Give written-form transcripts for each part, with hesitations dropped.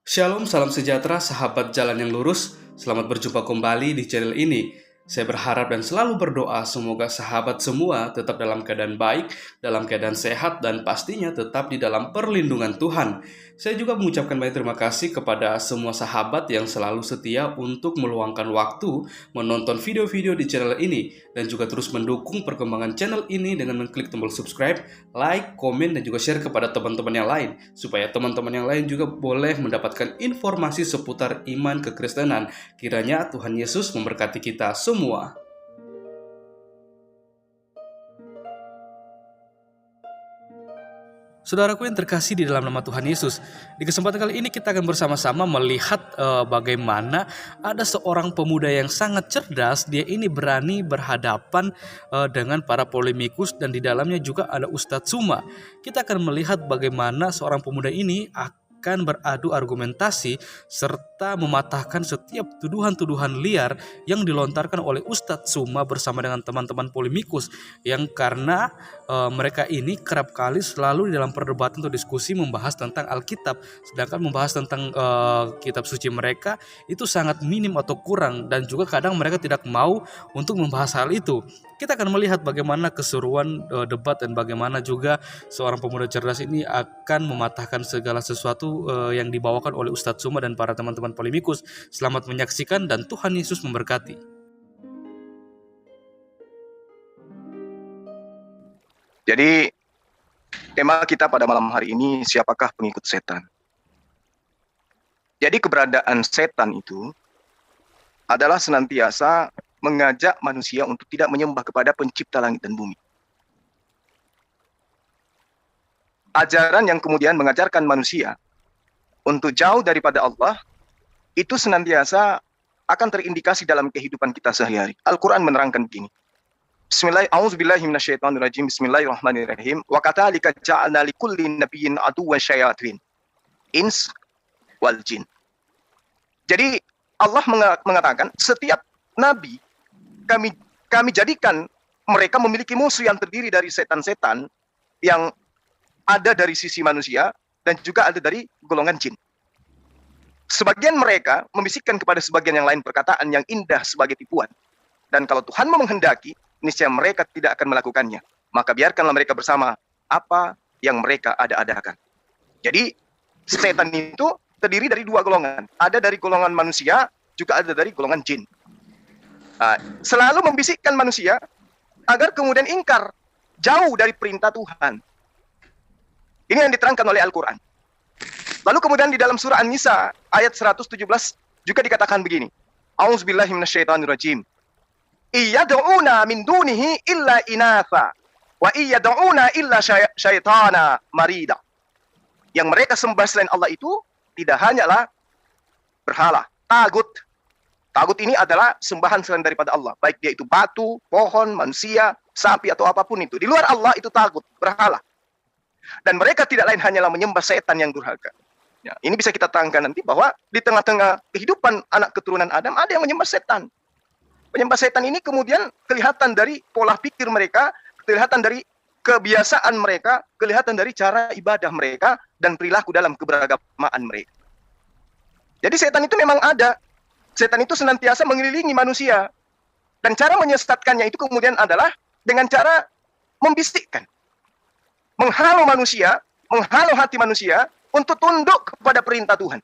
Shalom, salam sejahtera, sahabat jalan yang lurus. Selamat berjumpa kembali di channel ini. Saya berharap dan selalu berdoa semoga sahabat semua tetap dalam keadaan baik, dalam keadaan sehat, dan pastinya tetap di dalam perlindungan Tuhan. Saya juga mengucapkan banyak terima kasih kepada semua sahabat yang selalu setia untuk meluangkan waktu menonton video-video di channel ini dan juga terus mendukung perkembangan channel ini dengan mengklik tombol subscribe, like, komen, dan juga share kepada teman-teman yang lain supaya teman-teman yang lain juga boleh mendapatkan informasi seputar iman kekristenan. Kiranya Tuhan Yesus memberkati kita semua. Saudaraku yang terkasih di dalam nama Tuhan Yesus, di kesempatan kali ini kita akan bersama-sama melihat bagaimana ada seorang pemuda yang sangat cerdas. Dia ini berani berhadapan dengan para polemikus dan di dalamnya juga ada Ustadz Tsuma. Kita akan melihat bagaimana seorang pemuda ini akan beradu argumentasi serta mematahkan setiap tuduhan-tuduhan liar yang dilontarkan oleh Ustadz Tsuma bersama dengan teman-teman polemikus yang karena mereka ini kerap kali selalu di dalam perdebatan atau diskusi membahas tentang Alkitab, sedangkan membahas tentang kitab suci mereka itu sangat minim atau kurang dan juga kadang mereka tidak mau untuk membahas hal itu. Kita akan melihat bagaimana keseruan debat dan bagaimana juga seorang pemuda cerdas ini akan mematahkan segala sesuatu yang dibawakan oleh Ustadz Tsuma dan para teman-teman polemikus. Selamat menyaksikan dan Tuhan Yesus memberkati. Jadi tema kita pada malam hari ini, siapakah pengikut setan? Jadi keberadaan setan itu adalah senantiasa mengajak manusia untuk tidak menyembah kepada pencipta langit dan bumi. Ajaran yang kemudian mengajarkan manusia untuk jauh daripada Allah, itu senantiasa akan terindikasi dalam kehidupan kita sehari-hari. Al-Quran menerangkan begini. Bismillahirrahmanirrahim. Bismillahirrahmanirrahim. Wa kathalika ja'alna likulli nabiyyin aduwwan syayatin ins wal jin. Jadi Allah mengatakan setiap nabi kami jadikan mereka memiliki musuh yang terdiri dari setan-setan yang ada dari sisi manusia dan juga ada dari golongan jin. Sebagian mereka membisikkan kepada sebagian yang lain perkataan yang indah sebagai tipuan. Dan kalau Tuhan mau menghendaki, niscaya mereka tidak akan melakukannya. Maka biarkanlah mereka bersama apa yang mereka ada-adakan. Jadi setan itu terdiri dari dua golongan. Ada dari golongan manusia, juga ada dari golongan jin. Selalu membisikkan manusia agar kemudian ingkar, jauh dari perintah Tuhan. Ini yang diterangkan oleh Al-Quran. Lalu kemudian di dalam surah An-Nisa ayat 117 juga dikatakan begini. A'udzubillahi minasyaitonirrajim. Iyad'una min dunihi illa inatha wa iyad'una illa syaitana marida. Yang mereka sembah selain Allah itu tidak hanyalah berhala, tagut. Tagut ini adalah sembahan selain daripada Allah, baik dia itu batu, pohon, manusia, sapi atau apapun itu. Di luar Allah itu tagut, berhala. Dan mereka tidak lain hanyalah menyembah setan yang durhaka. Ya, ini bisa kita terangkan nanti bahwa di tengah-tengah kehidupan anak keturunan Adam ada yang menyembah setan. Penyembah setan ini kemudian kelihatan dari pola pikir mereka, kelihatan dari kebiasaan mereka, kelihatan dari cara ibadah mereka dan perilaku dalam keberagamaan mereka. Jadi setan itu memang ada. Setan itu senantiasa mengelilingi manusia. Dan cara menyesatkannya itu kemudian adalah dengan cara membisikkan. Menghalau manusia, menghalau hati manusia untuk tunduk kepada perintah Tuhan.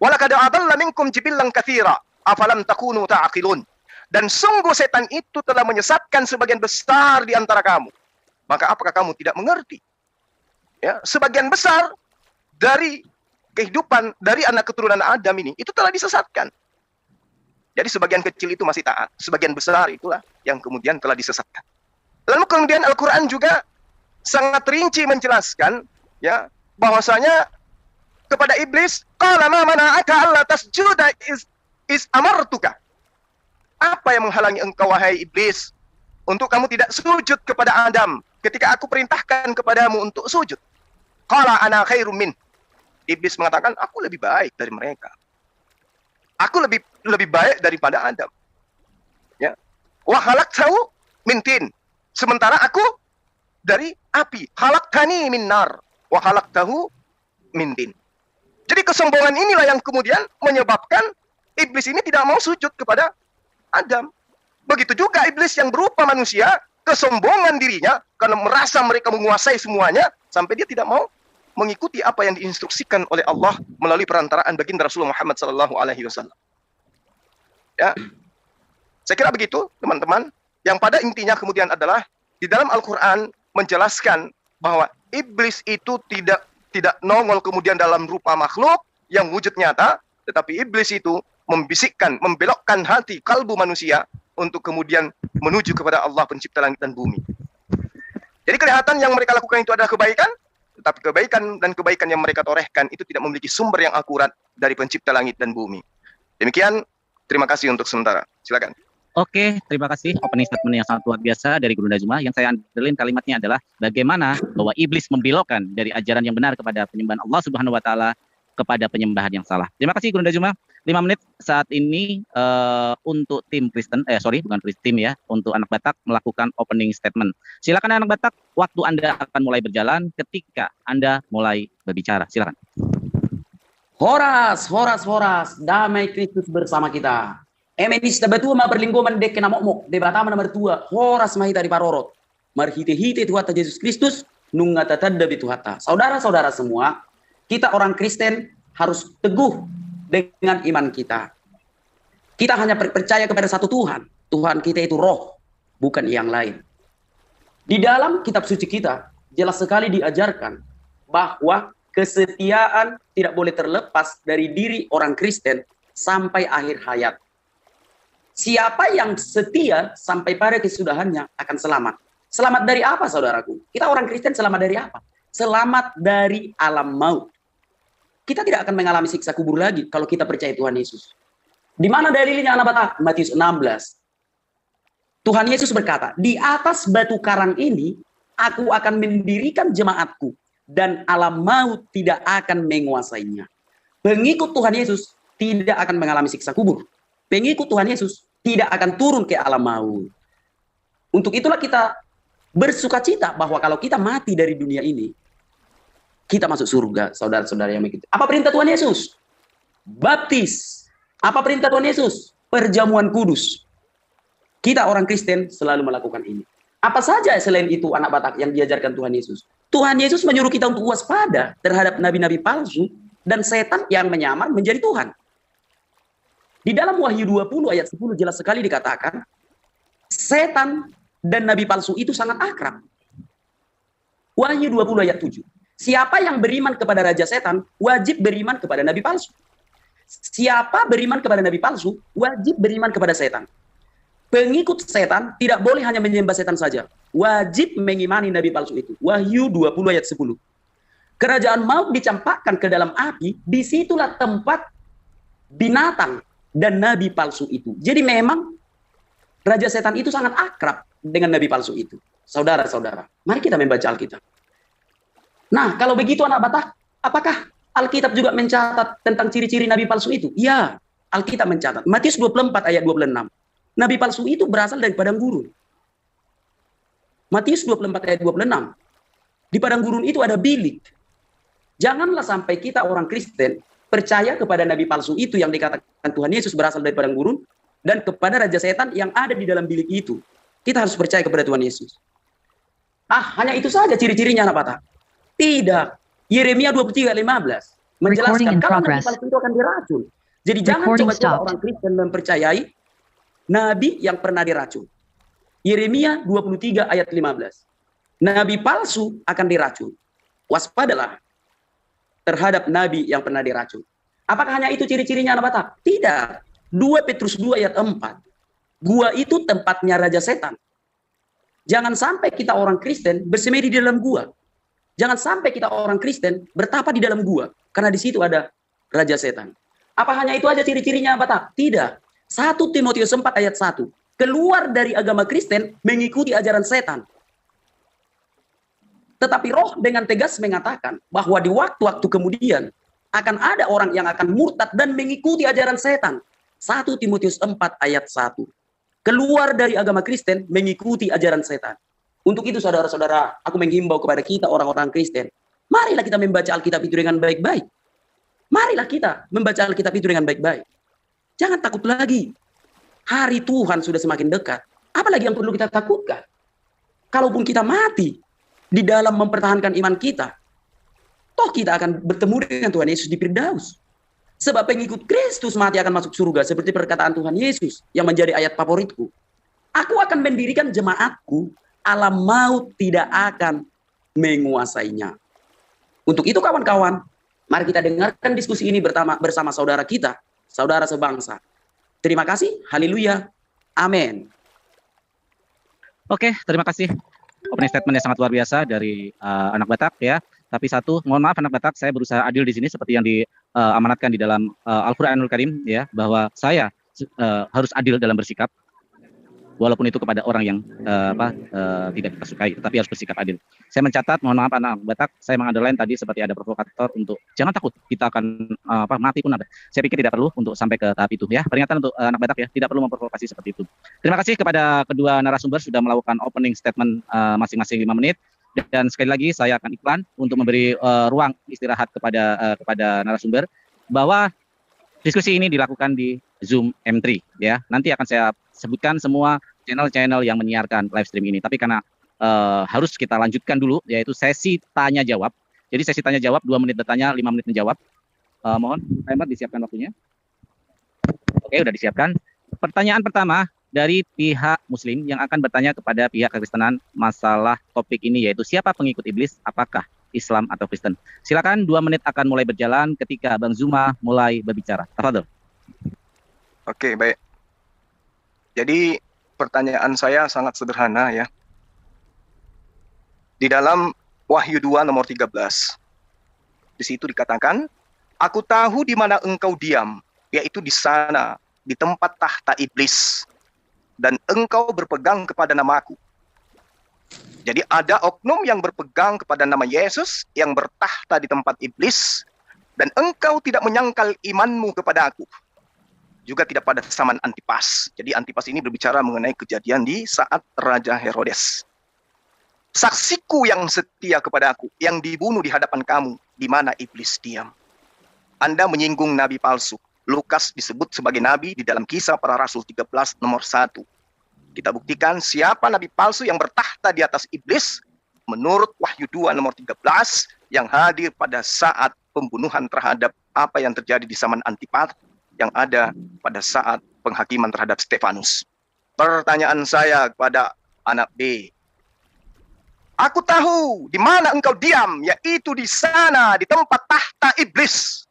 Walaqad adalla minkum jibillan katsira, afalam takunu ta'qilun. Dan sungguh setan itu telah menyesatkan sebagian besar di antara kamu. Maka apakah kamu tidak mengerti? Ya, sebagian besar dari kehidupan dari anak keturunan Adam ini itu telah disesatkan. Jadi sebagian kecil itu masih taat, sebagian besar itulah yang kemudian telah disesatkan. Lalu kemudian Al-Quran juga sangat rinci menjelaskan ya bahwasanya kepada iblis, qala ma mana'aka alla tasjuda is amartuka. Apa yang menghalangi engkau wahai iblis untuk kamu tidak sujud kepada Adam ketika aku perintahkan kepadamu untuk sujud? Qala ana khairum min. Iblis mengatakan, aku lebih baik dari mereka. Aku lebih baik daripada Adam. Ya. Wa khalaqtahu min tin. Sementara aku dari api. Khalaqtani min nar wa khalaqtahu min tin. Jadi kesombongan inilah yang kemudian menyebabkan iblis ini tidak mau sujud kepada Adam. Begitu juga iblis yang berupa manusia, kesombongan dirinya karena merasa mereka menguasai semuanya, sampai dia tidak mau mengikuti apa yang diinstruksikan oleh Allah melalui perantaraan baginda Rasulullah Muhammad SAW. Ya, saya kira begitu, teman-teman. Yang pada intinya kemudian adalah di dalam Al-Quran menjelaskan bahwa iblis itu tidak nongol kemudian dalam rupa makhluk yang wujud nyata, tetapi iblis itu membisikkan, membelokkan hati kalbu manusia untuk kemudian menuju kepada Allah pencipta langit dan bumi. Jadi kelihatan yang mereka lakukan itu adalah kebaikan, tetapi kebaikan yang mereka torehkan itu tidak memiliki sumber yang akurat dari pencipta langit dan bumi. Demikian, terima kasih untuk sementara. Silakan. Oke, terima kasih opening statement yang sangat luar biasa dari Guru Juma. Yang saya andelin kalimatnya adalah bagaimana bahwa iblis membelokkan dari ajaran yang benar kepada penyembahan Allah Subhanahu wa taala kepada penyembahan yang salah. Terima kasih Guru Juma. 5 menit saat ini untuk tim Kristen, bukan tim ya, untuk anak Batak melakukan opening statement. Silakan anak Batak, waktu Anda akan mulai berjalan ketika Anda mulai berbicara. Silakan. Horas, horas, horas, damai Kristus bersama kita. Emenis tabatua ma berlinggoman dek kena mokmok, debatama nomor 2, horas mahita di parorot. Marhite-hite Tuhata Yesus Kristus, nunga tatanda bituhata. Saudara-saudara semua, kita orang Kristen harus teguh dengan iman kita. Kita hanya percaya kepada satu Tuhan. Tuhan kita itu roh, bukan yang lain. Di dalam kitab suci kita, jelas sekali diajarkan bahwa kesetiaan tidak boleh terlepas dari diri orang Kristen sampai akhir hayat. Siapa yang setia sampai pada kesudahannya akan selamat. Selamat dari apa, saudaraku? Kita orang Kristen selamat dari apa? Selamat dari alam maut. Kita tidak akan mengalami siksa kubur lagi kalau kita percaya Tuhan Yesus. Di mana dalilnya anak Batak? Matius 16. Tuhan Yesus berkata, di atas batu karang ini, aku akan mendirikan jemaatku, dan alam maut tidak akan menguasainya. Pengikut Tuhan Yesus tidak akan mengalami siksa kubur. Pengikut Tuhan Yesus tidak akan turun ke alam maut. Untuk itulah kita bersukacita bahwa kalau kita mati dari dunia ini, kita masuk surga, saudara-saudara yang begitu. Apa perintah Tuhan Yesus? Baptis. Apa perintah Tuhan Yesus? Perjamuan kudus. Kita orang Kristen selalu melakukan ini. Apa saja selain itu anak Batak yang diajarkan Tuhan Yesus? Tuhan Yesus menyuruh kita untuk waspada terhadap nabi-nabi palsu dan setan yang menyamar menjadi Tuhan. Di dalam Wahyu 20 ayat 10 jelas sekali dikatakan, setan dan nabi palsu itu sangat akrab. Wahyu 20 ayat 7. Siapa yang beriman kepada raja setan, wajib beriman kepada nabi palsu. Siapa beriman kepada nabi palsu, wajib beriman kepada setan. Pengikut setan tidak boleh hanya menyembah setan saja. Wajib mengimani nabi palsu itu. Wahyu 20 ayat 10. Kerajaan maut dicampakkan ke dalam api, disitulah tempat binatang dan nabi palsu itu. Jadi memang raja setan itu sangat akrab dengan nabi palsu itu. Saudara-saudara, mari kita membaca Alkitab. Nah, kalau begitu anak Batak, apakah Alkitab juga mencatat tentang ciri-ciri nabi palsu itu? Ya, Alkitab mencatat. Matius 24 ayat 26. Nabi palsu itu berasal dari padang gurun. Matius 24 ayat 26. Di padang gurun itu ada bilik. Janganlah sampai kita orang Kristen percaya kepada nabi palsu itu yang dikatakan Tuhan Yesus berasal dari padang gurun dan kepada raja setan yang ada di dalam bilik itu. Kita harus percaya kepada Tuhan Yesus. Hanya itu saja ciri-cirinya anak Batak? Tidak. Yeremia 23 ayat 15 menjelaskan kalau nabi palsu itu akan diracun. Jadi jangan coba-coba orang Kristen mempercayai nabi yang pernah diracun. Yeremia 23 ayat 15. Nabi palsu akan diracun. Waspadalah terhadap nabi yang pernah diracun. Apakah hanya itu ciri-cirinya anak Batak? Tidak. 2 Petrus 2 ayat 4. Gua itu tempatnya raja setan. Jangan sampai kita orang Kristen bersemedi di dalam gua. Jangan sampai kita orang Kristen bertapa di dalam gua. Karena di situ ada raja setan. Apa hanya itu aja ciri-cirinya Batak? Tidak. 1 Timotius 4 ayat 1. Keluar dari agama Kristen mengikuti ajaran setan. Tetapi roh dengan tegas mengatakan bahwa di waktu-waktu kemudian akan ada orang yang akan murtad dan mengikuti ajaran setan. 1 Timotius 4 ayat 1. Keluar dari agama Kristen mengikuti ajaran setan. Untuk itu saudara-saudara, aku menghimbau kepada kita orang-orang Kristen. Marilah kita membaca Alkitab itu dengan baik-baik. Marilah kita membaca Alkitab itu dengan baik-baik. Jangan takut lagi. Hari Tuhan sudah semakin dekat. Apalagi yang perlu kita takutkan? Kalaupun kita mati di dalam mempertahankan iman kita, toh kita akan bertemu dengan Tuhan Yesus di Firdaus. Sebab pengikut Kristus mati akan masuk surga, seperti perkataan Tuhan Yesus yang menjadi ayat favoritku. Aku akan mendirikan jemaatku, alam maut tidak akan menguasainya. Untuk itu kawan-kawan, mari kita dengarkan diskusi ini bersama saudara kita, saudara sebangsa. Terima kasih, haleluya, amin. Oke, terima kasih. Opening statement yang sangat luar biasa dari anak Batak ya. Tapi satu, mohon maaf anak Batak, saya berusaha adil di sini seperti yang diamanatkan di dalam Al-Qur'anul Karim ya, bahwa saya harus adil dalam bersikap. Walaupun itu kepada orang yang tidak kita sukai, tapi harus bersikap adil. Saya mencatat, mohon maaf anak Batak, saya mengunderline tadi seperti ada provokator untuk jangan takut, kita akan mati pun ada. Saya pikir tidak perlu untuk sampai ke tahap itu ya. Peringatan untuk anak Batak ya, tidak perlu memprovokasi seperti itu. Terima kasih kepada kedua narasumber sudah melakukan opening statement masing-masing 5 menit. Dan sekali lagi saya akan iklan untuk memberi ruang istirahat kepada narasumber bahwa diskusi ini dilakukan di Zoom M3 ya. Nanti akan saya sebutkan semua channel-channel yang menyiarkan live stream ini. Tapi karena harus kita lanjutkan dulu, yaitu sesi tanya jawab. Jadi sesi tanya jawab 2 menit bertanya, 5 menit menjawab. Mohon timer disiapkan waktunya. Oke, udah disiapkan. Pertanyaan pertama dari pihak Muslim yang akan bertanya kepada pihak Kekristenan masalah topik ini, yaitu siapa pengikut iblis, apakah Islam atau Kristen. Silakan, 2 menit akan mulai berjalan ketika Bang Zuma mulai berbicara. Tafadhol. Oke, baik. Jadi pertanyaan saya sangat sederhana ya. Di dalam Wahyu 2 nomor 13, di situ dikatakan, aku tahu di mana engkau diam, yaitu di sana, di tempat tahta iblis, dan engkau berpegang kepada namaku. Jadi ada oknum yang berpegang kepada nama Yesus, yang bertahta di tempat iblis, dan engkau tidak menyangkal imanmu kepada aku. Juga tidak pada zaman Antipas. Jadi Antipas ini berbicara mengenai kejadian di saat Raja Herodes. Saksiku yang setia kepada aku, yang dibunuh di hadapan kamu, di mana iblis diam. Anda menyinggung nabi palsu. Lukas disebut sebagai nabi di dalam Kisah Para Rasul 13 nomor 1. Kita buktikan siapa nabi palsu yang bertahta di atas iblis menurut Wahyu 2 nomor 13 yang hadir pada saat pembunuhan terhadap apa yang terjadi di zaman Antipas, yang ada pada saat penghakiman terhadap Stefanus. Pertanyaan saya kepada anak B. Aku tahu di mana engkau diam, yaitu di sana, di tempat tahta iblis.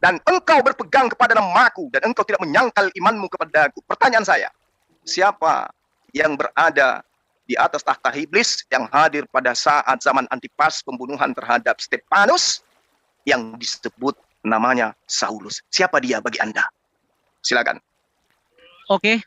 Dan engkau berpegang kepada namaku, dan engkau tidak menyangkal imanmu kepadaku. Pertanyaan saya, siapa yang berada di atas tahta iblis yang hadir pada saat zaman Antipas pembunuhan terhadap Stefanus yang disebut namanya Saulus? Siapa dia bagi Anda? Silakan. Oke,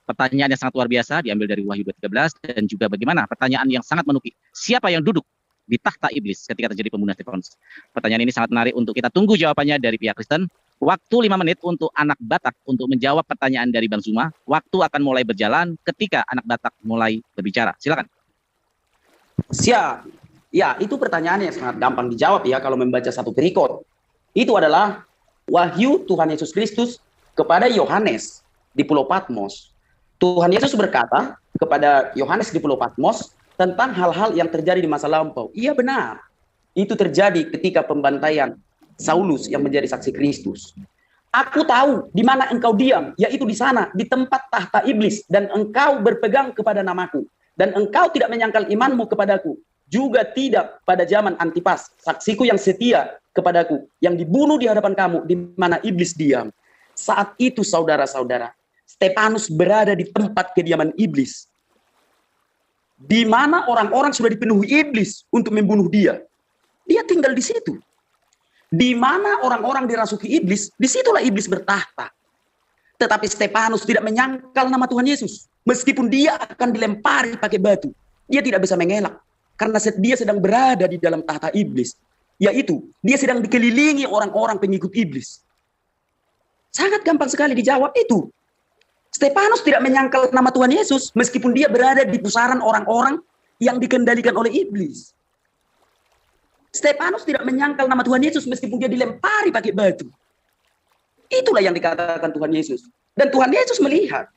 pertanyaan yang sangat luar biasa diambil dari Wahyu 2:13 dan juga bagaimana pertanyaan yang sangat menuki. Siapa yang duduk di tahta iblis ketika terjadi pembunuhan Stefanus? Pertanyaan ini sangat menarik untuk kita tunggu jawabannya dari pihak Kristen. Waktu 5 menit untuk anak Batak untuk menjawab pertanyaan dari Bang Zuma. Waktu akan mulai berjalan ketika anak Batak mulai berbicara. Silakan. Siap. Ya, itu pertanyaan yang sangat gampang dijawab ya kalau membaca satu perikop. Itu adalah wahyu Tuhan Yesus Kristus kepada Yohanes di Pulau Patmos. Tuhan Yesus berkata kepada Yohanes di Pulau Patmos tentang hal-hal yang terjadi di masa lampau. Iya benar. Itu terjadi ketika pembantaian Saulus yang menjadi saksi Kristus. Aku tahu di mana engkau diam, yaitu di sana, di tempat tahta iblis, dan engkau berpegang kepada namaku, dan engkau tidak menyangkal imanmu kepadaku, juga tidak pada zaman Antipas, saksiku yang setia kepadaku, yang dibunuh di hadapan kamu, di mana iblis diam. Saat itu saudara-saudara, Stefanus berada di tempat kediaman iblis, di mana orang-orang sudah dipenuhi iblis untuk membunuh dia. Dia tinggal di situ. Di mana orang-orang dirasuki iblis, disitulah iblis bertahta. Tetapi Stefanus tidak menyangkal nama Tuhan Yesus. Meskipun dia akan dilempari pakai batu, dia tidak bisa mengelak. Karena dia sedang berada di dalam tahta iblis. Yaitu, dia sedang dikelilingi orang-orang pengikut iblis. Sangat gampang sekali dijawab itu. Stefanus tidak menyangkal nama Tuhan Yesus, meskipun dia berada di pusaran orang-orang yang dikendalikan oleh iblis. Stefanus tidak menyangkal nama Tuhan Yesus meskipun dia dilempari pakai batu. Itulah yang dikatakan Tuhan Yesus. Dan Tuhan Yesus melihat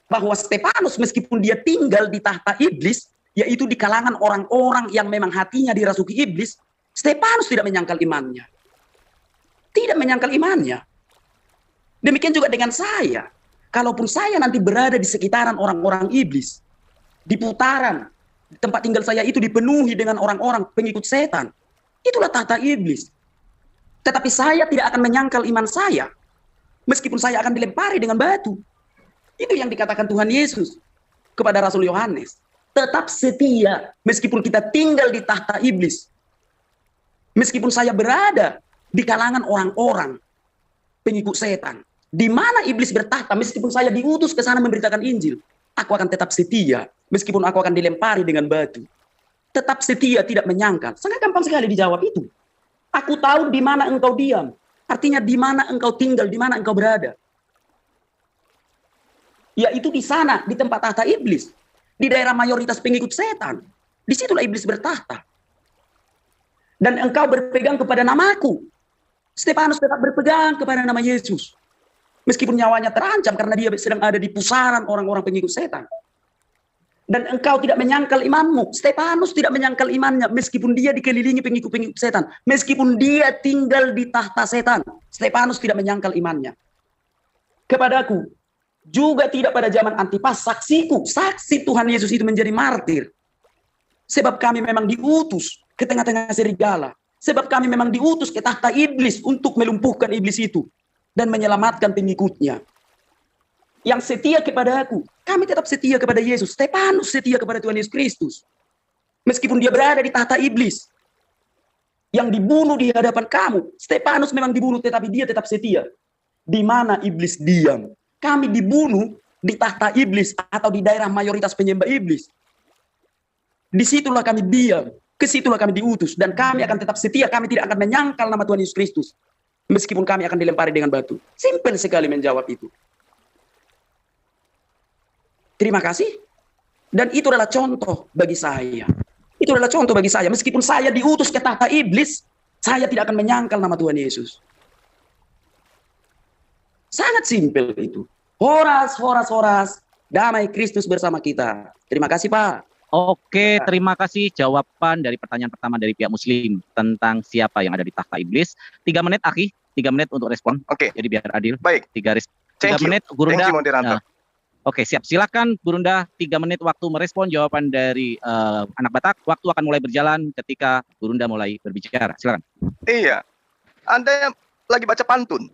bahwa Stefanus meskipun dia tinggal di tahta iblis, yaitu di kalangan orang-orang yang memang hatinya dirasuki iblis, Stefanus tidak menyangkal imannya. Tidak menyangkal imannya. Demikian juga dengan saya. Kalaupun saya nanti berada di sekitaran orang-orang iblis, di putaran, tempat tinggal saya itu dipenuhi dengan orang-orang pengikut setan, itulah tahta iblis. Tetapi saya tidak akan menyangkal iman saya, meskipun saya akan dilempari dengan batu. Itu yang dikatakan Tuhan Yesus kepada Rasul Yohanes. Tetap setia, meskipun kita tinggal di tahta iblis. Meskipun saya berada di kalangan orang-orang pengikut setan, di mana iblis bertahta, meskipun saya diutus ke sana memberitakan Injil, aku akan tetap setia, meskipun aku akan dilempari dengan batu. Tetap setia, tidak menyangkal. Sangat gampang sekali dijawab itu. Aku tahu di mana engkau diam. Artinya di mana engkau tinggal, di mana engkau berada. Yaitu di sana, di tempat tahta iblis. Di daerah mayoritas pengikut setan. Disitulah iblis bertahta. Dan engkau berpegang kepada namaku. Stefanus tetap berpegang kepada nama Yesus. Meskipun nyawanya terancam karena dia sedang ada di pusaran orang-orang pengikut setan. Dan engkau tidak menyangkal imanmu. Stefanus tidak menyangkal imannya meskipun dia dikelilingi pengikut-pengikut setan. Meskipun dia tinggal di tahta setan. Stefanus tidak menyangkal imannya. Kepadaku, juga tidak pada zaman Antipas, saksiku, saksi Tuhan Yesus itu menjadi martir. Sebab kami memang diutus ke tengah-tengah serigala. Sebab kami memang diutus ke tahta iblis untuk melumpuhkan iblis itu. Dan menyelamatkan pengikutnya. Yang setia kepada aku, kami tetap setia kepada Yesus. Stefanus setia kepada Tuhan Yesus Kristus. Meskipun dia berada di tahta iblis. Yang dibunuh di hadapan kamu. Stefanus memang dibunuh tetapi dia tetap setia. Di mana iblis diam. Kami dibunuh di tahta iblis atau di daerah mayoritas penyembah iblis. Disitulah kami diam. Kesitulah kami diutus. Dan kami akan tetap setia. Kami tidak akan menyangkal nama Tuhan Yesus Kristus. Meskipun kami akan dilempari dengan batu. Simpel sekali menjawab itu. Terima kasih. Dan itu adalah contoh bagi saya. Itu adalah contoh bagi saya. Meskipun saya diutus ke tahta iblis, saya tidak akan menyangkal nama Tuhan Yesus. Sangat simpel itu. Horas, horas, horas. Damai Kristus bersama kita. Terima kasih, Pak. Oke, terima kasih jawaban dari pertanyaan pertama dari pihak Muslim tentang siapa yang ada di tahta iblis. 3 menit, Akhi. 3 menit untuk respon. Oke. Jadi biar adil. Baik. 3 Thank you. menit, Gurunda. Thank you, moderator. Oke, siap. Silakan, Gurunda. 3 menit waktu merespon jawaban dari anak Batak. Waktu akan mulai berjalan ketika Gurunda mulai berbicara. Silakan. Iya. Anda lagi baca pantun.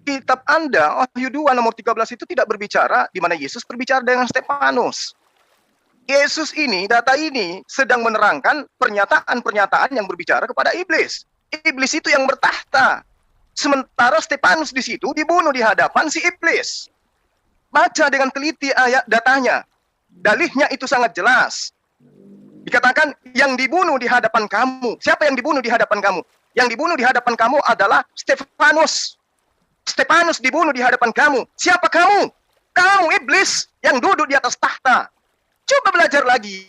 Kitab Anda, Wahyu 2 nomor 13 itu tidak berbicara di mana Yesus berbicara dengan Stefanus. Yesus ini, data ini sedang menerangkan pernyataan-pernyataan yang berbicara kepada iblis. Iblis itu yang bertahta. Sementara Stefanus di situ dibunuh di hadapan si iblis. Baca dengan teliti ayat datanya. Dalihnya itu sangat jelas. Dikatakan yang dibunuh di hadapan kamu. Siapa yang dibunuh di hadapan kamu? Yang dibunuh di hadapan kamu adalah Stefanus. Stefanus dibunuh di hadapan kamu. Siapa kamu? Kamu iblis yang duduk di atas tahta. Coba belajar lagi.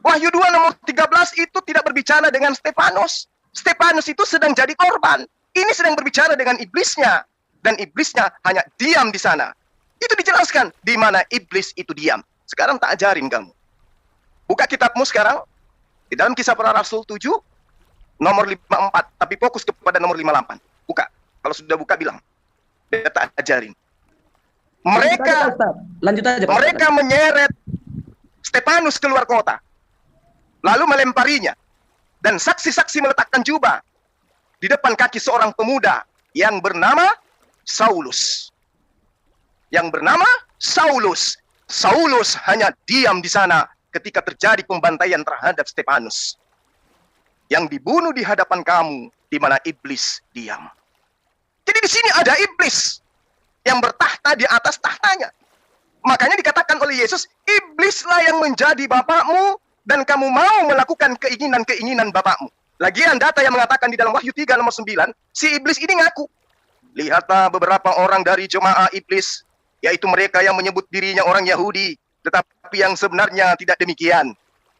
Wahyu 2 nomor 13 itu tidak berbicara dengan Stefanus. Stefanus itu sedang jadi korban. Ini sedang berbicara dengan iblisnya. Dan iblisnya hanya diam di sana. Itu dijelaskan di mana iblis itu diam. Sekarang tak ajarin kamu. Buka kitabmu sekarang. Di dalam Kisah Para Rasul 7 nomor 54. Tapi fokus kepada nomor 58. Buka. Kalau sudah buka bilang. Dia tak ajarin. Lanjut aja, Pak. Mereka menyeret Stefanus keluar kota. Lalu melemparinya. Dan saksi-saksi meletakkan jubah di depan kaki seorang pemuda yang bernama Saulus. Yang bernama Saulus. Saulus hanya diam di sana ketika terjadi pembantaian terhadap Stefanus. Yang dibunuh di hadapan kamu, di mana iblis diam. Jadi di sini ada iblis yang bertahta di atas tahtanya. Makanya dikatakan oleh Yesus, iblislah yang menjadi bapakmu dan kamu mau melakukan keinginan-keinginan bapakmu. Lagian data yang mengatakan di dalam Wahyu 3 nomor 9, si iblis ini ngaku. Lihatlah beberapa orang dari jemaah iblis, yaitu mereka yang menyebut dirinya orang Yahudi, tetapi yang sebenarnya tidak demikian.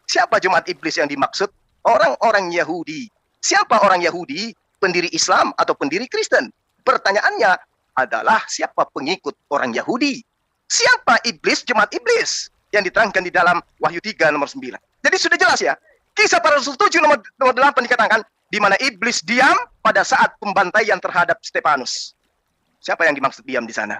Siapa jemaat iblis yang dimaksud? orang-orang Yahudi. Siapa orang Yahudi? Pendiri Islam atau pendiri Kristen? Pertanyaannya adalah siapa pengikut orang Yahudi? Siapa iblis, jemaat iblis? Yang diterangkan di dalam Wahyu 3 nomor 9. Jadi sudah jelas ya. Kisah para Rasul 7 nomor 8 dikatakan, di mana iblis diam pada saat pembantaian terhadap Stefanus. Siapa yang dimaksud diam di sana?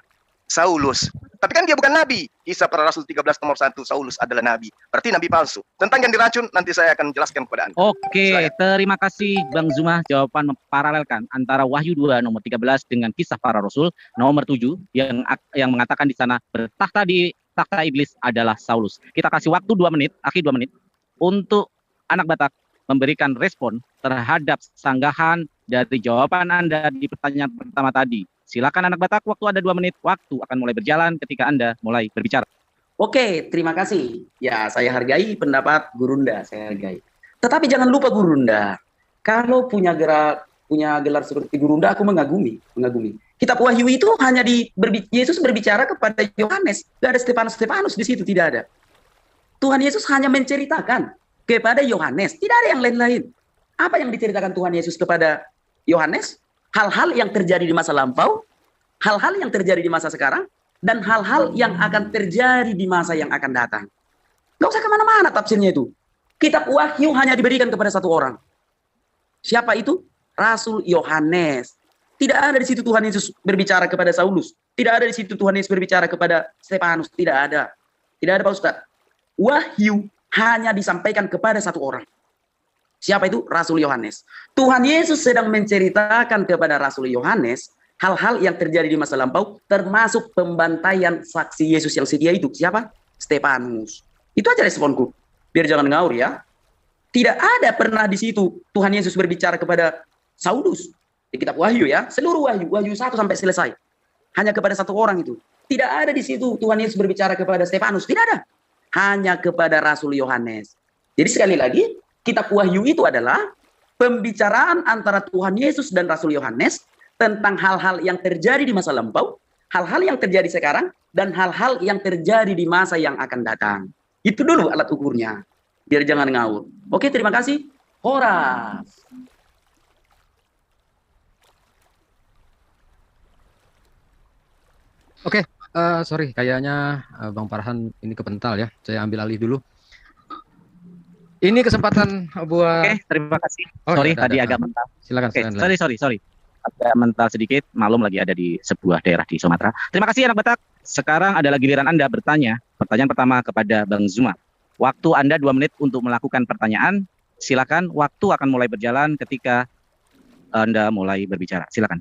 Saulus. Tapi kan dia bukan nabi. Kisah para Rasul 13 nomor 1, Saulus adalah nabi. Berarti nabi palsu. Tentang yang diracun, nanti saya akan jelaskan kepada Anda. Oke, Silakan. terima kasih Bang Zuma. Jawaban memparalelkan antara Wahyu 2 nomor 13 dengan Kisah Para Rasul nomor 7 yang mengatakan di sana bertahta di takhta iblis adalah Saulus. Kita kasih waktu 2 menit, akhir 2 menit untuk anak Batak memberikan respon terhadap sanggahan dari jawaban Anda di pertanyaan pertama tadi. Silakan anak Batak, waktu ada 2 menit. Waktu akan mulai berjalan ketika Anda mulai berbicara. Oke, terima kasih. Ya, saya hargai pendapat Gurunda, saya hargai. Tetapi jangan lupa Gurunda, kalau punya gelar seperti Gurunda, aku mengagumi. Kitab Wahyu itu hanya Yesus berbicara kepada Yohanes, gak ada Stefanus di situ, tidak ada. Tuhan Yesus hanya menceritakan kepada Yohanes, tidak ada yang lain-lain. Apa yang diceritakan Tuhan Yesus kepada Yohanes? Hal-hal yang terjadi di masa lampau, hal-hal yang terjadi di masa sekarang, dan hal-hal yang akan terjadi di masa yang akan datang. Gak usah kemana-mana tafsirnya itu. Kitab Wahyu hanya diberikan kepada satu orang. Siapa itu? Rasul Yohanes. Tidak ada di situ Tuhan Yesus berbicara kepada Saulus. Tidak ada di situ Tuhan Yesus berbicara kepada Stefanus. Tidak ada. Tidak ada Pak Ustaz. Wahyu hanya disampaikan kepada satu orang. Siapa itu? Rasul Yohanes. Tuhan Yesus sedang menceritakan kepada Rasul Yohanes hal-hal yang terjadi di masa lampau, termasuk pembantaian saksi Yesus yang setia itu. Siapa? Stefanus. Itu aja responku. Biar jangan ngaur ya. Tidak ada pernah di situ Tuhan Yesus berbicara kepada Saulus. Di kitab Wahyu ya. Seluruh Wahyu 1 sampai selesai. Hanya kepada satu orang itu. Tidak ada di situ Tuhan Yesus berbicara kepada Stefanus. Tidak ada. Hanya kepada Rasul Yohanes. Jadi sekali lagi, kitab Wahyu itu adalah pembicaraan antara Tuhan Yesus dan Rasul Yohanes tentang hal-hal yang terjadi di masa lampau, hal-hal yang terjadi sekarang, dan hal-hal yang terjadi di masa yang akan datang. Itu dulu alat ukurnya. Biar jangan ngawur. Oke, terima kasih. Horas. Oke, sorry, kayaknya Bang Farhan ini kepental ya. Saya ambil alih dulu. Ini kesempatan buat. Oke, terima kasih. Oh, Sorry, ya, tadi ada. agak mental. Silakan. Oke, sorry. Agak mental sedikit, malum lagi ada di sebuah daerah di Sumatera. Terima kasih anak Batak. Sekarang adalah giliran Anda bertanya. Pertanyaan pertama kepada Bang Zuma. Waktu Anda 2 menit untuk melakukan pertanyaan. Silakan, waktu akan mulai berjalan ketika Anda mulai berbicara. Silakan.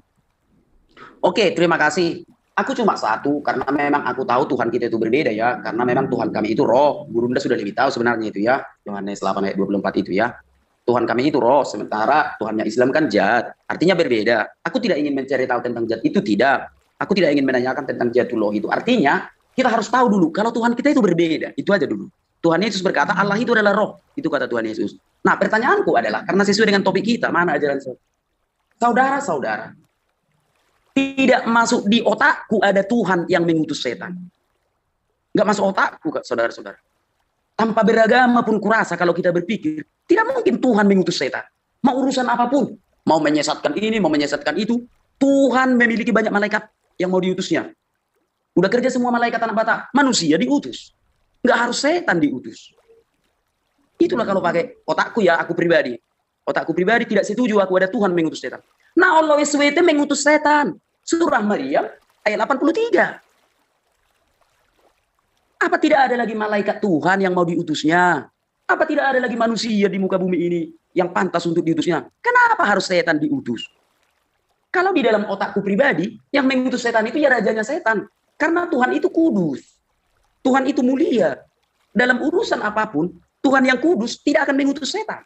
Oke, terima kasih. Aku cuma satu, karena memang aku tahu Tuhan kita itu berbeda ya. Karena memang Tuhan kami itu roh. Gurunda sudah lebih tahu sebenarnya itu ya. Yohanes 8 ayat 24 itu ya. Tuhan kami itu roh, sementara Tuhannya Islam kan jad. Artinya berbeda. Aku tidak ingin mencari tahu tentang jad itu, tidak. Aku tidak ingin menanyakan tentang jadullah itu. Artinya, kita harus tahu dulu, kalau Tuhan kita itu berbeda. Itu aja dulu. Tuhan Yesus berkata, Allah itu adalah roh. Itu kata Tuhan Yesus. Nah, pertanyaanku adalah, karena sesuai dengan topik kita, mana ajaran saudara-saudara, tidak masuk di otakku ada Tuhan yang mengutus setan. Nggak masuk otakku, saudara-saudara. Tanpa beragama pun kurasa kalau kita berpikir, tidak mungkin Tuhan mengutus setan. Mau urusan apapun, mau menyesatkan ini, mau menyesatkan itu, Tuhan memiliki banyak malaikat yang mau diutusnya. Udah kerja semua malaikat anak Batak, manusia diutus. Nggak harus setan diutus. Itulah kalau pakai otakku ya, aku pribadi. Otakku pribadi tidak setuju aku ada Tuhan mengutus setan. Nah Allah SWT mengutus setan. Surah Maryam ayat 83. Apa tidak ada lagi malaikat Tuhan yang mau diutusnya? Apa tidak ada lagi manusia di muka bumi ini yang pantas untuk diutusnya? Kenapa harus setan diutus? Kalau di dalam otakku pribadi, yang mengutus setan itu ya rajanya setan. Karena Tuhan itu kudus. Tuhan itu mulia. Dalam urusan apapun, Tuhan yang kudus tidak akan mengutus setan.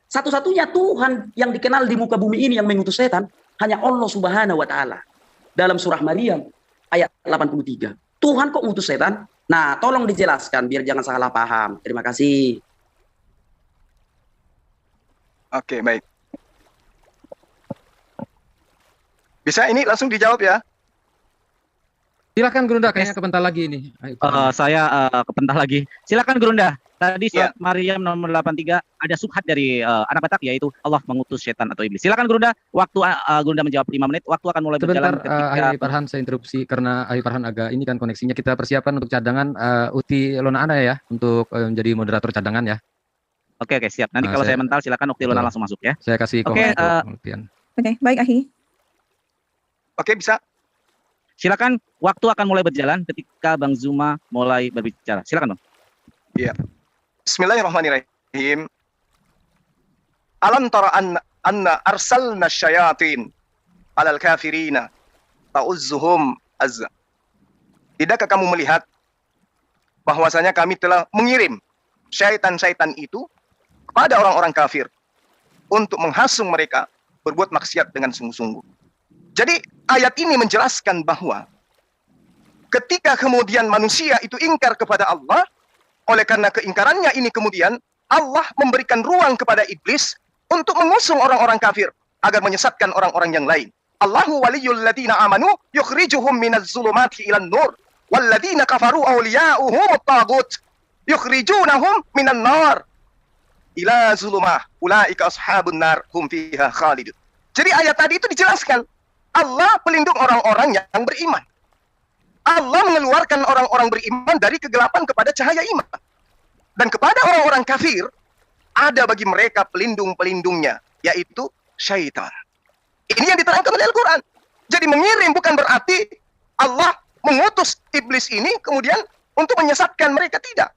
Satu-satunya Tuhan yang dikenal di muka bumi ini yang mengutus setan hanya Allah Subhanahu wa taala. Dalam surah Maryam ayat 83. Tuhan kok ngutus setan? Nah, tolong dijelaskan biar jangan salah paham. Terima kasih. Oke, baik. Bisa ini langsung dijawab ya? Silakan Gurunda, kayaknya kepental lagi ini. Ayo, Saya kepental lagi. Silakan Gurunda. Tadi Ya. surat Maryam nomor 83 ada subhat dari anak Batak, yaitu Allah mengutus setan atau iblis. Silakan Gurunda, waktu Gurunda menjawab 5 menit, waktu akan mulai Sebentar, berjalan ketika Ahli Farhan, saya interupsi karena Ahli Farhan agak ini kan koneksinya. Kita persiapan untuk cadangan Uti Lona Ana ya, untuk menjadi moderator cadangan ya. Oke, siap. Nanti kalau saya mental silakan Ukti Lona Betul. langsung masuk ya. Saya kasih Oke, kohon untuk pengertian. Oke, baik Ahi. Oke, bisa. Silakan, waktu akan mulai berjalan ketika Bang Zuma mulai berbicara. Silakan, Bang. Bismillahirrahmanirrahim. Alam tara anna arsalna syayatin alal kafirina ta'uzzuhum azza. Tidakkah kamu melihat bahwasanya kami telah mengirim syaitan-syaitan itu kepada orang-orang kafir untuk menghasung mereka berbuat maksiat dengan sungguh-sungguh. Jadi ayat ini menjelaskan bahwa ketika kemudian manusia itu ingkar kepada Allah, oleh karena keingkarannya ini kemudian Allah memberikan ruang kepada iblis untuk mengusung orang-orang kafir agar menyesatkan orang-orang yang lain. Allahu waliyul ladina amanu yukhrijuhum minaz zulumati ilan nur walladina kafaru awliya'uhum at-tagut yukhrijunahum minan nar ila zulumah ulaika ashabun nar hum fiha khalidun. Jadi ayat tadi itu dijelaskan Allah pelindung orang-orang yang beriman. Allah mengeluarkan orang-orang beriman dari kegelapan kepada cahaya iman. Dan kepada orang-orang kafir, ada bagi mereka pelindung-pelindungnya, yaitu syaitan. Ini yang diterangkan oleh Al-Quran. Jadi mengirim bukan berarti Allah mengutus iblis ini kemudian untuk menyesatkan mereka, tidak.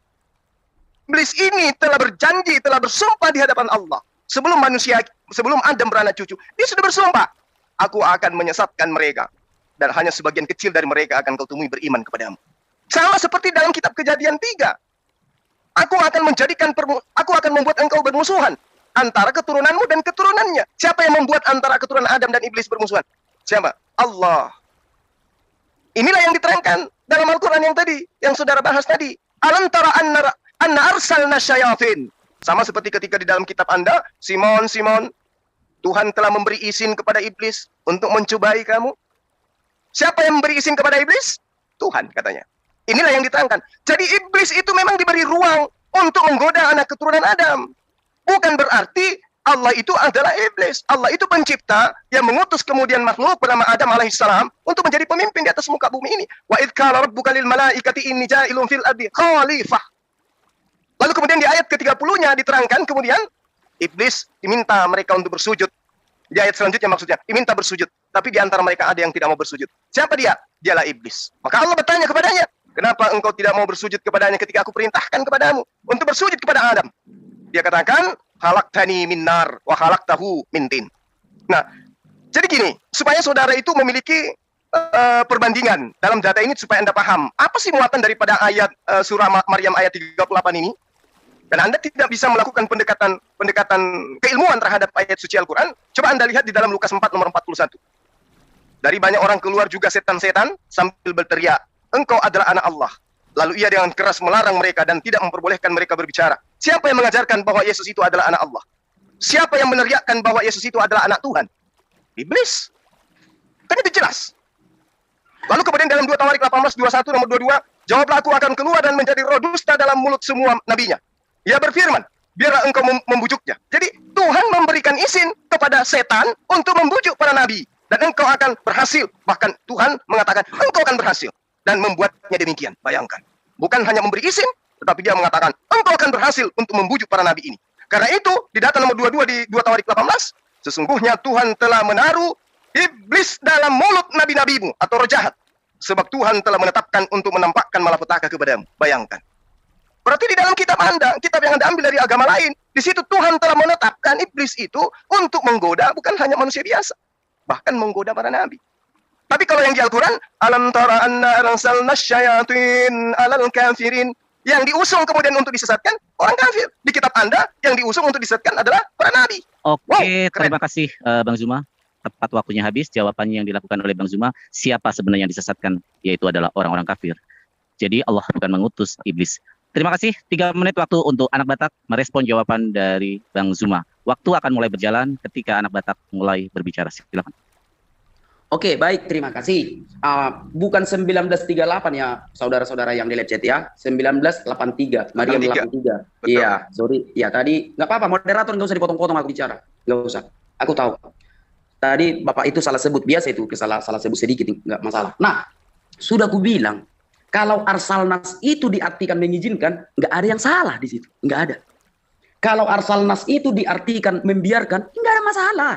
Iblis ini telah berjanji, telah bersumpah di hadapan Allah. Sebelum Adam beranak cucu, dia sudah bersumpah, aku akan menyesatkan mereka. Dan hanya sebagian kecil dari mereka akan kau temui beriman kepadamu. Sama seperti dalam kitab Kejadian 3. Aku akan membuat engkau bermusuhan antara keturunanmu dan keturunannya. Siapa yang membuat antara keturunan Adam dan iblis bermusuhan? Siapa? Allah. Inilah yang diterangkan dalam Al-Quran yang tadi, yang saudara bahas tadi. Alam tara anna arsalna syayatin. Sama seperti ketika di dalam kitab Anda, Simon, Tuhan telah memberi izin kepada iblis untuk mencobai kamu. Siapa yang memberi izin kepada iblis? Tuhan, katanya. Inilah yang diterangkan. Jadi iblis itu memang diberi ruang untuk menggoda anak keturunan Adam. Bukan berarti Allah itu adalah iblis. Allah itu pencipta yang mengutus kemudian makhluk bernama Adam alaihissalam untuk menjadi pemimpin di atas muka bumi ini. Wa idh qala rabbuka lil malaikati inni ja'ilun fil ardi khalifah. Lalu kemudian di ayat ke-30-nya diterangkan kemudian iblis diminta mereka untuk bersujud. Di ayat selanjutnya maksudnya, diminta bersujud. Tapi di antara mereka ada yang tidak mau bersujud. Siapa dia? Dialah iblis. Maka Allah bertanya kepadanya, kenapa engkau tidak mau bersujud kepadanya ketika aku perintahkan kepadamu untuk bersujud kepada Adam? Dia katakan, khalaqtani min nar wa khalaqtahu min tin. Nah, jadi gini, supaya saudara itu memiliki perbandingan dalam data ini supaya Anda paham. Apa sih muatan daripada ayat surah Maryam ayat 38 ini? Dan Anda tidak bisa melakukan pendekatan keilmuan terhadap ayat suci Al-Quran. Coba Anda lihat di dalam Lukas 4 nomor 41. Dari banyak orang keluar juga setan-setan sambil berteriak, engkau adalah anak Allah. Lalu ia dengan keras melarang mereka dan tidak memperbolehkan mereka berbicara. Siapa yang mengajarkan bahwa Yesus itu adalah anak Allah? Siapa yang meneriakkan bahwa Yesus itu adalah anak Tuhan? Iblis. Kan itu jelas. Lalu kemudian dalam 2 Tawarik 18:21 nomor 22, jawablah aku akan keluar dan menjadi roh dusta dalam mulut semua nabinya. Ia berfirman, biarlah engkau membujuknya. Jadi Tuhan memberikan izin kepada setan untuk membujuk para nabi. Dan engkau akan berhasil. Bahkan Tuhan mengatakan, engkau akan berhasil. Dan membuatnya demikian. Bayangkan. Bukan hanya memberi izin, tetapi dia mengatakan, engkau akan berhasil untuk membujuk para nabi ini. Karena itu, di data nomor 22 di 2 Tawarik 18, sesungguhnya Tuhan telah menaruh iblis dalam mulut nabi-nabimu atau roh jahat. Sebab Tuhan telah menetapkan untuk menampakkan malapetaka kepadamu. Bayangkan. Berarti di dalam kitab Anda, kitab yang Anda ambil dari agama lain, di situ Tuhan telah menetapkan iblis itu untuk menggoda bukan hanya manusia biasa, bahkan menggoda para nabi. Tapi kalau yang di Al-Quran, alam tara anna arsalna syayatin alal kafirin, yang diusung kemudian untuk disesatkan orang kafir. Di kitab Anda, yang diusung untuk disesatkan adalah para nabi. Oke, Wow, keren. terima kasih Bang Zuma. Tepat waktunya habis. Jawabannya yang dilakukan oleh Bang Zuma, siapa sebenarnya yang disesatkan? Yaitu adalah orang-orang kafir. Jadi Allah bukan mengutus iblis. Terima kasih. 3 menit waktu untuk anak Batak merespon jawaban dari Bang Zuma. Waktu akan mulai berjalan ketika anak Batak mulai berbicara. Silakan. Oke, baik, terima kasih. Bukan 1938 ya, saudara-saudara yang di live chat ya. 1983, Maria 83. Betul. Iya, sorry. Ya, tadi nggak apa-apa, moderator nggak usah dipotong-potong aku bicara. Nggak usah. Aku tahu. Tadi Bapak itu salah sebut biasa itu, salah sebut sedikit, nggak masalah. Nah, sudah aku bilang, kalau arsalnas itu diartikan mengizinkan, nggak ada yang salah di situ. Nggak ada. Kalau arsalnas itu diartikan membiarkan, nggak ada masalah.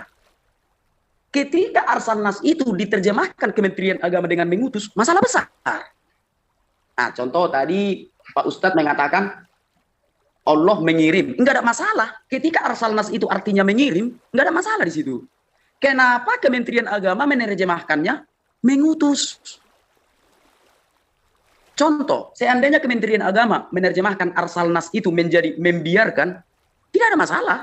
Ketika arsalnas itu diterjemahkan Kementerian Agama dengan mengutus, masalah besar. Nah, contoh tadi Pak Ustadz mengatakan Allah mengirim, nggak ada masalah. Ketika arsalnas itu artinya mengirim, nggak ada masalah di situ. Kenapa Kementerian Agama menerjemahkannya mengutus? Contoh, seandainya Kementerian Agama menerjemahkan arsalnas itu menjadi membiarkan, tidak ada masalah.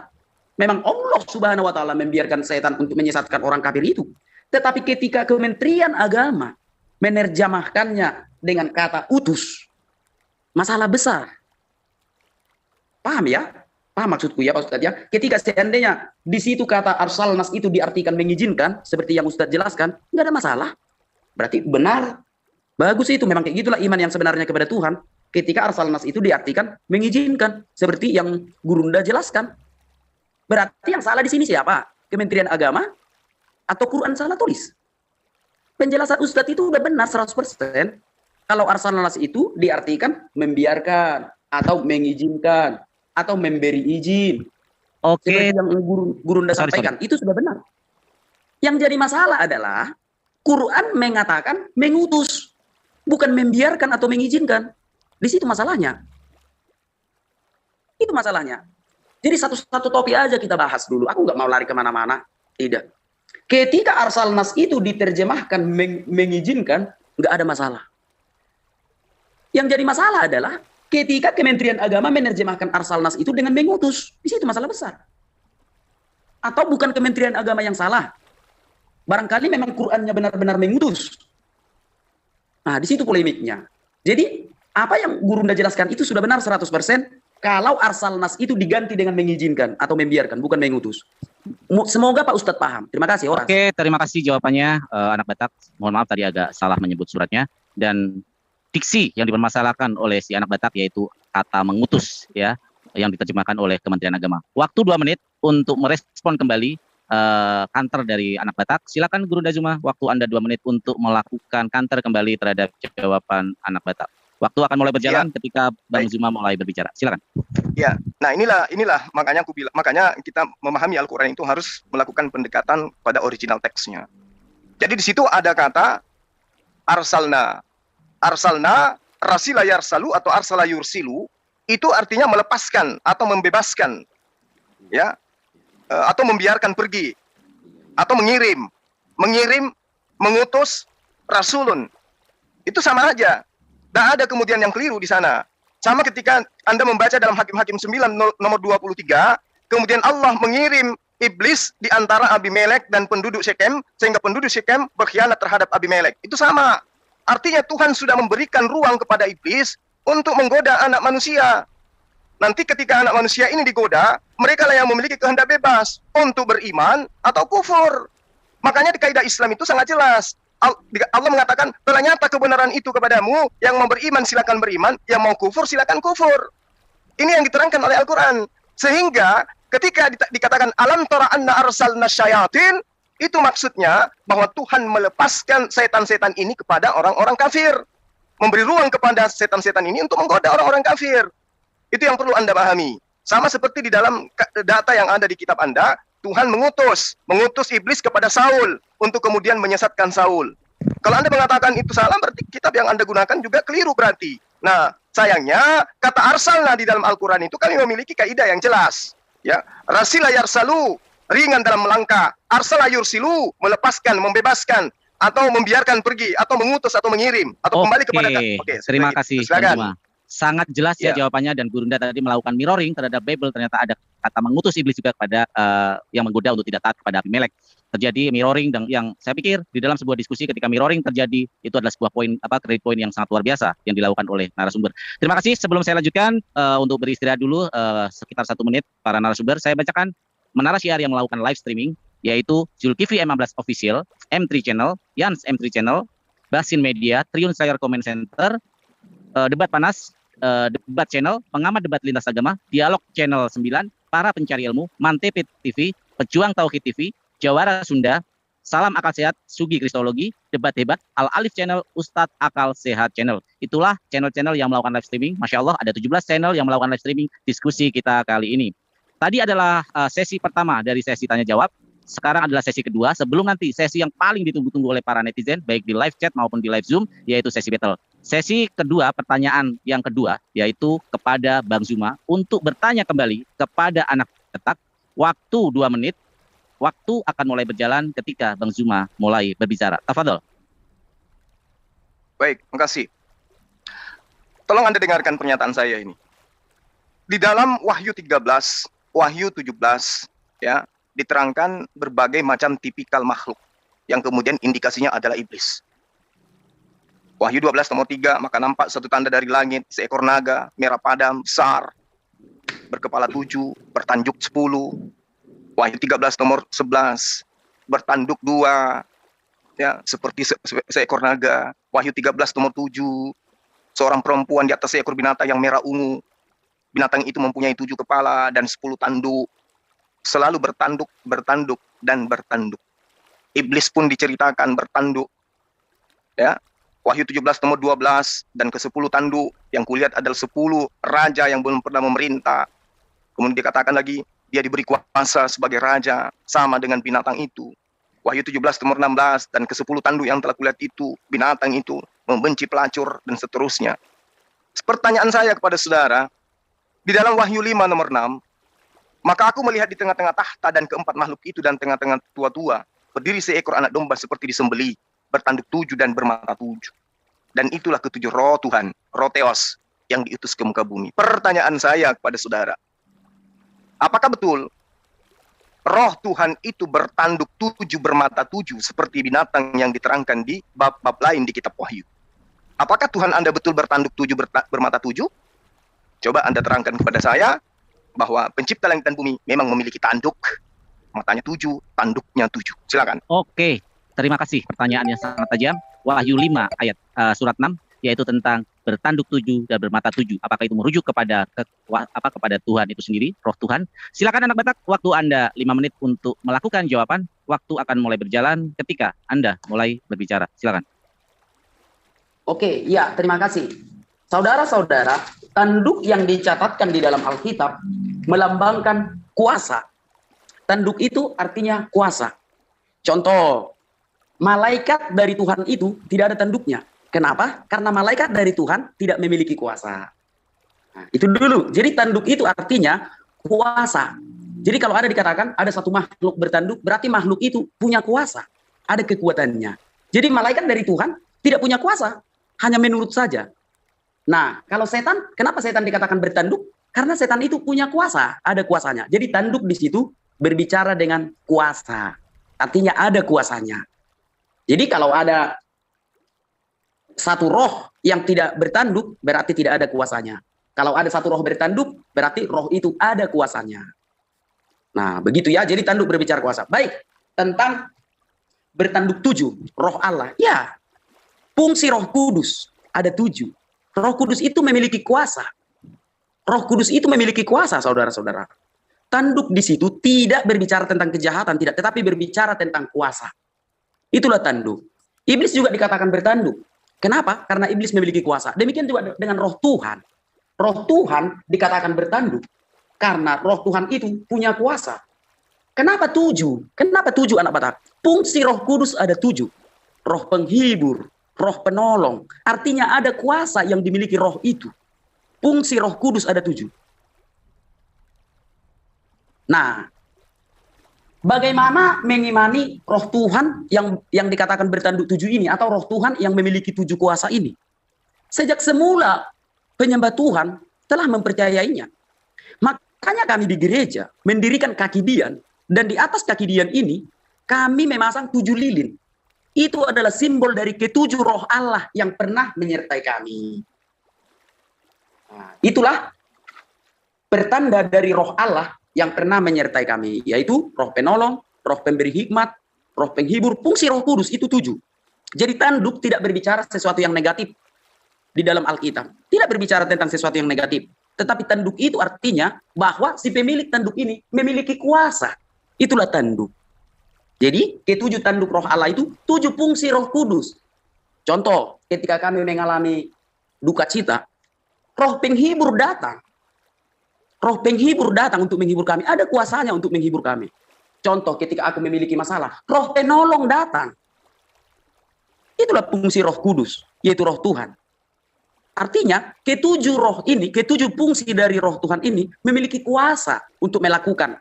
Memang Allah Subhanahu wa taala membiarkan setan untuk menyesatkan orang kafir itu. Tetapi ketika Kementerian Agama menerjemahkannya dengan kata utus, masalah besar. Paham ya? Paham maksudku ya Pak Ustadz ya? Ketika seandainya di situ kata arsalnas itu diartikan mengizinkan, seperti yang Ustadz jelaskan, nggak ada masalah. Berarti benar. Bagus itu, memang kayak gitulah iman yang sebenarnya kepada Tuhan. Ketika arsalnas itu diartikan mengizinkan, seperti yang Gurunda jelaskan. Berarti yang salah di sini siapa? Kementerian Agama atau Quran salah tulis? Penjelasan Ustadz itu udah benar 100%. Kalau arsalnas itu diartikan membiarkan atau mengizinkan atau memberi izin. Oke. Seperti yang Gurunda sampaikan, itu sudah benar. Yang jadi masalah adalah Quran mengatakan mengutus, bukan membiarkan atau mengizinkan. Di situ masalahnya. Itu masalahnya. Jadi satu-satu topik aja kita bahas dulu. Aku nggak mau lari kemana-mana. Tidak. Ketika arsalnas itu diterjemahkan mengizinkan, nggak ada masalah. Yang jadi masalah adalah ketika Kementerian Agama menerjemahkan arsalnas itu dengan mengutus. Di situ masalah besar. Atau bukan Kementerian Agama yang salah. Barangkali memang Qur'annya benar-benar mengutus. Nah, di situ polemiknya. Jadi, apa yang Gurunda jelaskan itu sudah benar 100%. Kalau arsalnas itu diganti dengan mengizinkan atau membiarkan, bukan mengutus. Semoga Pak Ustadz paham. Terima kasih. Horas. Oke, terima kasih jawabannya anak Batak. Mohon maaf tadi agak salah menyebut suratnya. Dan diksi yang dipermasalahkan oleh si anak Batak yaitu kata mengutus ya, yang diterjemahkan oleh Kementerian Agama. Waktu 2 menit untuk merespon kembali kanter dari anak Batak. Silakan Guru Dazuma, waktu Anda 2 menit untuk melakukan kanter kembali terhadap jawaban anak Batak. Waktu akan mulai berjalan ketika Bang Zuma mulai berbicara. Silakan. Ya, nah inilah makanya aku bilang, makanya kita memahami Al-Qur'an itu harus melakukan pendekatan pada original teksnya. Jadi di situ ada kata arsalna. Arsalna, rasila yarsalu atau arsala yursilu, itu artinya melepaskan atau membebaskan. Ya. Atau membiarkan pergi atau mengirim, mengutus rasulun. Itu sama aja. Tidak ada kemudian yang keliru di sana. Sama ketika Anda membaca dalam Hakim-Hakim 9 nomor 23, kemudian Allah mengirim iblis di antara Abimelek dan penduduk Syekhem, sehingga penduduk Syekhem berkhianat terhadap Abimelek. Itu sama. Artinya Tuhan sudah memberikan ruang kepada iblis untuk menggoda anak manusia. Nanti ketika anak manusia ini digoda, mereka lah yang memiliki kehendak bebas untuk beriman atau kufur. Makanya di kaidah Islam itu sangat jelas. Allah mengatakan, telah nyata kebenaran itu kepadamu, yang mau beriman silakan beriman, yang mau kufur silakan kufur. Ini yang diterangkan oleh Al-Quran. Sehingga ketika dikatakan alam tara anna arsalna syayatin, itu maksudnya bahwa Tuhan melepaskan setan-setan ini kepada orang-orang kafir. Memberi ruang kepada setan-setan ini untuk menggoda orang-orang kafir. Itu yang perlu Anda pahami. Sama seperti di dalam data yang ada di kitab Anda, Tuhan mengutus iblis kepada Saul untuk kemudian menyesatkan Saul. Kalau Anda mengatakan itu salah, berarti kitab yang Anda gunakan juga keliru berarti. Nah, sayangnya kata arsalna di dalam Al-Quran itu kami memiliki kaidah yang jelas. Ya, rasila yarsalu, ringan dalam melangkah. Arsala yursilu, melepaskan, membebaskan, atau membiarkan pergi, atau mengutus, atau mengirim, atau kembali kepada. Oke, terima kasih. Silakan. Sangat jelas ya jawabannya, dan Gurunda tadi melakukan mirroring terhadap Bible. Ternyata ada kata mengutus iblis juga kepada yang menggoda untuk tidak taat kepada Abimelek. Terjadi mirroring, dan yang saya pikir di dalam sebuah diskusi ketika mirroring terjadi, itu adalah sebuah poin kredit poin yang sangat luar biasa yang dilakukan oleh narasumber. Terima kasih. Sebelum saya lanjutkan untuk beristirahat dulu sekitar 1 menit para narasumber, saya bacakan Menara Syiar yang melakukan live streaming yaitu Zulkifli M15 Official, M3 Channel, Yans M3 Channel, Basin Media, Triun Slayer Comment Center, Debat Panas, Debat Channel, Pengamat Debat Lintas Agama, Dialog Channel 9, Para Pencari Ilmu, Mantep TV, Pejuang Tauhid TV, Jawara Sunda, Salam Akal Sehat, Sugi Kristologi, Debat Hebat, Al Alif Channel, Ustadz Akal Sehat Channel. Itulah channel-channel yang melakukan live streaming. Masya Allah, ada 17 channel yang melakukan live streaming diskusi kita kali ini. Tadi adalah sesi pertama dari sesi tanya jawab. Sekarang adalah sesi kedua, sebelum nanti sesi yang paling ditunggu-tunggu oleh para netizen, baik di live chat maupun di live Zoom, yaitu sesi battle. Sesi kedua, pertanyaan yang kedua, yaitu kepada Bang Zuma, untuk bertanya kembali kepada anak cetak, waktu 2 menit, waktu akan mulai berjalan ketika Bang Zuma mulai berbicara. Tafadhol. Baik, makasih. Tolong Anda dengarkan pernyataan saya ini. Di dalam Wahyu 13, Wahyu 17, ya, diterangkan berbagai macam tipikal makhluk yang kemudian indikasinya adalah iblis. Wahyu 12 nomor 3, maka nampak satu tanda dari langit, seekor naga, merah padam, besar, berkepala 7, bertanduk 10. Wahyu 13 nomor 11, bertanduk 2, ya, seperti seekor naga. Wahyu 13 nomor 7, seorang perempuan di atas seekor binatang yang merah ungu. Binatang itu mempunyai 7 kepala dan 10 tanduk. Selalu bertanduk, bertanduk, dan bertanduk. Iblis pun diceritakan bertanduk. Ya. Wahyu 17 nomor 12, dan ke-10 tanduk. Yang kulihat adalah 10 raja yang belum pernah memerintah. Kemudian dikatakan lagi, dia diberi kuasa sebagai raja, sama dengan binatang itu. Wahyu 17 nomor 16, dan ke-10 tanduk yang telah kulihat itu, binatang itu, membenci pelacur, dan seterusnya. Pertanyaan saya kepada saudara, di dalam Wahyu 5 nomor 6, maka aku melihat di tengah-tengah tahta dan keempat makhluk itu dan tengah-tengah tua-tua, berdiri seekor anak domba seperti disembelih, bertanduk 7 dan bermata 7. Dan itulah ke-7 roh Tuhan, roh Theos, yang diutus ke muka bumi. Pertanyaan saya kepada saudara, apakah betul roh Tuhan itu bertanduk 7 bermata 7 seperti binatang yang diterangkan di bab-bab lain di kitab Wahyu? Apakah Tuhan Anda betul bertanduk 7 bermata 7? Coba Anda terangkan kepada saya bahwa pencipta langit dan bumi memang memiliki tanduk, matanya 7, tanduknya 7. Silakan. Oke, terima kasih. Pertanyaannya sangat tajam. Wahyu 5 ayat surat 6, yaitu tentang bertanduk 7 dan bermata 7. Apakah itu merujuk kepada kepada Tuhan itu sendiri, roh Tuhan? Silakan anak Batak, waktu Anda 5 menit untuk melakukan jawaban. Waktu akan mulai berjalan ketika Anda mulai berbicara. Silakan. Oke, ya, terima kasih. Saudara-saudara, tanduk yang dicatatkan di dalam Alkitab melambangkan kuasa. Tanduk itu artinya kuasa. Contoh, malaikat dari Tuhan itu tidak ada tanduknya. Kenapa? Karena malaikat dari Tuhan tidak memiliki kuasa. Nah, itu dulu. Jadi tanduk itu artinya kuasa. Jadi kalau ada dikatakan ada satu makhluk bertanduk, berarti makhluk itu punya kuasa. Ada kekuatannya. Jadi malaikat dari Tuhan tidak punya kuasa. Hanya menurut saja. Nah, kalau setan, kenapa setan dikatakan bertanduk? Karena setan itu punya kuasa. Ada kuasanya. Jadi tanduk di situ berbicara dengan kuasa. Artinya ada kuasanya. Jadi kalau ada satu roh yang tidak bertanduk, berarti tidak ada kuasanya. Kalau ada satu roh bertanduk, berarti roh itu ada kuasanya. Nah, begitu ya. Jadi tanduk berbicara kuasa. Baik, tentang bertanduk 7, roh Allah. Ya, fungsi roh kudus ada 7. Roh kudus itu memiliki kuasa. Roh kudus itu memiliki kuasa, saudara-saudara. Tanduk di situ tidak berbicara tentang kejahatan, tidak, tetapi berbicara tentang kuasa. Itulah tanduk. Iblis juga dikatakan bertanduk. Kenapa? Karena iblis memiliki kuasa. Demikian juga dengan roh Tuhan. Roh Tuhan dikatakan bertanduk. Karena roh Tuhan itu punya kuasa. Kenapa 7? Kenapa 7 anak Batak? Fungsi roh kudus ada 7. Roh penghibur, roh penolong. Artinya ada kuasa yang dimiliki roh itu. Fungsi roh kudus ada 7. Nah, bagaimana mengimani roh Tuhan yang dikatakan bertanduk 7 ini, atau roh Tuhan yang memiliki 7 kuasa ini? Sejak semula penyembah Tuhan telah mempercayainya. Makanya kami di gereja mendirikan kaki dian, dan di atas kaki dian ini kami memasang 7 lilin. Itu adalah simbol dari ke-7 roh Allah yang pernah menyertai kami. Nah, itulah pertanda dari roh Allah yang pernah menyertai kami, yaitu roh penolong, roh pemberi hikmat, roh penghibur, fungsi Roh Kudus itu 7. Jadi tanduk tidak berbicara sesuatu yang negatif di dalam Alkitab. Tidak berbicara tentang sesuatu yang negatif. Tetapi tanduk itu artinya bahwa si pemilik tanduk ini memiliki kuasa. Itulah tanduk. Jadi ketujuh tanduk roh Allah itu 7 fungsi Roh Kudus. Contoh, ketika kami mengalami duka cita, roh penghibur datang. Roh penghibur datang untuk menghibur kami. Ada kuasanya untuk menghibur kami. Contoh, ketika aku memiliki masalah, roh penolong datang. Itulah fungsi Roh Kudus, yaitu Roh Tuhan. Artinya, ketujuh roh ini, ketujuh fungsi dari Roh Tuhan ini memiliki kuasa untuk melakukan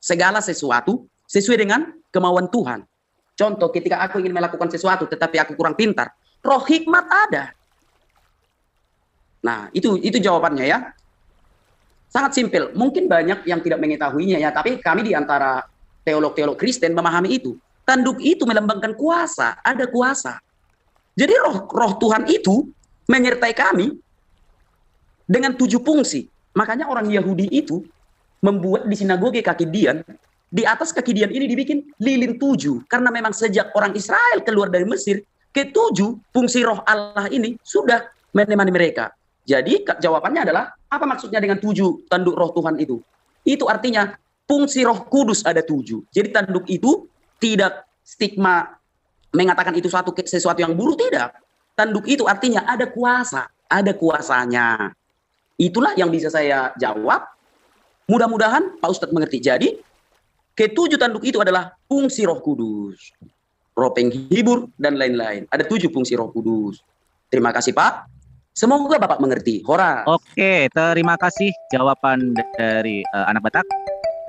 segala sesuatu sesuai dengan kemauan Tuhan. Contoh, ketika aku ingin melakukan sesuatu tetapi aku kurang pintar, roh hikmat ada. Nah, itu jawabannya ya. Sangat simpel. Mungkin banyak yang tidak mengetahuinya ya, tapi kami di antara teolog-teolog Kristen memahami itu. Tanduk itu melambangkan kuasa, ada kuasa. Jadi roh Tuhan itu menyertai kami dengan 7 fungsi. Makanya orang Yahudi itu membuat di sinagoge kaki Dian, di atas kaki Dian ini dibikin lilin 7. Karena memang sejak orang Israel keluar dari Mesir, ke-7 fungsi roh Allah ini sudah menemani mereka. Jadi jawabannya adalah, apa maksudnya dengan 7 tanduk roh Tuhan itu? Itu artinya fungsi Roh Kudus ada 7. Jadi tanduk itu tidak stigma mengatakan itu sesuatu yang buruk, tidak. Tanduk itu artinya ada kuasa, ada kuasanya. Itulah yang bisa saya jawab. Mudah-mudahan Pak Ustadz mengerti. Jadi, ke-7 tanduk itu adalah fungsi Roh Kudus. Roh penghibur dan lain-lain. Ada 7 fungsi Roh Kudus. Terima kasih Pak. Semoga Bapak mengerti. Hora. Oke, terima kasih jawaban dari anak Batak.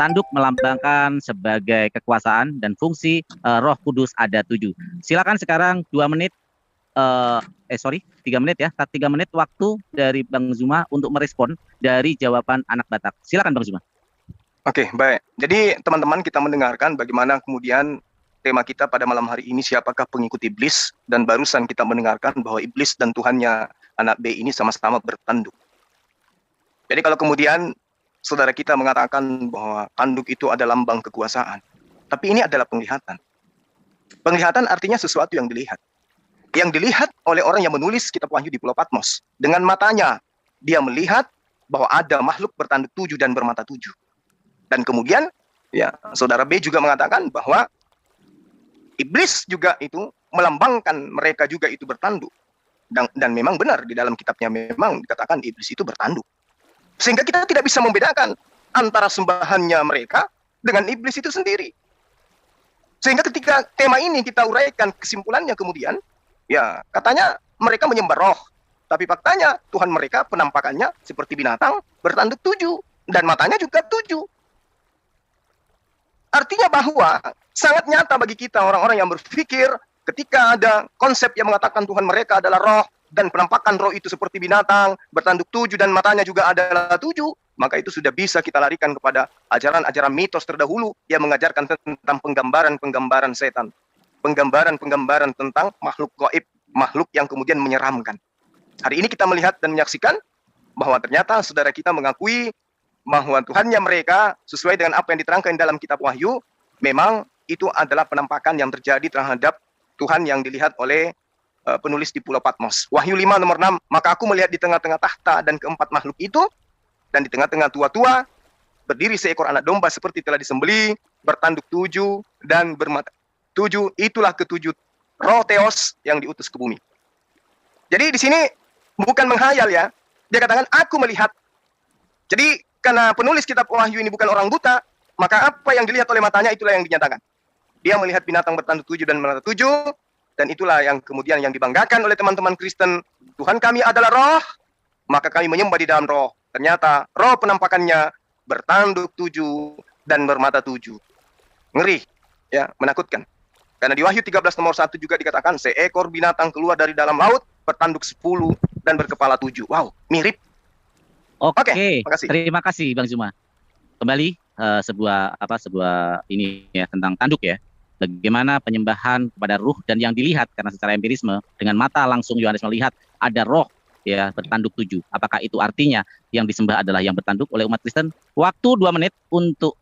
Tanduk melambangkan sebagai kekuasaan dan fungsi Roh Kudus ada 7. Silakan sekarang 2 menit, 3 menit ya, 3 menit waktu dari Bang Zuma untuk merespon dari jawaban anak Batak. Silakan Bang Zuma. Oke, baik. Jadi teman-teman, kita mendengarkan bagaimana kemudian tema kita pada malam hari ini, siapakah pengikut iblis, dan barusan kita mendengarkan bahwa iblis dan Tuhannya anak B ini sama-sama bertanduk. Jadi kalau kemudian saudara kita mengatakan bahwa tanduk itu adalah lambang kekuasaan, tapi ini adalah penglihatan. Penglihatan artinya sesuatu yang dilihat. Yang dilihat oleh orang yang menulis kitab Wahyu di Pulau Patmos. Dengan matanya, dia melihat bahwa ada makhluk bertanduk 7 dan bermata 7. Dan kemudian, ya, saudara B juga mengatakan bahwa iblis juga itu melambangkan mereka juga itu bertanduk. Dan memang benar, di dalam kitabnya memang dikatakan iblis itu bertanduk. Sehingga kita tidak bisa membedakan antara sembahannya mereka dengan iblis itu sendiri. Sehingga ketika tema ini kita uraikan kesimpulannya kemudian, ya katanya mereka menyembah roh. Tapi faktanya Tuhan mereka penampakannya seperti binatang bertanduk 7. Dan matanya juga 7. Artinya bahwa sangat nyata bagi kita orang-orang yang berpikir ketika ada konsep yang mengatakan Tuhan mereka adalah roh, dan penampakan roh itu seperti binatang, bertanduk 7 dan matanya juga adalah 7, maka itu sudah bisa kita larikan kepada ajaran-ajaran mitos terdahulu yang mengajarkan tentang penggambaran-penggambaran setan. Penggambaran-penggambaran tentang makhluk gaib, makhluk yang kemudian menyeramkan. Hari ini kita melihat dan menyaksikan bahwa ternyata saudara kita mengakui bahwa Tuhannya mereka sesuai dengan apa yang diterangkan dalam kitab Wahyu, memang itu adalah penampakan yang terjadi terhadap Tuhan yang dilihat oleh penulis di Pulau Patmos. Wahyu 5 nomor 6, maka aku melihat di tengah-tengah tahta dan keempat makhluk itu, dan di tengah-tengah tua-tua, berdiri seekor anak domba seperti telah disembelih, bertanduk 7 dan bermata 7. Itulah ke-7 roh Theos yang diutus ke bumi. Jadi di sini bukan menghayal ya. Dia katakan, aku melihat. Jadi karena penulis kitab Wahyu ini bukan orang buta, maka apa yang dilihat oleh matanya itulah yang dinyatakan. Dia melihat binatang bertanduk 7 dan bermata 7, dan itulah yang kemudian yang dibanggakan oleh teman-teman Kristen. Tuhan kami adalah roh, maka kami menyembah di dalam roh. Ternyata roh penampakannya bertanduk 7 dan bermata 7. Ngeri, ya, menakutkan. Karena di Wahyu 13 nomor 1 juga dikatakan, seekor binatang keluar dari dalam laut, bertanduk 10 dan berkepala 7. Wow, mirip. Oke, makasih. Terima kasih Bang Zuma. Kembali sebuah ini ya tentang tanduk ya. Bagaimana penyembahan kepada ruh dan yang dilihat, karena secara empirisme dengan mata langsung Yohanes melihat ada roh ya bertanduk 7. Apakah itu artinya yang disembah adalah yang bertanduk oleh umat Kristen? Waktu 2 menit untuk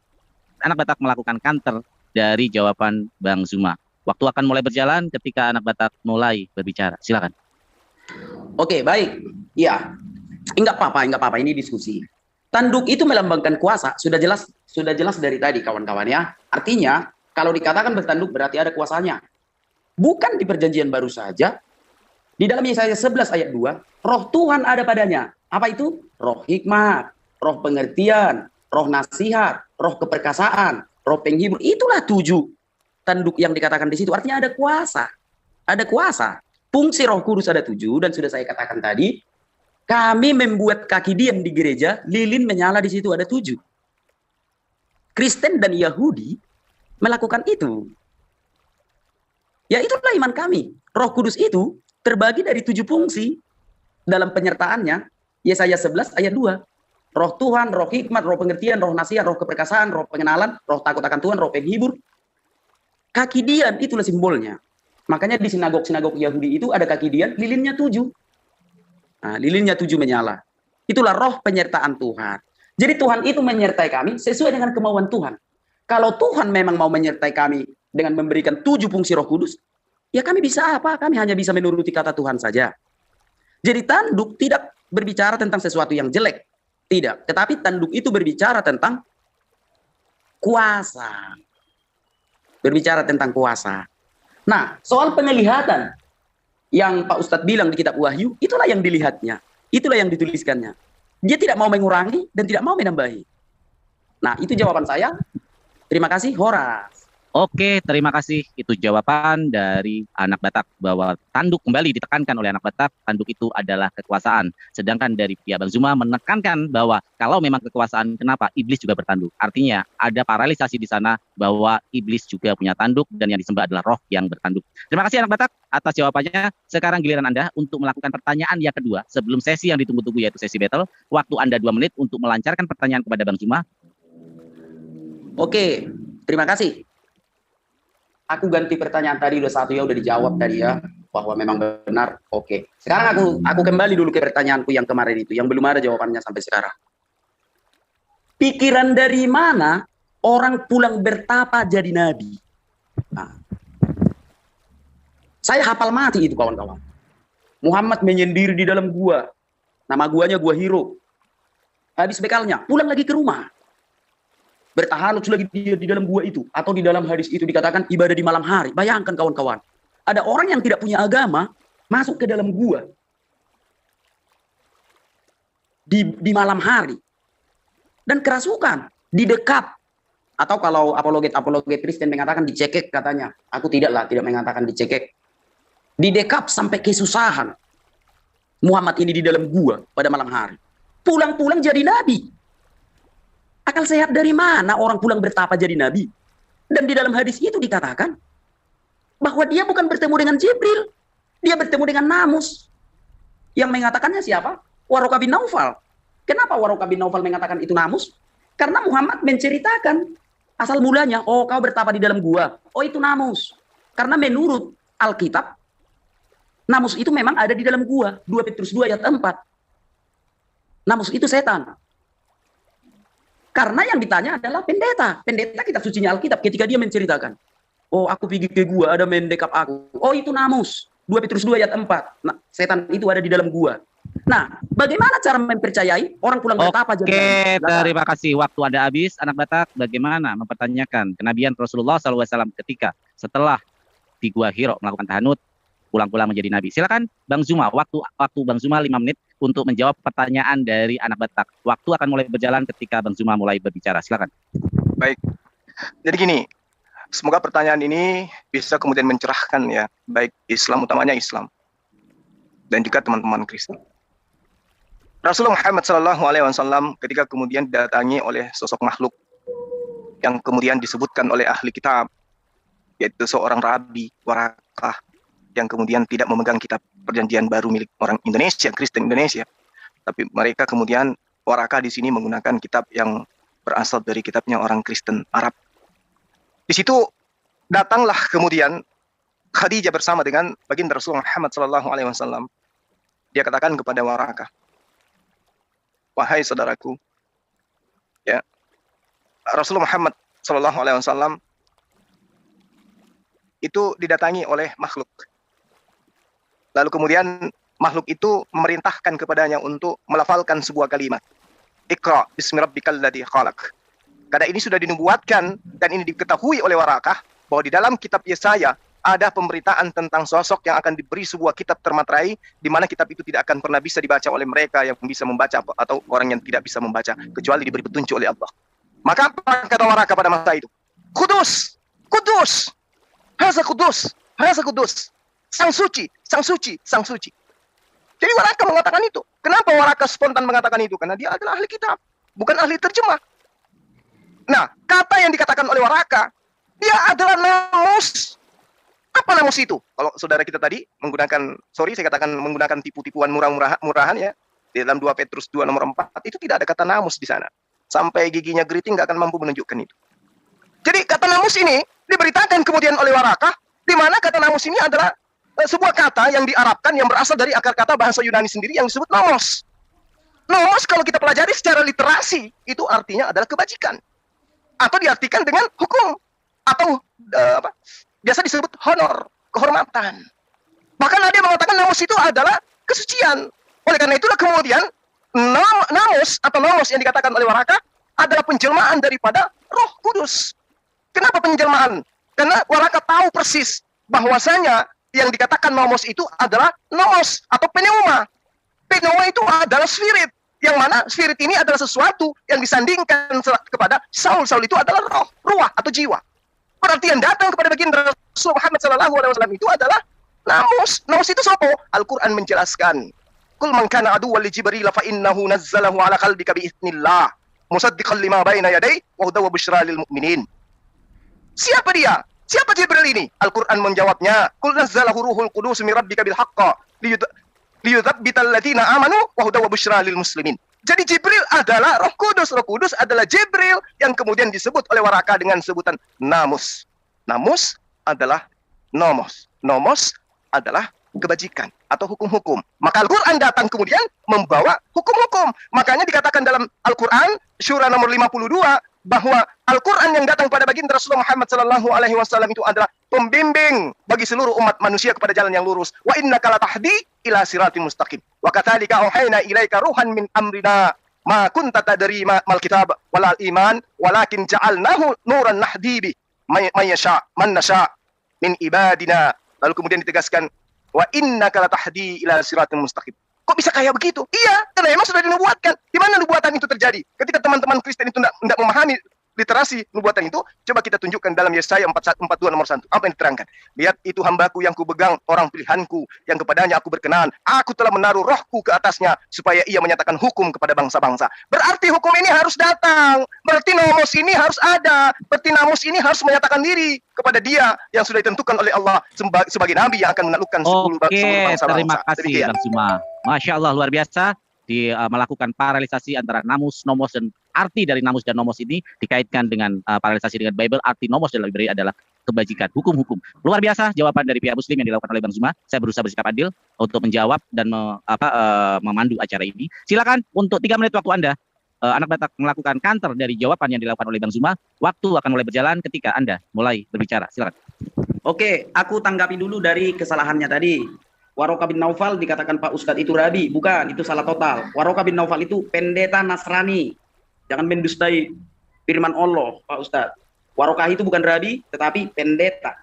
anak Batak melakukan counter dari jawaban Bang Zuma. Waktu akan mulai berjalan ketika anak Batak mulai berbicara. Silakan. Oke, baik. Ya, enggak apa-apa, ini diskusi. Tanduk itu melambangkan kuasa, sudah jelas dari tadi kawan-kawan ya. Artinya, kalau dikatakan bertanduk berarti ada kuasanya. Bukan di perjanjian baru saja. Di dalam Yesaya 11 ayat 2, roh Tuhan ada padanya. Apa itu? Roh hikmat, roh pengertian, roh nasihat, roh keperkasaan, roh penghibur. Itulah 7 tanduk yang dikatakan di situ. Artinya ada kuasa. Ada kuasa. Fungsi Roh Kudus ada 7 dan sudah saya katakan tadi, kami membuat kaki diam di gereja, lilin menyala di situ ada 7. Kristen dan Yahudi melakukan itu. Ya itulah iman kami. Roh Kudus itu terbagi dari 7 fungsi dalam penyertaannya. Yesaya 11 ayat 2. Roh Tuhan, roh hikmat, roh pengertian, roh nasihat, roh keperkasaan, roh pengenalan, roh takut akan Tuhan, roh penghibur. Kaki dian itulah simbolnya. Makanya di sinagog-sinagog Yahudi itu ada kaki dian, lilinnya 7. Nah, lilinnya 7 menyala. Itulah roh penyertaan Tuhan. Jadi Tuhan itu menyertai kami sesuai dengan kemauan Tuhan. Kalau Tuhan memang mau menyertai kami dengan memberikan 7 fungsi Roh Kudus, ya kami bisa apa? Kami hanya bisa menuruti kata Tuhan saja. Jadi tanduk tidak berbicara tentang sesuatu yang jelek. Tidak. Tetapi tanduk itu berbicara tentang kuasa. Berbicara tentang kuasa. Nah, soal penglihatan yang Pak Ustadz bilang di kitab Wahyu, itulah yang dilihatnya. Itulah yang dituliskannya. Dia tidak mau mengurangi dan tidak mau menambahi. Nah, itu jawaban saya. Terima kasih, Horas. Oke, terima kasih. Itu jawaban dari anak Batak bahwa tanduk kembali ditekankan oleh anak Batak, tanduk itu adalah kekuasaan. Sedangkan dari pihak Bang Zuma menekankan bahwa kalau memang kekuasaan, kenapa iblis juga bertanduk? Artinya ada paralelisasi di sana bahwa iblis juga punya tanduk dan yang disembah adalah roh yang bertanduk. Terima kasih anak Batak atas jawabannya. Sekarang giliran Anda untuk melakukan pertanyaan yang kedua sebelum sesi yang ditunggu-tunggu yaitu sesi battle. Waktu Anda 2 menit untuk melancarkan pertanyaan kepada Bang Zuma. Oke, terima kasih. Aku ganti pertanyaan tadi udah satu ya, udah dijawab tadi ya bahwa memang benar. Oke. Sekarang aku kembali dulu ke pertanyaanku yang kemarin itu yang belum ada jawabannya sampai sekarang. Pikiran dari mana orang pulang bertapa jadi nabi? Nah, saya hafal mati itu kawan-kawan. Muhammad menyendiri di dalam gua. Nama guanya Gua Hiro. Habis bekalnya, pulang lagi ke rumah. Bertahan lagi dia di dalam gua itu. Atau di dalam hadis itu dikatakan ibadah di malam hari. Bayangkan kawan-kawan. Ada orang yang tidak punya agama masuk ke dalam gua. Di malam hari. Dan kerasukan. Didekat. Atau kalau apologet Kristen mengatakan dicekek katanya. Aku tidak mengatakan dicekek. Didekap sampai kesusahan. Muhammad ini di dalam gua pada malam hari. Pulang-pulang jadi nabi. Akal sehat dari mana orang pulang bertapa jadi nabi? Dan di dalam hadis itu dikatakan bahwa dia bukan bertemu dengan Jibril. Dia bertemu dengan Namus. Yang mengatakannya siapa? Waraqah bin Naufal. Kenapa Waraqah bin Naufal mengatakan itu Namus? Karena Muhammad menceritakan asal mulanya, oh kau bertapa di dalam gua. Oh itu Namus. Karena menurut Alkitab, Namus itu memang ada di dalam gua. 2 Petrus 2 ayat 4. Namus itu setan. Karena yang ditanya adalah pendeta. Pendeta kitab sucinya Alkitab ketika dia menceritakan. Oh aku pergi ke gua, ada mendekap aku. Oh itu Namus. 2 Petrus 2 ayat 4. Nah, setan itu ada di dalam gua. Nah, bagaimana cara mempercayai orang pulang bertapa jadi nabi? Oke, terima kasih. Waktu Anda habis, anak Batak. Bagaimana mempertanyakan kenabian Rasulullah SAW ketika setelah di Gua Hiro melakukan tahanut, pulang-pulang menjadi nabi. Silakan Bang Zuma, waktu Bang Zuma 5 menit untuk menjawab pertanyaan dari anak Batak. Waktu akan mulai berjalan ketika Bang Zuma mulai berbicara. Silakan. Baik. Jadi gini, semoga pertanyaan ini bisa kemudian mencerahkan ya, baik Islam, utamanya Islam, dan juga teman-teman Kristen. Rasulullah Muhammad SAW ketika kemudian didatangi oleh sosok makhluk yang kemudian disebutkan oleh ahli kitab, yaitu seorang rabi, Warakah, yang kemudian tidak memegang kitab perjanjian baru milik orang Indonesia, Kristen Indonesia. Tapi mereka kemudian, Warakah di sini menggunakan kitab yang berasal dari kitabnya orang Kristen Arab. Di situ datanglah kemudian Khadijah bersama dengan baginda Rasulullah Muhammad SAW. Dia katakan kepada Warakah, wahai saudaraku, ya, Rasulullah Muhammad SAW itu didatangi oleh makhluk. Lalu kemudian makhluk itu memerintahkan kepadanya untuk melafalkan sebuah kalimat. Iqra bismi rabbikal ladzi khalaq. Karena ini sudah dinubuatkan dan ini diketahui oleh Warakah bahwa di dalam kitab Yesaya ada pemberitaan tentang sosok yang akan diberi sebuah kitab termaterai, di mana kitab itu tidak akan pernah bisa dibaca oleh mereka yang bisa membaca atau orang yang tidak bisa membaca kecuali diberi petunjuk oleh Allah. Maka apa kata Warakah pada masa itu? Kudus, kudus, Haza kudus, Haza kudus, sang suci, sang suci, sang suci. Jadi Warakah mengatakan itu. Kenapa Warakah spontan mengatakan itu? Karena dia adalah ahli kitab, bukan ahli terjemah. Nah, kata yang dikatakan oleh Warakah, dia adalah namus. Apa namus itu? Kalau saudara kita tadi menggunakan, saya katakan menggunakan tipu-tipuan murah-murahan ya, di dalam 2 Petrus 2 nomor 4, itu tidak ada kata namus di sana. Sampai giginya geriting nggak akan mampu menunjukkan itu. Jadi kata namus ini diberitakan kemudian oleh Warakah, di mana kata namus ini adalah sebuah kata yang diarabkan, yang berasal dari akar kata bahasa Yunani sendiri yang disebut nomos. Nomos kalau kita pelajari secara literasi, itu artinya adalah kebajikan. Atau diartikan dengan hukum. Atau biasa disebut honor, kehormatan. Bahkan ada yang mengatakan namus itu adalah kesucian. Oleh karena itulah kemudian namus atau nomos yang dikatakan oleh Warakah adalah penjelmaan daripada Roh Kudus. Kenapa penjelmaan? Karena Warakah tahu persis bahwasanya yang dikatakan nomos itu adalah nomos atau pneuma. Pneuma itu adalah spirit. Yang mana spirit ini adalah sesuatu yang disandingkan kepada Saul. Saul itu adalah roh, ruah atau jiwa. Berarti yang datang kepada baginda Rasul Muhammad SAW itu adalah namus. Namus itu apa? Al-Quran menjelaskan. Kul man kana aduwwan li Jibril fa innahu nazzalahu ala qalbika bi idznillah musaddiqan lima baina yadayhi wa hudan wa busyra lil mu'minin. Siapa dia? Siapa Jibril ini? Al-Quran menjawabnya. Kul nazzalahu ruhul qudus min rabbika bil haqqa liyudzabbital ladzina amanu wa hudan wa busyra lil muslimin. Jadi Jibril adalah Roh Kudus. Roh Kudus adalah Jibril yang kemudian disebut oleh Warakah dengan sebutan namus. Namus adalah nomos. Nomos adalah kebajikan atau hukum-hukum. Maka Al-Quran datang kemudian membawa hukum-hukum. Makanya dikatakan dalam Al-Quran Syura nomor 52 bahwa Al-Quran yang datang pada baginda Rasulullah Muhammad SAW itu adalah pembimbing bagi seluruh umat manusia kepada jalan yang lurus. Wa innaka latahdi ila siratim mustaqim. Wa katsalika auhayna ilaika ruhan min amrina ma kunta tadri mal kitab wal iman walakin ja'alnahu nuran nahdi bi man nasha min ibadina. Lalu kemudian ditegaskan wa innaka latahdi ila siratim mustaqim. Kok bisa kayak begitu? Iya, karena memang sudah dinubuatkan. Di mana nubuatan itu terjadi? Ketika teman-teman Kristen itu tidak memahami literasi nubuatan itu, coba kita tunjukkan dalam Yesaya 42 nomor 1. Apa yang diterangkan? Lihat itu hambaku yang kupegang, orang pilihanku, yang kepadanya aku berkenan. Aku telah menaruh rohku ke atasnya, supaya ia menyatakan hukum kepada bangsa-bangsa. Berarti hukum ini harus datang. Berarti nomos ini harus ada. Berarti namus ini harus menyatakan diri kepada dia yang sudah ditentukan oleh Allah sebagai nabi yang akan menaklukkan 10 bangsa-bangsa. Terima kasih Bang Suma. Masya Allah, luar biasa. Melakukan paralelisasi antara namus, nomos, dan arti dari namus dan nomos ini dikaitkan dengan paralelisasi dengan Bible. Arti nomos dan Bible adalah kebajikan, hukum-hukum. Luar biasa jawaban dari pihak Muslim yang dilakukan oleh Bang Zuma. Saya berusaha bersikap adil untuk menjawab dan memandu acara ini. Silakan untuk 3 menit waktu Anda. Anak Batak melakukan counter dari jawaban yang dilakukan oleh Bang Zuma. Waktu akan mulai berjalan ketika Anda mulai berbicara. Silakan. Oke, aku tanggapi dulu dari kesalahannya tadi. Warokah bin Naufal dikatakan Pak Ustadz itu rabi. Bukan, itu salah total. Warokah bin Naufal itu pendeta Nasrani. Jangan mendustai firman Allah, Pak Ustadz. Warokah itu bukan rabi, tetapi pendeta.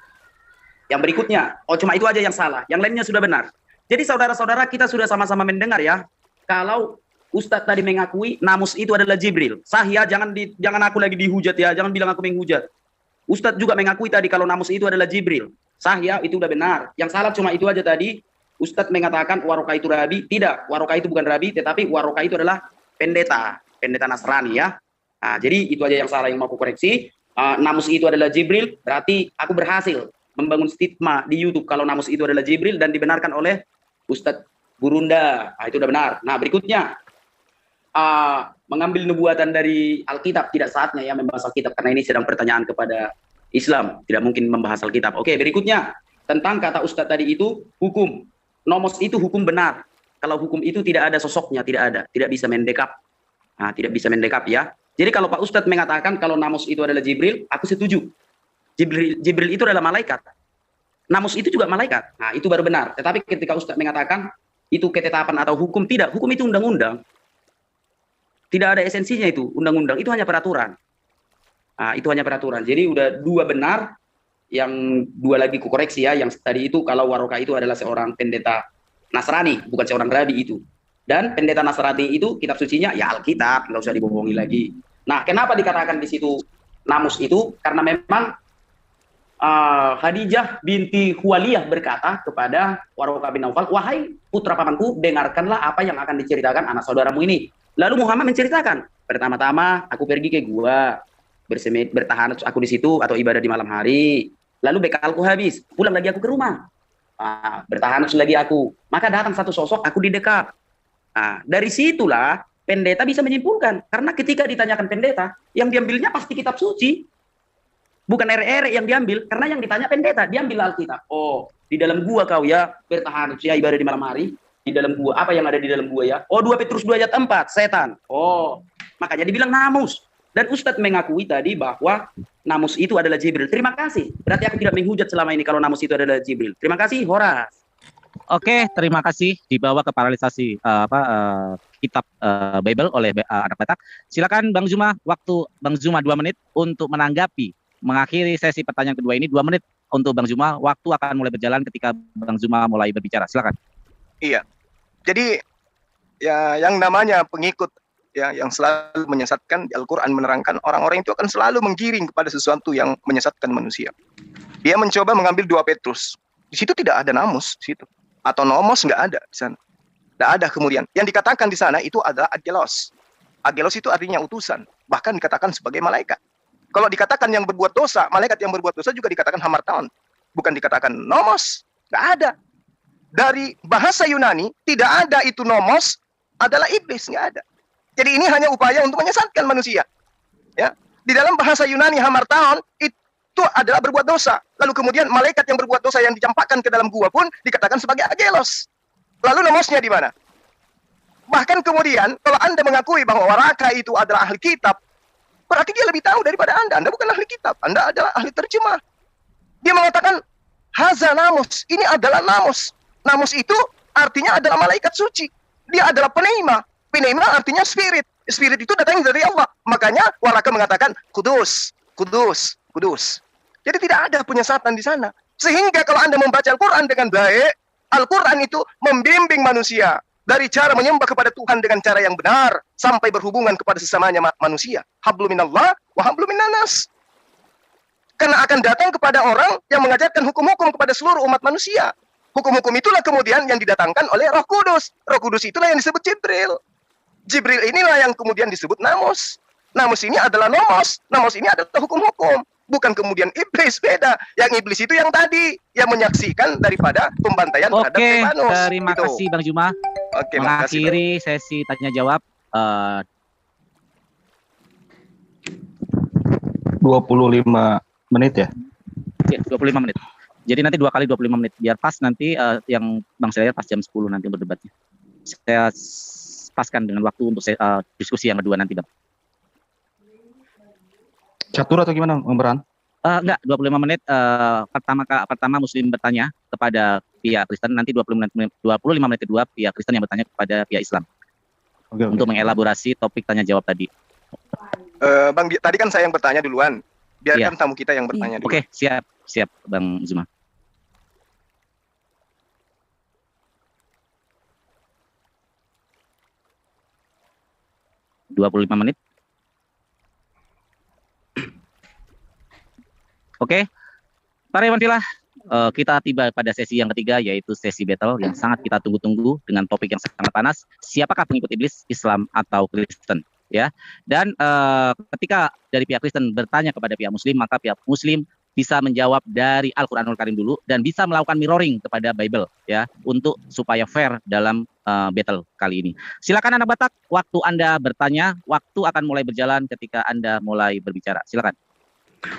Yang berikutnya, cuma itu aja yang salah. Yang lainnya sudah benar. Jadi saudara-saudara, kita sudah sama-sama mendengar ya. Kalau Ustadz tadi mengakui namus itu adalah Jibril. Sah ya, jangan aku lagi dihujat ya. Jangan bilang aku menghujat. Ustadz juga mengakui tadi kalau namus itu adalah Jibril. Sah ya, itu udah benar. Yang salah cuma itu aja tadi. Ustadz mengatakan Warokah itu rabi. Tidak, Warokah itu bukan rabi, tetapi Warokah itu adalah pendeta Nasrani ya. Nah, jadi itu aja yang salah yang mau aku koreksi. Namus itu adalah Jibril, berarti aku berhasil membangun stigma di YouTube kalau namus itu adalah Jibril dan dibenarkan oleh Ustadz Gurunda. Nah, itu udah benar. Nah, berikutnya mengambil nubuatan dari Alkitab, tidak saatnya ya membahas Alkitab karena ini sedang pertanyaan kepada Islam, tidak mungkin membahas Alkitab. Oke, berikutnya tentang kata Ustadz tadi itu hukum. Nomos itu hukum benar. Kalau hukum itu tidak ada sosoknya, tidak bisa mendekap. Nah, tidak bisa mendekap ya. Jadi kalau Pak Ustadz mengatakan kalau namus itu adalah Jibril, aku setuju. Jibril itu adalah malaikat. Namus itu juga malaikat. Nah, itu baru benar. Tetapi ketika Ustaz mengatakan itu ketetapan atau hukum, tidak. Hukum itu undang-undang. Tidak ada esensinya itu, undang-undang. Itu hanya peraturan. Nah, itu hanya peraturan. Jadi udah dua benar, yang dua lagi kukoreksi ya. Yang tadi itu kalau Waroka itu adalah seorang pendeta Nasrani, bukan seorang rabi itu. Dan pendeta Nasrani itu kitab sucinya ya Alkitab, nggak usah dibohongi lagi. Nah, kenapa dikatakan di situ Namus itu? Karena memang Khadijah binti Khuwailid berkata kepada Waroka bin Naufal, wahai putra pamanku, dengarkanlah apa yang akan diceritakan anak saudaramu ini. Lalu Muhammad menceritakan, pertama-tama aku pergi ke gua, bertahan aku di situ atau ibadah di malam hari. Lalu bekalku habis, pulang lagi aku ke rumah. Bertahan lagi aku. Maka datang satu sosok, aku didekat. Dari situlah pendeta bisa menyimpulkan. Karena ketika ditanyakan pendeta, yang diambilnya pasti kitab suci. Bukan ere-ere yang diambil, karena yang ditanya pendeta, diambil Alkitab. Oh, di dalam gua kau ya, bertahan ya ibadah di malam hari. Di dalam gua, apa yang ada di dalam gua ya? Oh, 2 Petrus 2 ayat 4, setan. Oh, makanya dibilang namus. Dan Ustadz mengakui tadi bahwa namus itu adalah Jibril. Terima kasih. Berarti aku tidak menghujat selama ini kalau namus itu adalah Jibril. Terima kasih, Horas. Oke, terima kasih. Dibawa ke paralisasi kitab Bible oleh anak Batak. Silakan Bang Zuma, waktu Bang Zuma 2 menit untuk menanggapi, mengakhiri sesi pertanyaan kedua ini. 2 menit untuk Bang Zuma. Waktu akan mulai berjalan ketika Bang Zuma mulai berbicara. Silakan. Iya. Jadi ya yang namanya pengikut ya yang selalu menyesatkan, di Al-Qur'an menerangkan orang-orang itu akan selalu menggiring kepada sesuatu yang menyesatkan manusia. Dia mencoba mengambil 2 Petrus. Di situ tidak ada namus di situ. Atau nomos nggak ada di sana. Nggak ada kemudian. Yang dikatakan di sana itu adalah agelos. Agelos itu artinya utusan. Bahkan dikatakan sebagai malaikat. Kalau dikatakan yang berbuat dosa, malaikat yang berbuat dosa juga dikatakan hamartaon. Bukan dikatakan nomos. Nggak ada. Dari bahasa Yunani, tidak ada itu nomos, adalah iblis, nggak ada. Jadi ini hanya upaya untuk menyesatkan manusia. Ya, di dalam bahasa Yunani hamartaon itu adalah berbuat dosa. Lalu kemudian malaikat yang berbuat dosa yang dicampakkan ke dalam gua pun dikatakan sebagai agelos. Lalu nomosnya di mana? Bahkan kemudian kalau Anda mengakui bahwa Waraka itu adalah ahli kitab, berarti dia lebih tahu daripada Anda. Anda bukan ahli kitab, Anda adalah ahli terjemah. Dia mengatakan haza namus, ini adalah namus. Namus itu artinya adalah malaikat suci. Dia adalah peneima. Peneima artinya spirit. Spirit itu datang dari Allah. Makanya Waraka mengatakan kudus, kudus, kudus. Jadi tidak ada penyesatan di sana. Sehingga kalau Anda membaca Al-Quran dengan baik, Al-Quran itu membimbing manusia dari cara menyembah kepada Tuhan dengan cara yang benar sampai berhubungan kepada sesamanya manusia. Hablu minallah wa hablu minannas. Karena akan datang kepada orang yang mengajarkan hukum-hukum kepada seluruh umat manusia. Hukum-hukum itulah kemudian yang didatangkan oleh Roh Kudus. Roh Kudus itulah yang disebut Jibril. Jibril inilah yang kemudian disebut namus. Namus ini adalah nomos. Nomos ini adalah hukum-hukum. Bukan kemudian iblis, beda. Yang iblis itu yang tadi, yang menyaksikan daripada pembantaian terhadap Stefanus. Oke, terima kasih Bang Zuma. Oke, mengakhiri sesi tanya jawab. 25 menit ya? Ya, 25 menit. Jadi nanti 2 kali 25 menit. Biar pas nanti yang Bang Syahir pas jam 10 nanti berdebatnya. Saya paskan dengan waktu untuk diskusi yang kedua nanti, Bang. Catur atau gimana, Bang Farhan? Enggak, 25 menit. Pertama Muslim bertanya kepada pihak Kristen, nanti 25 menit kedua pihak Kristen yang bertanya kepada pihak Islam. Oke. Untuk mengelaborasi topik tanya jawab tadi. Bang, tadi kan saya yang bertanya duluan. Biarkan tamu kita yang bertanya dulu. Oke, siap Bang Zuma. ...25 menit. Oke, para Iwanfilah, kita tiba pada sesi yang ketiga, yaitu sesi battle yang sangat kita tunggu-tunggu dengan topik yang sangat panas. Siapakah pengikut iblis, Islam atau Kristen? Ya, dan ketika dari pihak Kristen bertanya kepada pihak Muslim, maka pihak Muslim bisa menjawab dari Al-Quranul Karim dulu dan bisa melakukan mirroring kepada Bible, ya, untuk supaya fair dalam battle kali ini. Silakan anak Batak, waktu Anda bertanya, waktu akan mulai berjalan ketika Anda mulai berbicara. Silakan.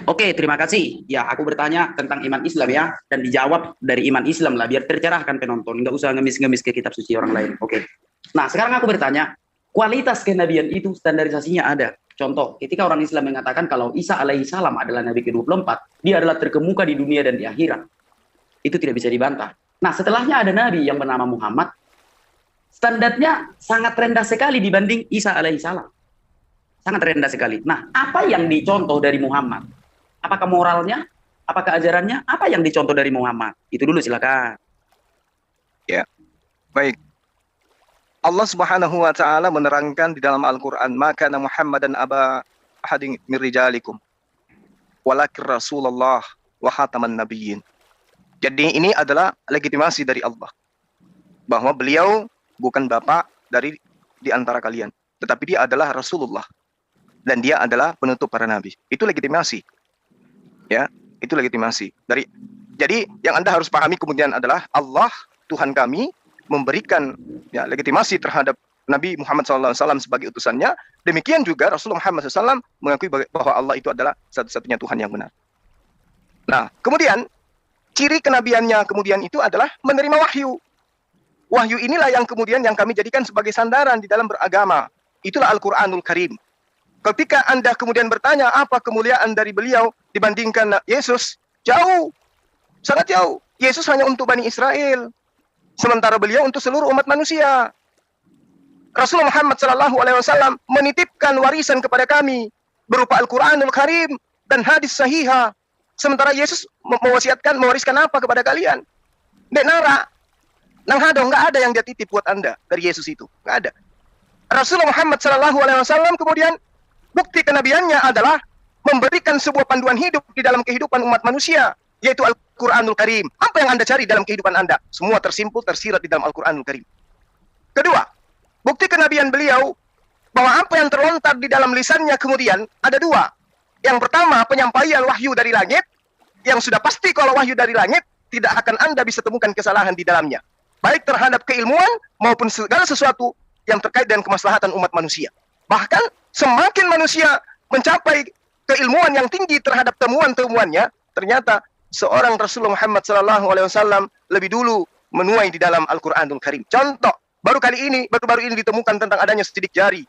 Oke, terima kasih. Ya, aku bertanya tentang iman Islam ya, dan dijawab dari iman Islam lah, biar tercerahkan penonton, nggak usah ngemis-ngemis ke kitab suci orang lain. Oke. Nah, sekarang aku bertanya, kualitas kenabian itu standarisasinya ada. Contoh, ketika orang Islam mengatakan kalau Isa alaihi salam adalah Nabi ke-24, dia adalah terkemuka di dunia dan di akhirat. Itu tidak bisa dibantah. Nah, setelahnya ada nabi yang bernama Muhammad. Standarnya sangat rendah sekali dibanding Isa alaihissalam. Sangat rendah sekali. Nah, apa yang dicontoh dari Muhammad? Apakah moralnya? Apakah ajarannya? Apa yang dicontoh dari Muhammad? Itu dulu silakan. Ya, baik. Allah Subhanahu wa taala menerangkan di dalam Al-Qur'an, "Maka Muhammadan aba ahadin min rijalikum, walakin Rasulullah wa khataman nabiyyin." Jadi ini adalah legitimasi dari Allah bahwa beliau bukan bapak dari di antara kalian, tetapi dia adalah Rasulullah dan dia adalah penutup para nabi. Itu legitimasi. Ya, itu legitimasi. Jadi yang Anda harus pahami kemudian adalah Allah Tuhan kami memberikan ya legitimasi terhadap Nabi Muhammad SAW sebagai utusannya. Demikian juga Rasulullah Muhammad SAW mengakui bahwa Allah itu adalah satu-satunya Tuhan yang benar. Nah, kemudian ciri kenabiannya kemudian itu adalah menerima wahyu. Wahyu inilah yang kemudian yang kami jadikan sebagai sandaran di dalam beragama. Itulah Al-Quranul Karim. Ketika Anda kemudian bertanya apa kemuliaan dari beliau dibandingkan Yesus, jauh, sangat jauh. Yesus hanya untuk Bani Israel, sementara beliau untuk seluruh umat manusia. Rasulullah Muhammad SAW menitipkan warisan kepada kami berupa Al-Quranul Karim dan hadis sahihah. Sementara Yesus mewariskan apa kepada kalian? Dek nara, nang hadong, nggak ada yang dia titip buat Anda dari Yesus itu, nggak ada. Rasulullah Muhammad SAW kemudian bukti kenabiannya adalah memberikan sebuah panduan hidup di dalam kehidupan umat manusia, yaitu Al-Quranul Karim. Apa yang Anda cari dalam kehidupan Anda? Semua tersimpul, tersirat di dalam Al-Quranul Karim. Kedua, bukti kenabian beliau bahwa apa yang terlontar di dalam lisannya kemudian ada dua. Yang pertama, penyampaian wahyu dari langit, yang sudah pasti kalau wahyu dari langit, tidak akan Anda bisa temukan kesalahan di dalamnya. Baik terhadap keilmuan maupun segala sesuatu yang terkait dengan kemaslahatan umat manusia. Bahkan semakin manusia mencapai keilmuan yang tinggi terhadap temuan-temuannya, ternyata seorang Rasulullah Muhammad SAW lebih dulu menuai di dalam Al-Quranul Karim. Contoh, baru ini ditemukan tentang adanya sidik jari.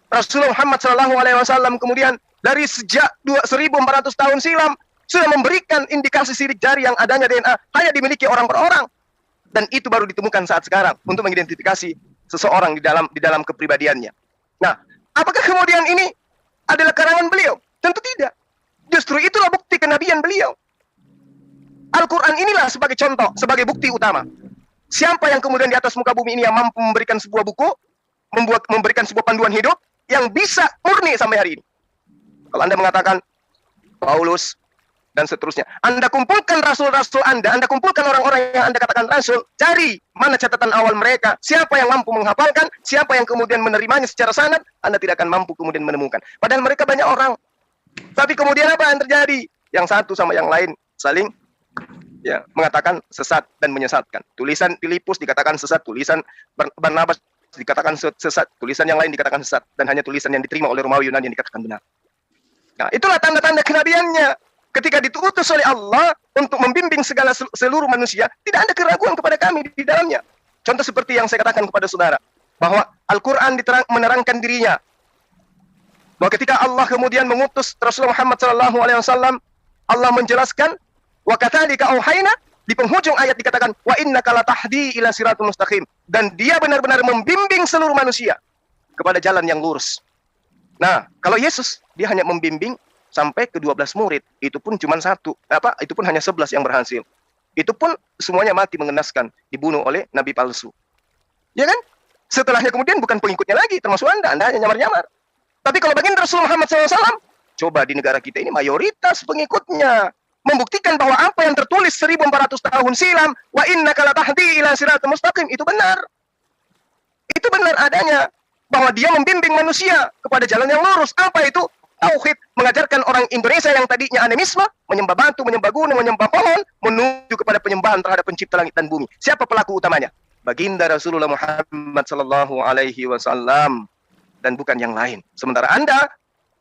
Rasulullah Muhammad SAW kemudian dari sejak 1400 tahun silam sudah memberikan indikasi sidik jari yang adanya DNA hanya dimiliki orang per orang, dan itu baru ditemukan saat sekarang untuk mengidentifikasi seseorang di dalam kepribadiannya. Nah, apakah kemudian ini adalah karangan beliau? Tentu tidak. Justru itulah bukti kenabian beliau. Al-Quran inilah sebagai contoh, sebagai bukti utama. Siapa yang kemudian di atas muka bumi ini yang mampu memberikan sebuah buku, memberikan sebuah panduan hidup yang bisa murni sampai hari ini? Kalau Anda mengatakan Paulus dan seterusnya, Anda kumpulkan rasul-rasul Anda kumpulkan orang-orang yang Anda katakan rasul, cari mana catatan awal mereka, siapa yang mampu menghafalkan, siapa yang kemudian menerimanya secara sanad, Anda tidak akan mampu kemudian menemukan. Padahal mereka banyak orang. Tapi kemudian apa yang terjadi? Yang satu sama yang lain saling ya mengatakan sesat dan menyesatkan. Tulisan Filipus dikatakan sesat, tulisan Barnabas dikatakan sesat, tulisan yang lain dikatakan sesat, dan hanya tulisan yang diterima oleh Romawi Yunani yang dikatakan benar. Nah, itulah tanda-tanda kenabiannya. Ketika diutus oleh Allah untuk membimbing seluruh manusia, tidak ada keraguan kepada kami di dalamnya. Contoh seperti yang saya katakan kepada saudara, bahwa Al-Quran menerangkan dirinya. Bahwa ketika Allah kemudian mengutus Rasulullah Muhammad SAW, Allah menjelaskan, wa katsalika auhayna, di penghujung ayat dikatakan, wa innaka latahdi ila siratul mustaqim. Dan dia benar-benar membimbing seluruh manusia kepada jalan yang lurus. Nah, kalau Yesus, dia hanya membimbing sampai ke 12 murid, itu pun cuma itu pun hanya 11 yang berhasil. Itu pun semuanya mati mengenaskan, dibunuh oleh nabi palsu. Ya kan? Setelahnya kemudian bukan pengikutnya lagi, termasuk Anda hanya nyamar-nyamar. Tapi kalau baginda Rasulullah Muhammad SAW, coba di negara kita ini mayoritas pengikutnya membuktikan bahwa apa yang tertulis 1400 tahun silam, wa innaka latahdi ila siratal mustaqim, itu benar. Itu benar adanya, bahwa dia membimbing manusia kepada jalan yang lurus. Apa itu? Tauhid, mengajarkan orang Indonesia yang tadinya animisme, menyembah batu, menyembah gunung, menyembah pohon, menuju kepada penyembahan terhadap pencipta langit dan bumi. Siapa pelaku utamanya? Baginda Rasulullah Muhammad SAW, dan bukan yang lain. Sementara Anda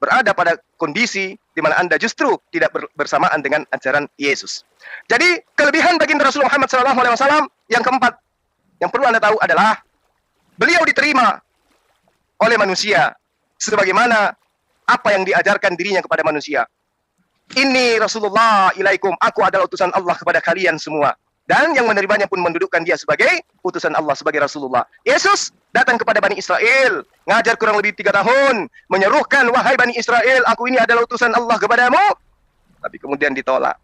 berada pada kondisi di mana Anda justru tidak bersamaan dengan ajaran Yesus. Jadi kelebihan baginda Rasulullah Muhammad SAW yang keempat, yang perlu Anda tahu adalah beliau diterima oleh manusia sebagaimana apa yang diajarkan dirinya kepada manusia. Ini Rasulullah ilaikum, aku adalah utusan Allah kepada kalian semua. Dan yang menerimanya pun mendudukkan dia sebagai utusan Allah, sebagai Rasulullah. Yesus datang kepada Bani Israel, ngajar kurang lebih 3 tahun, menyerukan, wahai Bani Israel, aku ini adalah utusan Allah kepadamu. Tapi kemudian ditolak.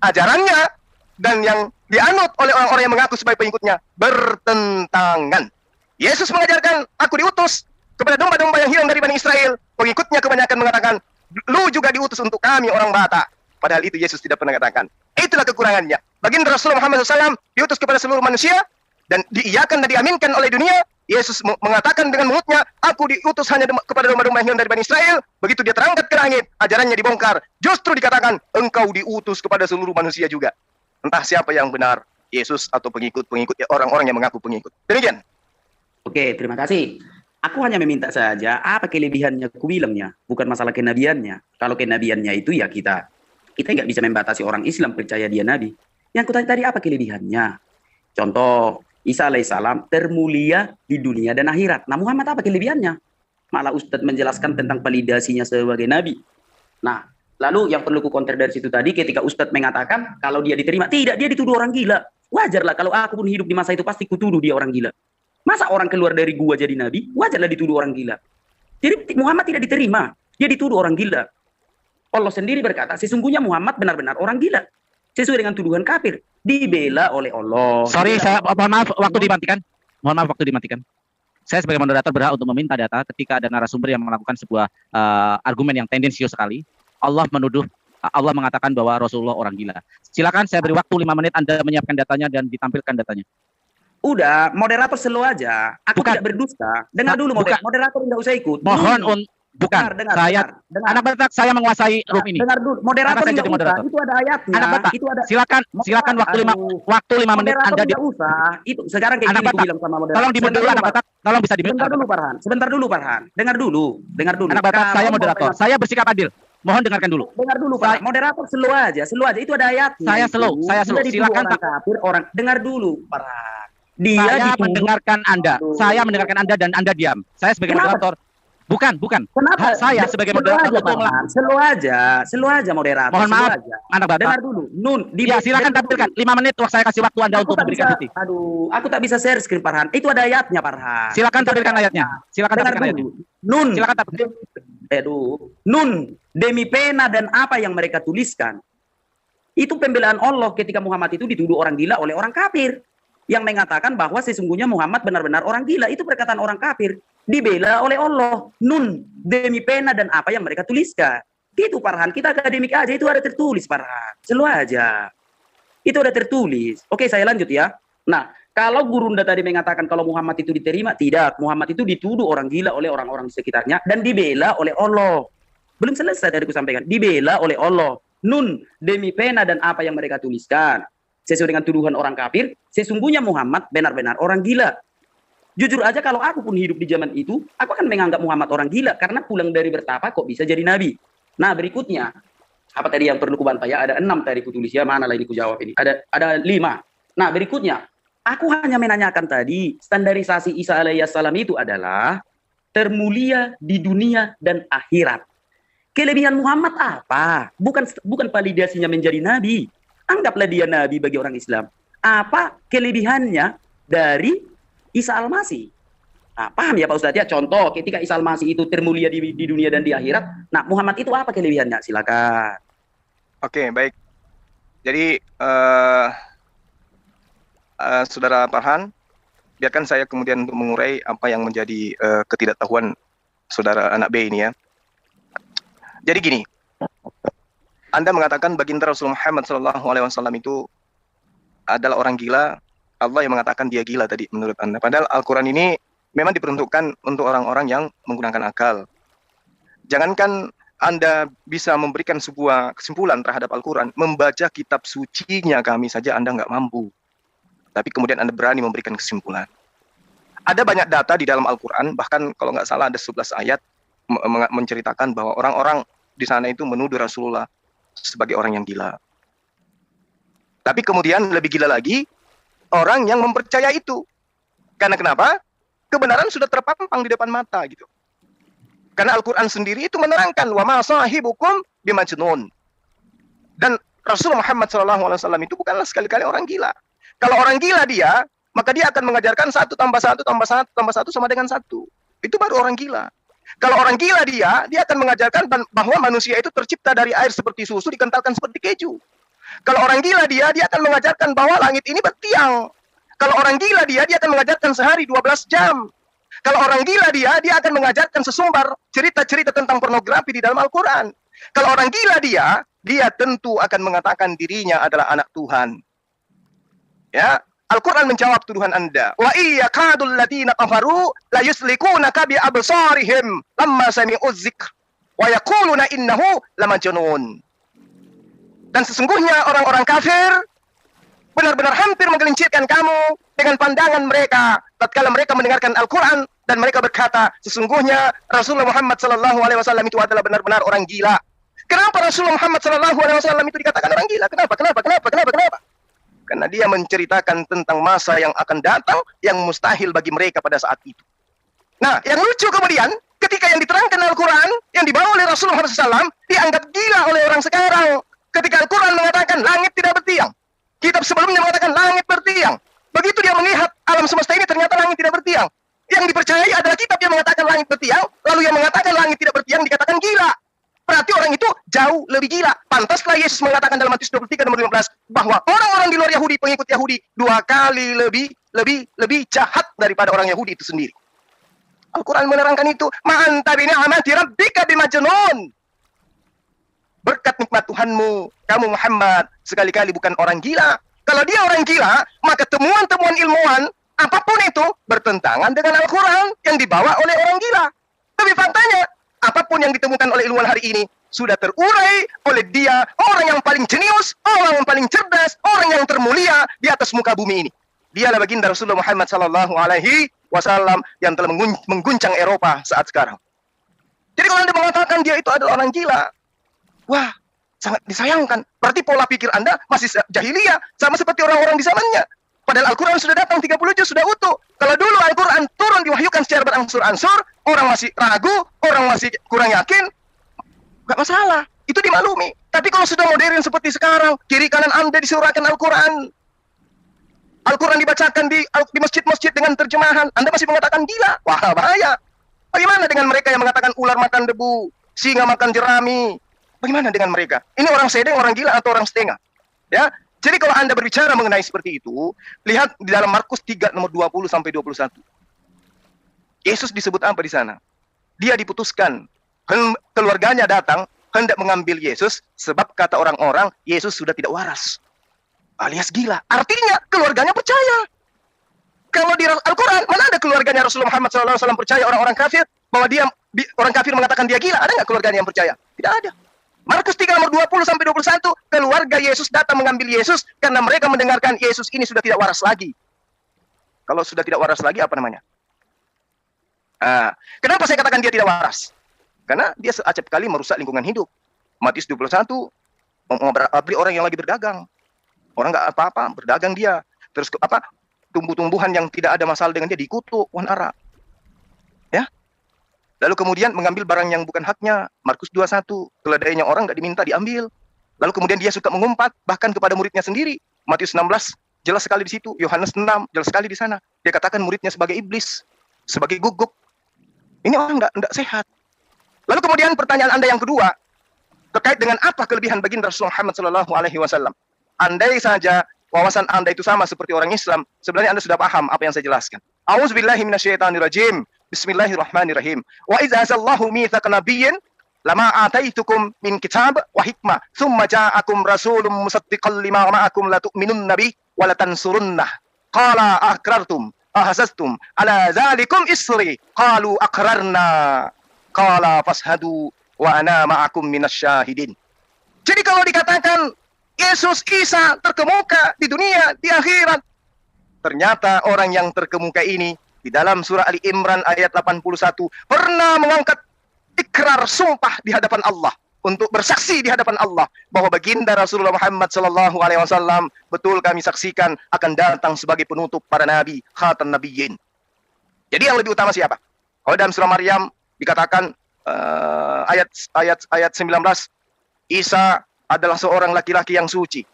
Ajarannya dan yang dianut oleh orang-orang yang mengaku sebagai pengikutnya bertentangan. Yesus mengajarkan, aku diutus kepada domba-domba yang hilang dari Bani Israel. Pengikutnya kebanyakan mengatakan, lu juga diutus untuk kami orang Batak. Padahal itu Yesus tidak pernah katakan. Itulah kekurangannya. Baginda Rasulullah Muhammad SAW diutus kepada seluruh manusia dan diiyakan dan diaminkan oleh dunia. Yesus mengatakan dengan mulutnya, aku diutus hanya kepada domba-domba yang hilang dari Bani Israel. Begitu dia terangkat ke langit, ajarannya dibongkar. Justru dikatakan, engkau diutus kepada seluruh manusia juga. Entah siapa yang benar, Yesus atau pengikut-pengikut, orang-orang yang mengaku pengikut. Demikian. Oke, terima kasih. Aku hanya meminta saja apa kelebihannya kubilangnya, bukan masalah kenabiannya. Kalau kenabiannya itu ya kita nggak bisa membatasi orang Islam percaya dia nabi. Yang kutanya tadi apa kelebihannya? Contoh, Isa alaihissalam termulia di dunia dan akhirat. Nah, Muhammad apa kelebihannya? Malah Ustadz menjelaskan tentang validasinya sebagai nabi. Nah, lalu yang perlu ku counter dari situ tadi ketika Ustadz mengatakan kalau dia diterima, tidak, dia dituduh orang gila. Wajarlah kalau aku pun hidup di masa itu pasti kutuduh dia orang gila. Masa orang keluar dari gua jadi nabi? Wajarlah dituduh orang gila. Jadi Muhammad tidak diterima, dia dituduh orang gila. Allah sendiri berkata, sesungguhnya Muhammad benar-benar orang gila. Sesuai dengan tuduhan kafir. Dibela oleh Allah. Sorry, saya mohon maaf waktu dimatikan. Mohon maaf waktu dimatikan. Saya sebagai moderator berhak untuk meminta data ketika ada narasumber yang melakukan sebuah argumen yang tendensius sekali. Allah mengatakan bahwa Rasulullah orang gila. Silakan saya beri waktu 5 menit Anda menyiapkan datanya dan ditampilkan datanya. Udah, moderator slow aja. Aku tidak berdusta. Dengar dulu moderator enggak usah ikut. Mohon dengar. Anak Batak, saya menguasai room ini. Dengar dulu, moderator enggak usah. Itu ada ayatnya. Anak Batak, itu ada. Silakan waktu 5 menit Anda enggak usah. Itu sekarang kayak gini aku bilang sama moderator. Tolong di-mute dulu Anak Batak. Tolong bisa di-mute. Sebentar dulu Farhan. Dengar dulu. Anak Batak, saya moderator. Saya bersikap adil. Mohon dengarkan dulu. Dengar dulu Pak. Moderator slow aja. Itu ada ayatnya. Saya slow. Silakan Pak. Kafir orang. Dengar dulu Farhan. Saya mendengarkan Anda. Saya mendengarkan Anda dan Anda diam. Saya sebagai moderator. Bukan. Kenapa? Saya sebagai moderator slow aja moderator. Mohon maaf, Anak Batak. Dengar dulu. Ya, silakan tampilkan. 5 menit saya kasih waktu Anda untuk memberikan bukti. Aduh, aku tak bisa share screen Farhan. Itu ada ayatnya Farhan. Silakan tampilkan ayatnya. Nun. Silakan tampilkan. Nun demi pena dan apa yang mereka tuliskan. Itu pembelaan Allah ketika Muhammad itu dituduh orang gila oleh orang kafir. Yang mengatakan bahwa sesungguhnya Muhammad benar-benar orang gila. Itu perkataan orang kafir. Dibela oleh Allah. Nun demi pena dan apa yang mereka tuliskan. Gitu Farhan. Kita akademik aja. Itu ada tertulis Farhan. Selalu aja. Itu ada tertulis. Oke, saya lanjut ya. Nah, kalau Gurunda tadi mengatakan kalau Muhammad itu diterima, tidak. Muhammad itu dituduh orang gila oleh orang-orang di sekitarnya dan dibela oleh Allah. Belum selesai tadi aku sampaikan. Dibela oleh Allah. Nun demi pena dan apa yang mereka tuliskan. Sesuai dengan tuduhan orang kafir, sesungguhnya Muhammad benar-benar orang gila. Jujur aja kalau aku pun hidup di zaman itu, aku akan menganggap Muhammad orang gila karena pulang dari bertapa kok bisa jadi nabi. Nah, berikutnya, apa tadi yang perlu kubantah ya? Ada 6 tadi kutulis ya, mana lagi kujawab ini? Ada 5. Nah, berikutnya, aku hanya menanyakan tadi, standarisasi Isa alaihissalam itu adalah termulia di dunia dan akhirat. Kelebihan Muhammad apa? Bukan validasinya menjadi nabi. Anggaplah dia nabi bagi orang Islam. Apa kelebihannya dari Isa Al-Masih? Nah, paham ya Pak Ustadz ya? Contoh ketika Isa Al-Masih itu termulia di dunia dan di akhirat. Nah, Muhammad itu apa kelebihannya? Silakan. Oke, baik. Jadi Saudara Farhan, biarkan saya kemudian untuk mengurai apa yang menjadi ketidaktahuan Saudara anak B ini ya. Jadi gini, Anda mengatakan baginda Rasulullah Muhammad SAW itu adalah orang gila. Allah yang mengatakan dia gila tadi menurut Anda. Padahal Al-Quran ini memang diperuntukkan untuk orang-orang yang menggunakan akal. Jangankan Anda bisa memberikan sebuah kesimpulan terhadap Al-Quran, membaca kitab sucinya kami saja Anda nggak mampu. Tapi kemudian Anda berani memberikan kesimpulan. Ada banyak data di dalam Al-Quran, bahkan kalau nggak salah ada 11 ayat menceritakan bahwa orang-orang di sana itu menuduh Rasulullah sebagai orang yang gila. Tapi kemudian lebih gila lagi, orang yang mempercaya itu. Karena kenapa? Kebenaran sudah terpampang di depan mata gitu. Karena Al-Quran sendiri itu menerangkan wa ma sahibukum bimajnun. Dan Rasulullah Muhammad SAW itu bukanlah sekali-kali orang gila. Kalau orang gila dia, maka dia akan mengajarkan 1 tambah 1 tambah 1 tambah 1 sama dengan 1. Itu baru orang gila. Kalau orang gila dia akan mengajarkan bahwa manusia itu tercipta dari air seperti susu, dikentalkan seperti keju. Kalau orang gila dia akan mengajarkan bahwa langit ini bertiang. Kalau orang gila dia akan mengajarkan sehari 12 jam. Kalau orang gila dia akan mengajarkan sesumbar cerita-cerita tentang pornografi di dalam Al-Quran. Kalau orang gila dia tentu akan mengatakan dirinya adalah anak Tuhan. Ya, Al-Quran menjawab tuduhan Anda. Wa iyyakadul ladina kafaru la yuslikunaka bi absarihim lamma sami'uz dzikr wa yaquluna innahu lamajnun. Dan sesungguhnya orang-orang kafir benar-benar hampir menggelincirkan kamu dengan pandangan mereka tatkala mereka mendengarkan Al-Quran dan mereka berkata, sesungguhnya Rasulullah Muhammad SAW itu adalah benar-benar orang gila. Kenapa Rasulullah Muhammad SAW itu dikatakan orang gila? Kenapa? Karena dia menceritakan tentang masa yang akan datang yang mustahil bagi mereka pada saat itu. Nah, yang lucu kemudian, ketika yang diterangkan Al-Quran, yang dibawa oleh Rasulullah SAW, dianggap gila oleh orang sekarang. Ketika Al-Quran mengatakan langit tidak bertiang. Kitab sebelumnya mengatakan langit bertiang. Begitu dia melihat alam semesta ini ternyata langit tidak bertiang. Yang dipercayai adalah kitab yang mengatakan langit bertiang, lalu yang mengatakan langit tidak bertiang dikatakan gila. Berarti orang itu jauh lebih gila. Pantaslah Yesus mengatakan dalam Matius 23 nomor 15 bahwa orang-orang di luar Yahudi, pengikut Yahudi, 2 kali lebih jahat daripada orang Yahudi itu sendiri. Al-Quran menerangkan itu. Ma'anta bini'amati rabbika bimajnun. Berkat nikmat Tuhanmu, kamu Muhammad sekali-kali bukan orang gila. Kalau dia orang gila, maka temuan-temuan ilmuwan apapun itu bertentangan dengan Al-Quran yang dibawa oleh orang gila. Tapi faktanya, apapun yang ditemukan oleh ilmuwan hari ini sudah terurai oleh dia, orang yang paling jenius, orang yang paling cerdas, orang yang termulia di atas muka bumi ini. Dialah baginda Rasulullah Muhammad SAW yang telah mengguncang Eropa saat sekarang. Jadi kalau Anda mengatakan dia itu adalah orang gila, wah, sangat disayangkan. Berarti pola pikir Anda masih jahiliyah, sama seperti orang-orang di zamannya. Padahal Al-Quran sudah datang 30 juz, sudah utuh. Kalau dulu Al-Quran turun diwahyukan secara berangsur-angsur, orang masih ragu, orang masih kurang yakin, nggak masalah. Itu dimaklumi. Tapi kalau sudah modern seperti sekarang, kiri kanan Anda disurahkan Al-Quran. Al-Quran dibacakan di masjid-masjid dengan terjemahan. Anda masih mengatakan gila. Wah, bahaya. Bagaimana dengan mereka yang mengatakan ular makan debu, singa makan jerami? Bagaimana dengan mereka? Ini orang sedeng, orang gila, atau orang setengah? Ya. Jadi kalau Anda berbicara mengenai seperti itu, lihat di dalam Markus 3 nomor 20 sampai 21. Yesus disebut apa di sana? Dia diputuskan, keluarganya datang hendak mengambil Yesus sebab kata orang-orang Yesus sudah tidak waras. Alias gila. Artinya keluarganya percaya. Kalau di Al-Quran, mana ada keluarganya Rasulullah Muhammad SAW percaya orang-orang kafir bahwa orang kafir mengatakan dia gila? Ada nggak keluarganya yang percaya? Tidak ada. Markus 3 nomor 20 sampai 21, keluarga Yesus datang mengambil Yesus karena mereka mendengarkan Yesus ini sudah tidak waras lagi. Kalau sudah tidak waras lagi apa namanya? Kenapa saya katakan dia tidak waras? Karena dia seacap kali merusak lingkungan hidup. Matius 21 beli orang yang lagi berdagang. Orang nggak apa-apa, berdagang dia. Terus tumbuh-tumbuhan yang tidak ada masalah dengan dia dikutuk, wanara. Ya. Lalu kemudian mengambil barang yang bukan haknya. Markus 21, keledainya orang nggak diminta, diambil. Lalu kemudian dia suka mengumpat, bahkan kepada muridnya sendiri. Matius 16, jelas sekali di situ. Yohanes 6, jelas sekali di sana. Dia katakan muridnya sebagai iblis, sebagai guguk. Ini orang nggak sehat. Lalu kemudian pertanyaan Anda yang kedua, terkait dengan apa kelebihan baginda Rasulullah Muhammad SAW. Andai saja wawasan Anda itu sama seperti orang Islam, sebenarnya Anda sudah paham apa yang saya jelaskan. A'udzubillahi minasyaitonirrajim. Bismillahirrahmanirrahim. Wa idza azallahu mitsaqan nabiyyin lama ataitukum min kitab wa hikmah thumma ja'akum rasulun musaddiqan lima ma'akum la tu'minun nabi wa la tansurunnah. Qala aqrartum ahasastum ala dzalikum isri qalu aqrarna. Qala fashhadu wa ana ma'akum minasyahidin. Jadi kalau dikatakan Yesus Isa terkemuka di dunia, di akhirat, ternyata orang yang terkemuka ini di dalam surah Ali Imran ayat 81 pernah mengangkat ikrar sumpah di hadapan Allah untuk bersaksi di hadapan Allah bahwa baginda Rasulullah Muhammad SAW betul kami saksikan akan datang sebagai penutup para nabi, khatan nabiyyin. Jadi yang lebih utama siapa? Kalau dalam surah Maryam dikatakan ayat 19, Isa adalah seorang laki-laki yang suci.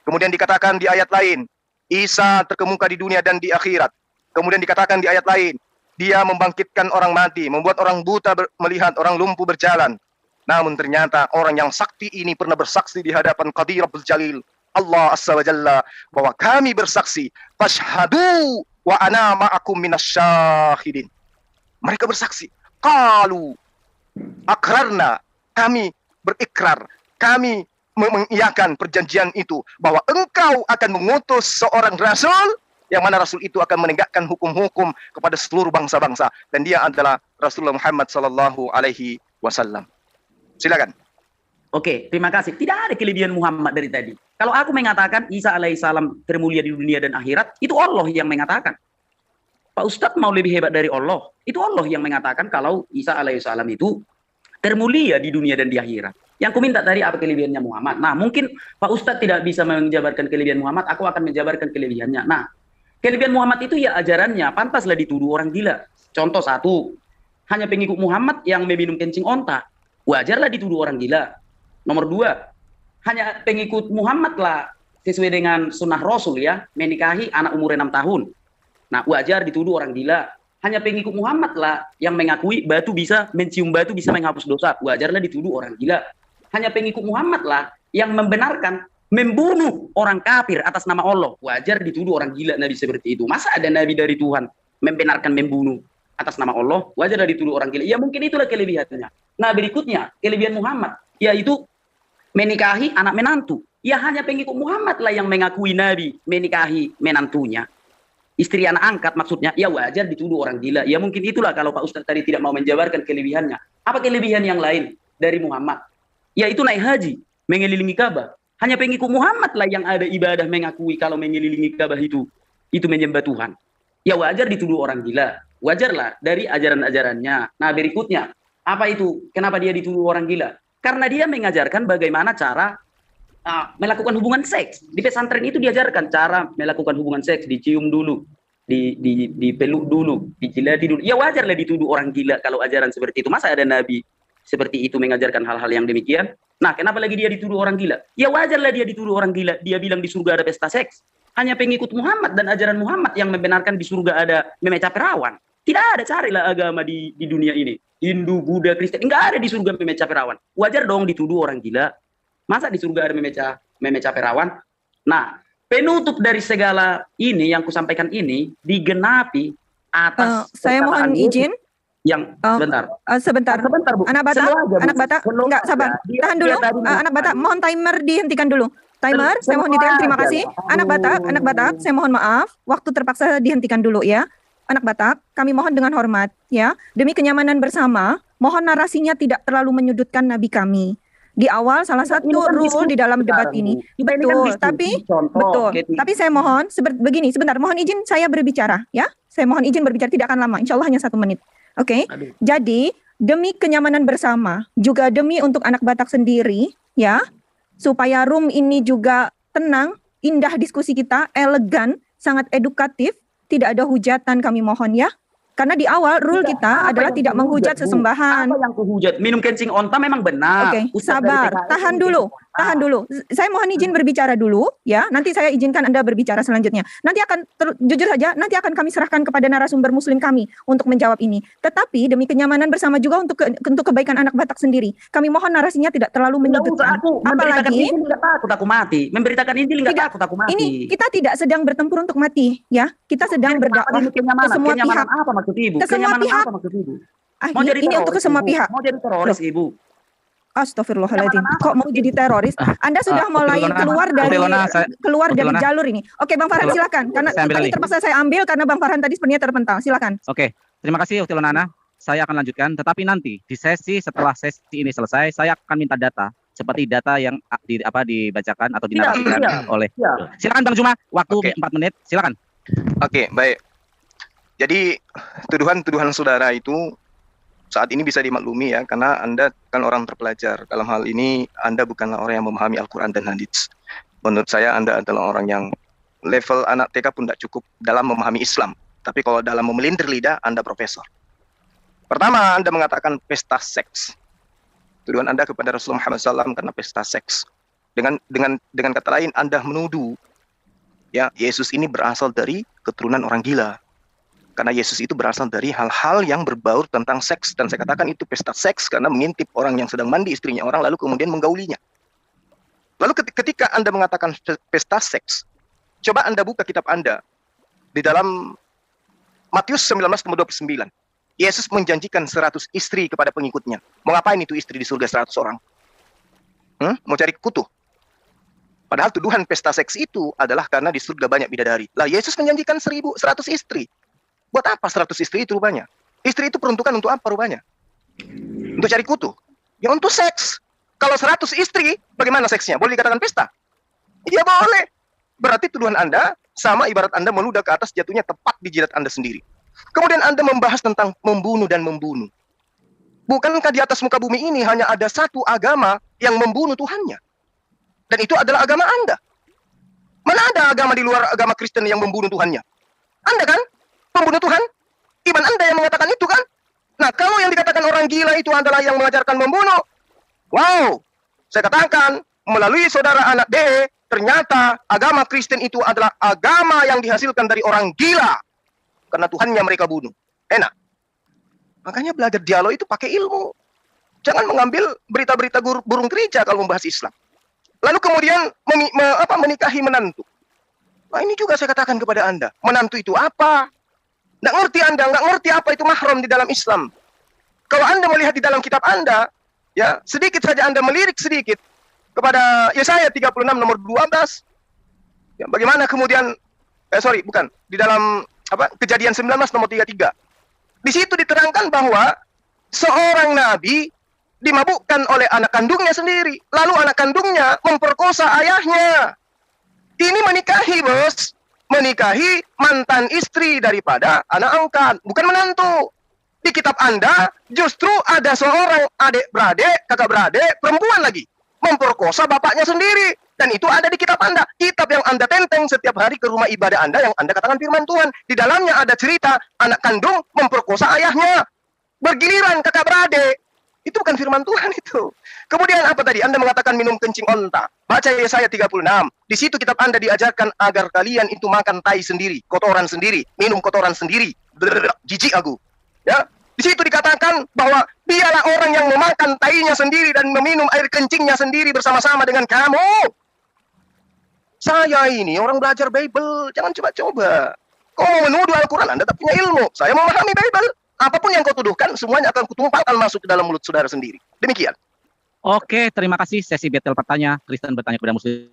Kemudian dikatakan di ayat lain, Isa terkemuka di dunia dan di akhirat. Kemudian dikatakan di ayat lain, dia membangkitkan orang mati, membuat orang buta melihat, orang lumpuh berjalan. Namun ternyata orang yang sakti ini pernah bersaksi di hadapan Qadir Rabbul Jalil, Allah Azza wa Jalla, bahwa kami bersaksi, fashhadu wa ana ma'akum minasyahidin. Mereka bersaksi, qalu akrarna, kami berikrar, kami mengiyakan perjanjian itu, bahwa engkau akan mengutus seorang rasul, yang mana rasul itu akan menegakkan hukum-hukum kepada seluruh bangsa-bangsa, dan dia adalah Rasulullah Muhammad sallallahu alaihi wasallam. Silakan. Oke, terima kasih. Tidak ada kelebihan Muhammad dari tadi. Kalau aku mengatakan Isa alaihissalam termulia di dunia dan akhirat, itu Allah yang mengatakan. Pak Ustadz mau lebih hebat dari Allah. Itu Allah yang mengatakan kalau Isa alaihissalam itu termulia di dunia dan di akhirat. Yang ku minta tadi apa kelebihannya Muhammad. Nah, mungkin Pak Ustadz tidak bisa menjabarkan kelebihan Muhammad, aku akan menjabarkan kelebihannya. Nah, kelebihan Muhammad itu ya ajarannya, pantaslah dituduh orang gila. Contoh satu, hanya pengikut Muhammad yang meminum kencing onta, wajarlah dituduh orang gila. Nomor dua, hanya pengikut Muhammad lah sesuai dengan sunnah Rasul ya, menikahi anak umur 6 tahun. Nah, wajar dituduh orang gila. Hanya pengikut Muhammad lah yang mengakui mencium batu bisa menghapus dosa, wajarlah dituduh orang gila. Hanya pengikut Muhammad lah yang membenarkan membunuh orang kafir atas nama Allah, wajar dituduh orang gila nabi seperti itu. Masa ada nabi dari Tuhan membenarkan membunuh atas nama Allah, wajarlah dituduh orang gila. Ya mungkin itulah kelebihannya. Nah, berikutnya kelebihan Muhammad yaitu menikahi anak menantu. Ya hanya pengikut Muhammad lah yang mengakui nabi menikahi menantunya, istri anak angkat maksudnya. Ya wajar dituduh orang gila. Ya mungkin itulah kalau Pak Ustadz tadi tidak mau menjabarkan kelebihannya. Apa kelebihan yang lain dari Muhammad? Yaitu naik haji, mengelilingi Ka'bah. Hanya pengikut Muhammad lah yang ada ibadah mengakui kalau mengelilingi Ka'bah itu menyembah Tuhan. Ya wajar dituduh orang gila. Wajarlah dari ajaran-ajarannya. Nah, berikutnya, apa itu? Kenapa dia dituduh orang gila? Karena dia mengajarkan bagaimana cara melakukan hubungan seks. Di pesantren itu diajarkan cara melakukan hubungan seks, dicium dulu, dipeluk dulu, dijilati dulu. Ya wajarlah dituduh orang gila kalau ajaran seperti itu. Masa ada nabi seperti itu mengajarkan hal-hal yang demikian? Nah, kenapa lagi dia dituduh orang gila? Ya wajarlah dia dituduh orang gila. Dia bilang di surga ada pesta seks. Hanya pengikut Muhammad dan ajaran Muhammad yang membenarkan di surga ada memecah perawan. Tidak ada, carilah agama di dunia ini. Hindu, Buddha, Kristen, enggak ada di surga memecah perawan. Wajar dong dituduh orang gila. Masa di surga ada memecah perawan? Nah, penutup dari segala ini yang kusampaikan ini digenapi atas saya mohon izin yang sebentar Bu. anak Batak enggak sabar, tahan dulu. Anak Batak mohon timer dihentikan dulu. Timer saya mohon dihentikan, terima kasih. Anak Batak saya mohon maaf, waktu terpaksa dihentikan dulu ya. Anak Batak, kami mohon dengan hormat ya, demi kenyamanan bersama, mohon narasinya tidak terlalu menyudutkan nabi kami. Di awal salah satu rule di dalam debat ini, betul, tapi saya mohon begini, sebentar, mohon izin saya berbicara ya. Saya mohon izin berbicara, tidak akan lama, insya Allah hanya 1 menit. Oke. Jadi demi kenyamanan bersama, juga demi untuk anak Batak sendiri ya, supaya room ini juga tenang, indah diskusi kita, elegan, sangat edukatif, tidak ada hujatan kami mohon ya. Karena di awal rule kita adalah tidak menghujat sesembahan. Apa yang kuhujat? Minum kencing onta memang benar. Oke, sabar, tahan dulu. Saya mohon izin berbicara dulu ya. Nanti saya izinkan Anda berbicara selanjutnya. Nanti akan jujur saja, nanti akan kami serahkan kepada narasumber muslim kami untuk menjawab ini. Tetapi demi kenyamanan bersama juga untuk kebaikan anak Batak sendiri, kami mohon narasinya tidak terlalu menyudutkan. Apalagi aku mati. Memberitakan Injil enggak takut aku mati. Ini kita tidak sedang bertempur untuk mati ya. Kita sedang berdakwah ke semua pihak. Apa maksud Ibu? Ke semua pihak. Ini untuk ke semua pihak. Mau jadi teroris Ibu? Astagfirullahaladzim. Kok mau jadi teroris? Anda sudah mulai keluar dari jalur ini. Oke, Bang Farhan silakan. Karena tadi terpaksa saya ambil karena Bang Farhan tadi sebenarnya terpental. Silakan. Oke, terima kasih Ukti Lonana. Saya akan lanjutkan. Tetapi nanti di setelah sesi ini selesai, saya akan minta data seperti data yang dibacakan atau dinarasikan oleh. Silakan Bang Juma. Waktu 4 menit. Silakan. Oke, baik. Jadi tuduhan-tuduhan saudara itu saat ini bisa dimaklumi ya, karena Anda kan orang terpelajar. Dalam hal ini Anda bukanlah orang yang memahami Al-Quran dan Hadits. Menurut saya Anda adalah orang yang level anak TK pun tidak cukup dalam memahami Islam. Tapi kalau dalam memelintir lidah, Anda profesor. Pertama, Anda mengatakan pesta seks. Tuduhan Anda kepada Rasulullah Muhammad SAW karena pesta seks. Dengan kata lain, Anda menuduh ya Yesus ini berasal dari keturunan orang gila. Karena Yesus itu berasal dari hal-hal yang berbaur tentang seks, dan saya katakan itu pesta seks karena mengintip orang yang sedang mandi istrinya orang lalu kemudian menggaulinya. Lalu ketika Anda mengatakan pesta seks, coba Anda buka kitab Anda di dalam Matius 19:29. Yesus menjanjikan 100 istri kepada pengikutnya. Mau ngapain itu istri di surga 100 orang? Mau cari kutu? Padahal tuduhan pesta seks itu adalah karena di surga banyak bidadari. Lah Yesus menjanjikan 100 istri. Buat apa 100 istri itu rupanya? Istri itu peruntukan untuk apa rupanya? Untuk cari kutu? Ya untuk seks. Kalau 100 istri, bagaimana seksnya? Boleh dikatakan pesta? Iya boleh. Berarti tuduhan Anda sama ibarat Anda meludah ke atas, jatuhnya tepat di jidat Anda sendiri. Kemudian Anda membahas tentang membunuh dan membunuh. Bukankah di atas muka bumi ini hanya ada satu agama yang membunuh Tuhannya? Dan itu adalah agama Anda. Mana ada agama di luar agama Kristen yang membunuh Tuhannya? Anda kan? Pembunuh Tuhan? Iman Anda yang mengatakan itu kan? Nah, kalau yang dikatakan orang gila itu adalah yang mengajarkan membunuh. Wow! Saya katakan, melalui saudara anak D, ternyata agama Kristen itu adalah agama yang dihasilkan dari orang gila. Karena Tuhannya mereka bunuh. Enak. Makanya belajar dialog itu pakai ilmu. Jangan mengambil berita-berita burung gereja kalau membahas Islam. Lalu kemudian menikahi menantu. Nah, ini juga saya katakan kepada Anda. Menantu itu apa? Nggak ngerti Anda, nggak ngerti apa itu mahram di dalam Islam. Kalau Anda melihat di dalam kitab Anda, ya sedikit saja Anda melirik sedikit kepada Yesaya 36 nomor 12. Ya, bagaimana kemudian, di dalam Kejadian 19 nomor 33. Di situ diterangkan bahwa seorang nabi dimabukkan oleh anak kandungnya sendiri. Lalu anak kandungnya memperkosa ayahnya. Ini menikahi, bos. Menikahi mantan istri daripada anak angkat. Bukan menantu. Di kitab Anda justru ada seorang adik-beradik, kakak-beradik, perempuan lagi. Memperkosa bapaknya sendiri. Dan itu ada di kitab Anda. Kitab yang Anda tenteng setiap hari ke rumah ibadah Anda yang Anda katakan firman Tuhan. Di dalamnya ada cerita anak kandung memperkosa ayahnya. Bergiliran kakak beradik. Itu bukan firman Tuhan itu. Kemudian apa tadi? Anda mengatakan minum kencing onta. Baca Yesaya 36. Di situ kitab Anda diajarkan agar kalian itu makan tai sendiri. Kotoran sendiri. Minum kotoran sendiri. Jijik aku. Ya. Di situ dikatakan bahwa dialah orang yang memakan tainya sendiri dan meminum air kencingnya sendiri bersama-sama dengan kamu. Saya ini orang belajar Bible, jangan coba-coba. Kau mau menuduh Al-Quran, Anda tak punya ilmu. Saya memahami Bible. Apapun yang kau tuduhkan, semuanya akan kutumpalkan masuk ke dalam mulut saudara sendiri. Demikian. Oke, terima kasih. Sesi battle bertanya. Kristen bertanya kepada Muslim.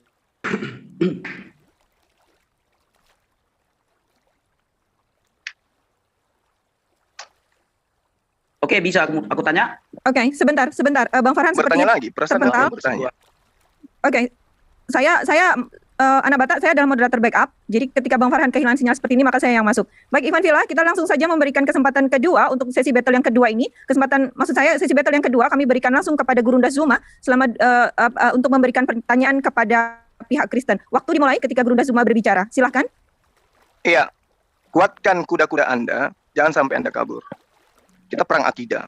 Oke, bisa aku tanya? Oke, sebentar. Bang Farhan Bertanya sepertinya lagi, perasaan terpental. kamu bertanya. Oke, saya Anak Batak, saya adalah moderator backup. Jadi ketika Bang Farhan kehilangan sinyal seperti ini, maka saya yang masuk. Baik, Ivan Villa, kita langsung saja memberikan kesempatan kedua untuk sesi battle yang kedua ini. Sesi battle yang kedua kami berikan langsung kepada Gurunda Zuma untuk memberikan pertanyaan kepada pihak Kristen. Waktu dimulai ketika Gurunda Zuma berbicara. Silahkan. Iya, kuatkan kuda-kuda Anda, jangan sampai Anda kabur. Kita perang akidah.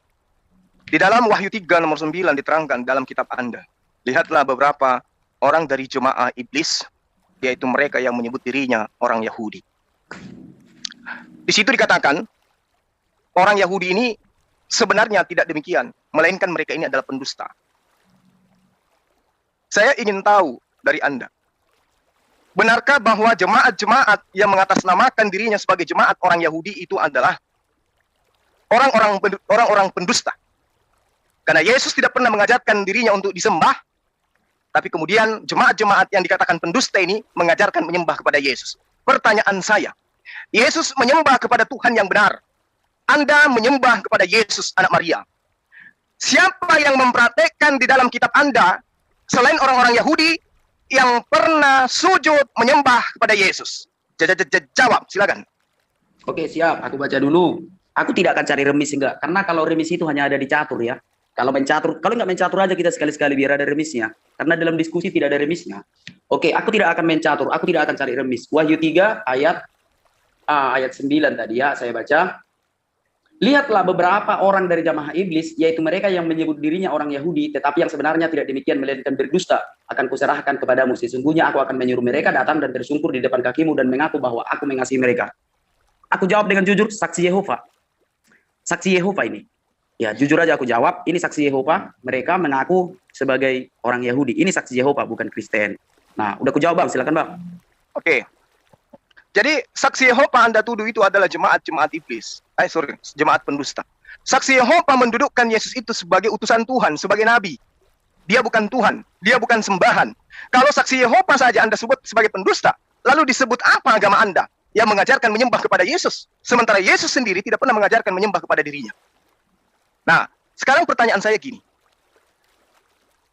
Di dalam Wahyu 3 nomor 9 diterangkan dalam kitab Anda. Lihatlah beberapa orang dari jemaah iblis, yaitu mereka yang menyebut dirinya orang Yahudi. Di situ dikatakan, orang Yahudi ini sebenarnya tidak demikian, melainkan mereka ini adalah pendusta. Saya ingin tahu dari Anda, benarkah bahwa jemaat-jemaat yang mengatasnamakan dirinya sebagai jemaat orang Yahudi itu adalah orang-orang pendusta? Karena Yesus tidak pernah mengajarkan dirinya untuk disembah, tapi kemudian jemaat-jemaat yang dikatakan pendusta ini mengajarkan menyembah kepada Yesus. Pertanyaan saya, Yesus menyembah kepada Tuhan yang benar. Anda menyembah kepada Yesus anak Maria. Siapa yang mempraktekkan di dalam kitab Anda, selain orang-orang Yahudi, yang pernah sujud menyembah kepada Yesus? Jawab, silakan. Oke, siap. Aku baca dulu. Aku tidak akan cari remis, enggak. Karena kalau remis itu hanya ada di catur ya. Kalau nggak main catur aja kita sekali-sekali biar ada remisnya. Karena dalam diskusi tidak ada remisnya. Oke, aku tidak akan main catur. Aku tidak akan cari remis. Wahyu 3 ayat 9 tadi ya, saya baca. Lihatlah beberapa orang dari jamaah iblis, yaitu mereka yang menyebut dirinya orang Yahudi, tetapi yang sebenarnya tidak demikian, melainkan berdusta. Akan kuserahkan kepadamu, sesungguhnya aku akan menyuruh mereka datang dan tersungkur di depan kakimu dan mengaku bahwa aku mengasihi mereka. Aku jawab dengan jujur, saksi Yehova. Saksi Yehova ini. Ya, jujur aja aku jawab, ini saksi Yehova, mereka mengaku sebagai orang Yahudi. Ini saksi Yehova, bukan Kristen. Nah, udah aku jawab, Bang, silakan, Bang. Oke. Jadi saksi Yehova Anda tuduh itu adalah jemaat iblis. Jemaat pendusta. Saksi Yehova mendudukkan Yesus itu sebagai utusan Tuhan, sebagai nabi. Dia bukan Tuhan, dia bukan sembahan. Kalau saksi Yehova saja Anda sebut sebagai pendusta, lalu disebut apa agama Anda? Yang mengajarkan menyembah kepada Yesus. Sementara Yesus sendiri tidak pernah mengajarkan menyembah kepada dirinya. Nah, sekarang pertanyaan saya gini.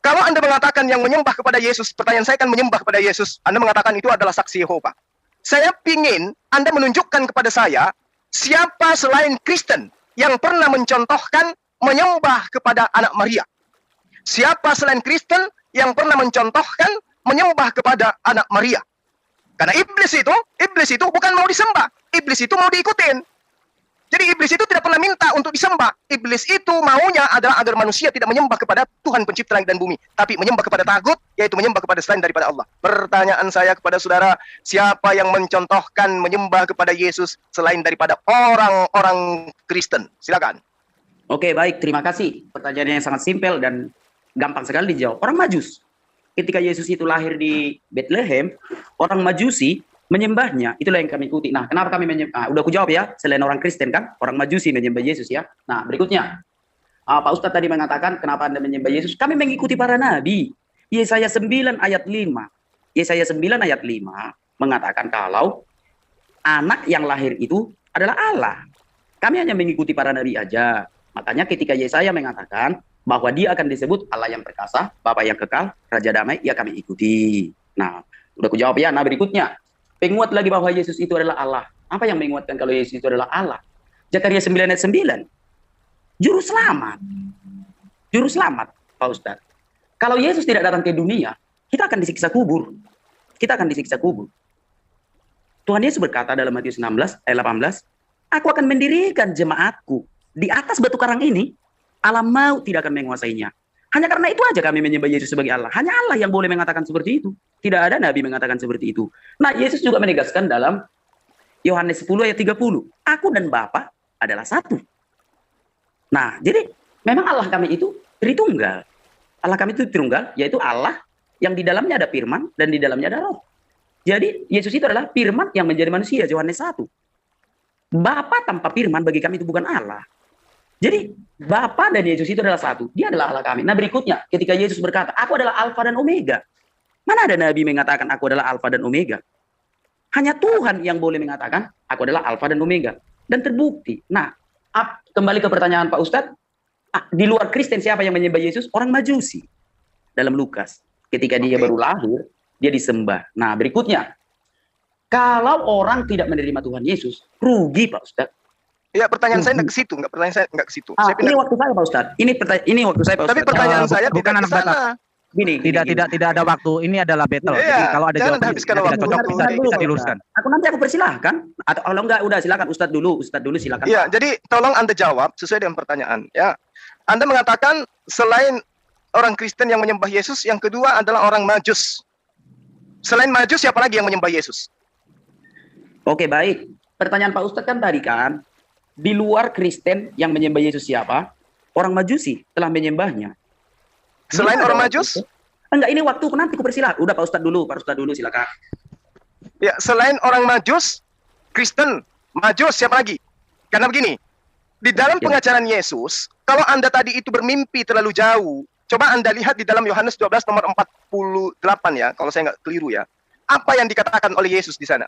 Kalau Anda mengatakan yang menyembah kepada Yesus, pertanyaan saya kan menyembah kepada Yesus, Anda mengatakan itu adalah saksi Yehova. Saya ingin Anda menunjukkan kepada saya siapa selain Kristen yang pernah mencontohkan menyembah kepada anak Maria. Siapa selain Kristen yang pernah mencontohkan menyembah kepada anak Maria. Karena iblis itu bukan mau disembah. Iblis itu mau diikutin. Jadi iblis itu tidak pernah minta untuk disembah. Iblis itu maunya adalah agar manusia tidak menyembah kepada Tuhan pencipta langit dan bumi, tapi menyembah kepada tagut, yaitu menyembah kepada selain daripada Allah. Pertanyaan saya kepada saudara, siapa yang mencontohkan menyembah kepada Yesus selain daripada orang-orang Kristen? Silakan. Oke, baik, terima kasih. Pertanyaan yang sangat simpel dan gampang sekali dijawab. Orang Majus. Ketika Yesus itu lahir di Bethlehem, orang Majusi menyembahnya, itulah yang kami ikuti. Nah, kenapa kami menyembah? Udah aku jawab ya, selain orang Kristen kan, orang Majusi menyembah Yesus ya. Nah, berikutnya, Pak Ustadz tadi mengatakan, kenapa Anda menyembah Yesus? Kami mengikuti para nabi. Yesaya 9 ayat 5. Yesaya 9 ayat 5 mengatakan kalau anak yang lahir itu adalah Allah. Kami hanya mengikuti para nabi aja. Makanya ketika Yesaya mengatakan bahwa dia akan disebut Allah yang perkasa, Bapa yang kekal, Raja damai, ya kami ikuti. Nah, udah aku jawab ya. Nah, berikutnya, penguat lagi bahwa Yesus itu adalah Allah. Apa yang menguatkan kalau Yesus itu adalah Allah? Zakaria 9 ayat 9. Juru selamat. Juru selamat, Pak Ustadz. Kalau Yesus tidak datang ke dunia, kita akan disiksa kubur. Kita akan disiksa kubur. Tuhan Yesus berkata dalam Matius 16 ayat 18, aku akan mendirikan jemaatku di atas batu karang ini, alam maut tidak akan menguasainya. Hanya karena itu aja kami menyembah Yesus sebagai Allah. Hanya Allah yang boleh mengatakan seperti itu. Tidak ada nabi mengatakan seperti itu. Nah, Yesus juga menegaskan dalam Yohanes 10 ayat 30. Aku dan Bapa adalah satu. Nah, jadi memang Allah kami itu Tritunggal. Allah kami itu Tritunggal, yaitu Allah yang di dalamnya ada firman dan di dalamnya ada roh. Jadi Yesus itu adalah firman yang menjadi manusia, Yohanes 1. Bapa tanpa firman bagi kami itu bukan Allah. Jadi Bapa dan Yesus itu adalah satu. Dia adalah Allah kami. Nah, berikutnya ketika Yesus berkata, aku adalah Alfa dan Omega. Mana ada nabi mengatakan aku adalah Alfa dan Omega? Hanya Tuhan yang boleh mengatakan aku adalah Alfa dan Omega. Dan terbukti. Nah, kembali ke pertanyaan Pak Ustadz. Di luar Kristen siapa yang menyembah Yesus? Orang Majusi. Dalam Lukas. Ketika dia baru lahir, dia disembah. Nah, berikutnya. Kalau orang tidak menerima Tuhan Yesus, rugi Pak Ustadz. Ya, pertanyaan saya nggak ke situ, pertanyaan saya nggak ke situ. Ini waktu saya Pak Ustadz. Ini waktu saya Pak Ustadz. Tapi pertanyaan saya bukan tidak anak ke sana. Gini, tidak ada waktu. Ini adalah battle. Iya, Jadi kalau ada jangan jawaban habiskan yang tidak waktu. cocok bisa diluruskan. Aku nanti aku persilahkan. Atau kalau enggak udah silakan Ustadz dulu silakan. Iya, jadi tolong Anda jawab sesuai dengan pertanyaan. Ya, Anda mengatakan selain orang Kristen yang menyembah Yesus, yang kedua adalah orang Majus. Selain Majus, siapa lagi yang menyembah Yesus? Oke, baik. Pertanyaan Pak Ustadz kan tadi kan, di luar Kristen yang menyembah Yesus siapa? Orang Majusi telah menyembahnya. Selain orang Majus? Enggak, ini waktu nanti aku persilahkan. Udah Pak Ustadz dulu silakan. Ya, selain orang Majus, Kristen, Majus, siapa lagi? Karena begini, di dalam pengajaran Yesus, kalau Anda tadi itu bermimpi terlalu jauh, coba Anda lihat di dalam Yohanes 12 nomor 48 ya, kalau saya nggak keliru ya. Apa yang dikatakan oleh Yesus di sana?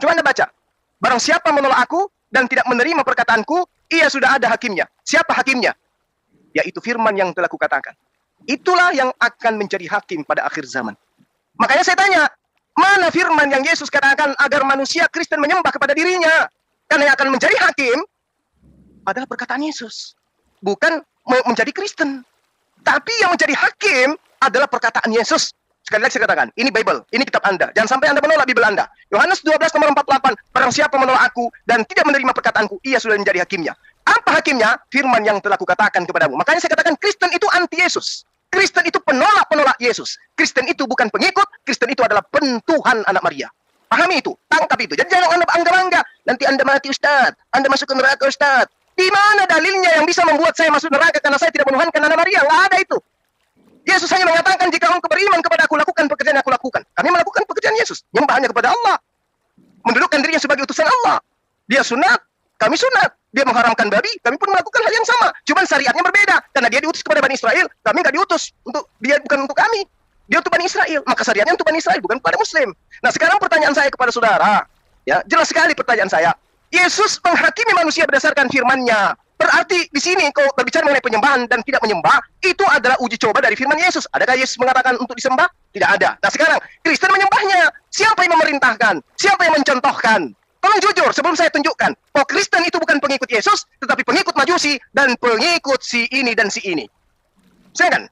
Coba Anda baca. Barang siapa menolak aku dan tidak menerima perkataanku, ia sudah ada hakimnya. Siapa hakimnya? Yaitu firman yang telah kukatakan. Itulah yang akan menjadi hakim pada akhir zaman. Makanya saya tanya, mana firman yang Yesus katakan agar manusia Kristen menyembah kepada dirinya? Karena yang akan menjadi hakim adalah perkataan Yesus. Bukan menjadi Kristen. Tapi yang menjadi hakim adalah perkataan Yesus. Sekali lagi saya katakan, ini Bible, ini kitab Anda. Jangan sampai Anda menolak Bible Anda. Yohanes 12 nomor 48, barang siapa menolak aku dan tidak menerima perkataanku, ia sudah menjadi hakimnya. Apa hakimnya? Firman yang telah kukatakan kepadamu. Makanya saya katakan Kristen itu anti Yesus. Kristen itu penolak Yesus. Kristen itu bukan pengikut, Kristen itu adalah pentuhan anak Maria. Pahami itu, tangkap itu. Jadi jangan Anda bangga-bangga. Nanti Anda mati Ustaz, Anda masuk ke neraka Ustaz. Di mana dalilnya yang bisa membuat saya masuk neraka karena saya tidak menuhankan anak Maria? Nggak ada itu. Yesus hanya mengatakan, jika engkau beriman kepada aku, lakukan pekerjaan yang aku lakukan. Kami melakukan pekerjaan Yesus, nyembahnya kepada Allah, mendudukkan dirinya sebagai utusan Allah. Dia sunat, kami sunat. Dia mengharamkan babi, kami pun melakukan hal yang sama. Cuman syariatnya berbeda, karena dia diutus kepada Bani Israel, kami nggak diutus untuk dia, bukan untuk kami. Dia untuk Bani Israel, maka syariatnya untuk Bani Israel, bukan kepada Muslim. Nah sekarang pertanyaan saya kepada saudara, ya jelas sekali pertanyaan saya. Yesus menghakimi manusia berdasarkan firman-Nya. Berarti di sini kalau berbicara mengenai penyembahan dan tidak menyembah, itu adalah uji coba dari firman Yesus. Adakah Yesus mengatakan untuk disembah? Tidak ada. Nah sekarang, Kristen menyembahnya. Siapa yang memerintahkan? Siapa yang mencontohkan? Tolong jujur sebelum saya tunjukkan bahwa Kristen itu bukan pengikut Yesus, tetapi pengikut Majusi dan pengikut si ini dan si ini. Saya kan?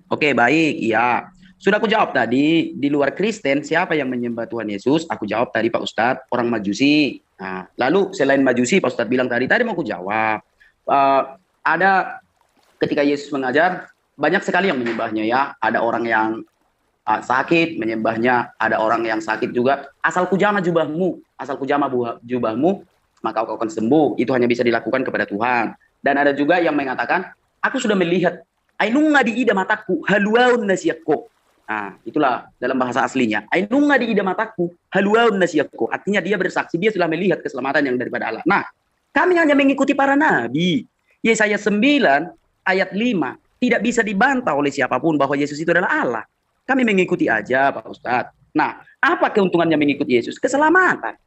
Oke, baik. Ya, sudah aku jawab tadi. Di luar Kristen, siapa yang menyembah Tuhan Yesus? Aku jawab tadi, Pak Ustadz, orang Majusi. Nah, lalu selain Majusi, Pak Ustadz bilang tadi mau aku jawab. Ada ketika Yesus mengajar, banyak sekali yang menyembahnya ya. Ada orang yang sakit menyembahnya, ada orang yang sakit juga. Asal kujama jubahmu, maka kau akan sembuh. Itu hanya bisa dilakukan kepada Tuhan. Dan ada juga yang mengatakan, aku sudah melihat, ainunga di ida mataku, haluaun nasiyakko. Nah, itulah dalam bahasa aslinya. Ainunga di ida mataku, haluaun nasiyakko. Artinya dia bersaksi, dia sudah melihat keselamatan yang daripada Allah. Nah, kami hanya mengikuti para nabi. Yesaya 9 ayat 5 tidak bisa dibantah oleh siapapun bahwa Yesus itu adalah Allah. Kami mengikuti aja, Pak Ustadz. Nah, apa keuntungannya mengikuti Yesus? Keselamatan.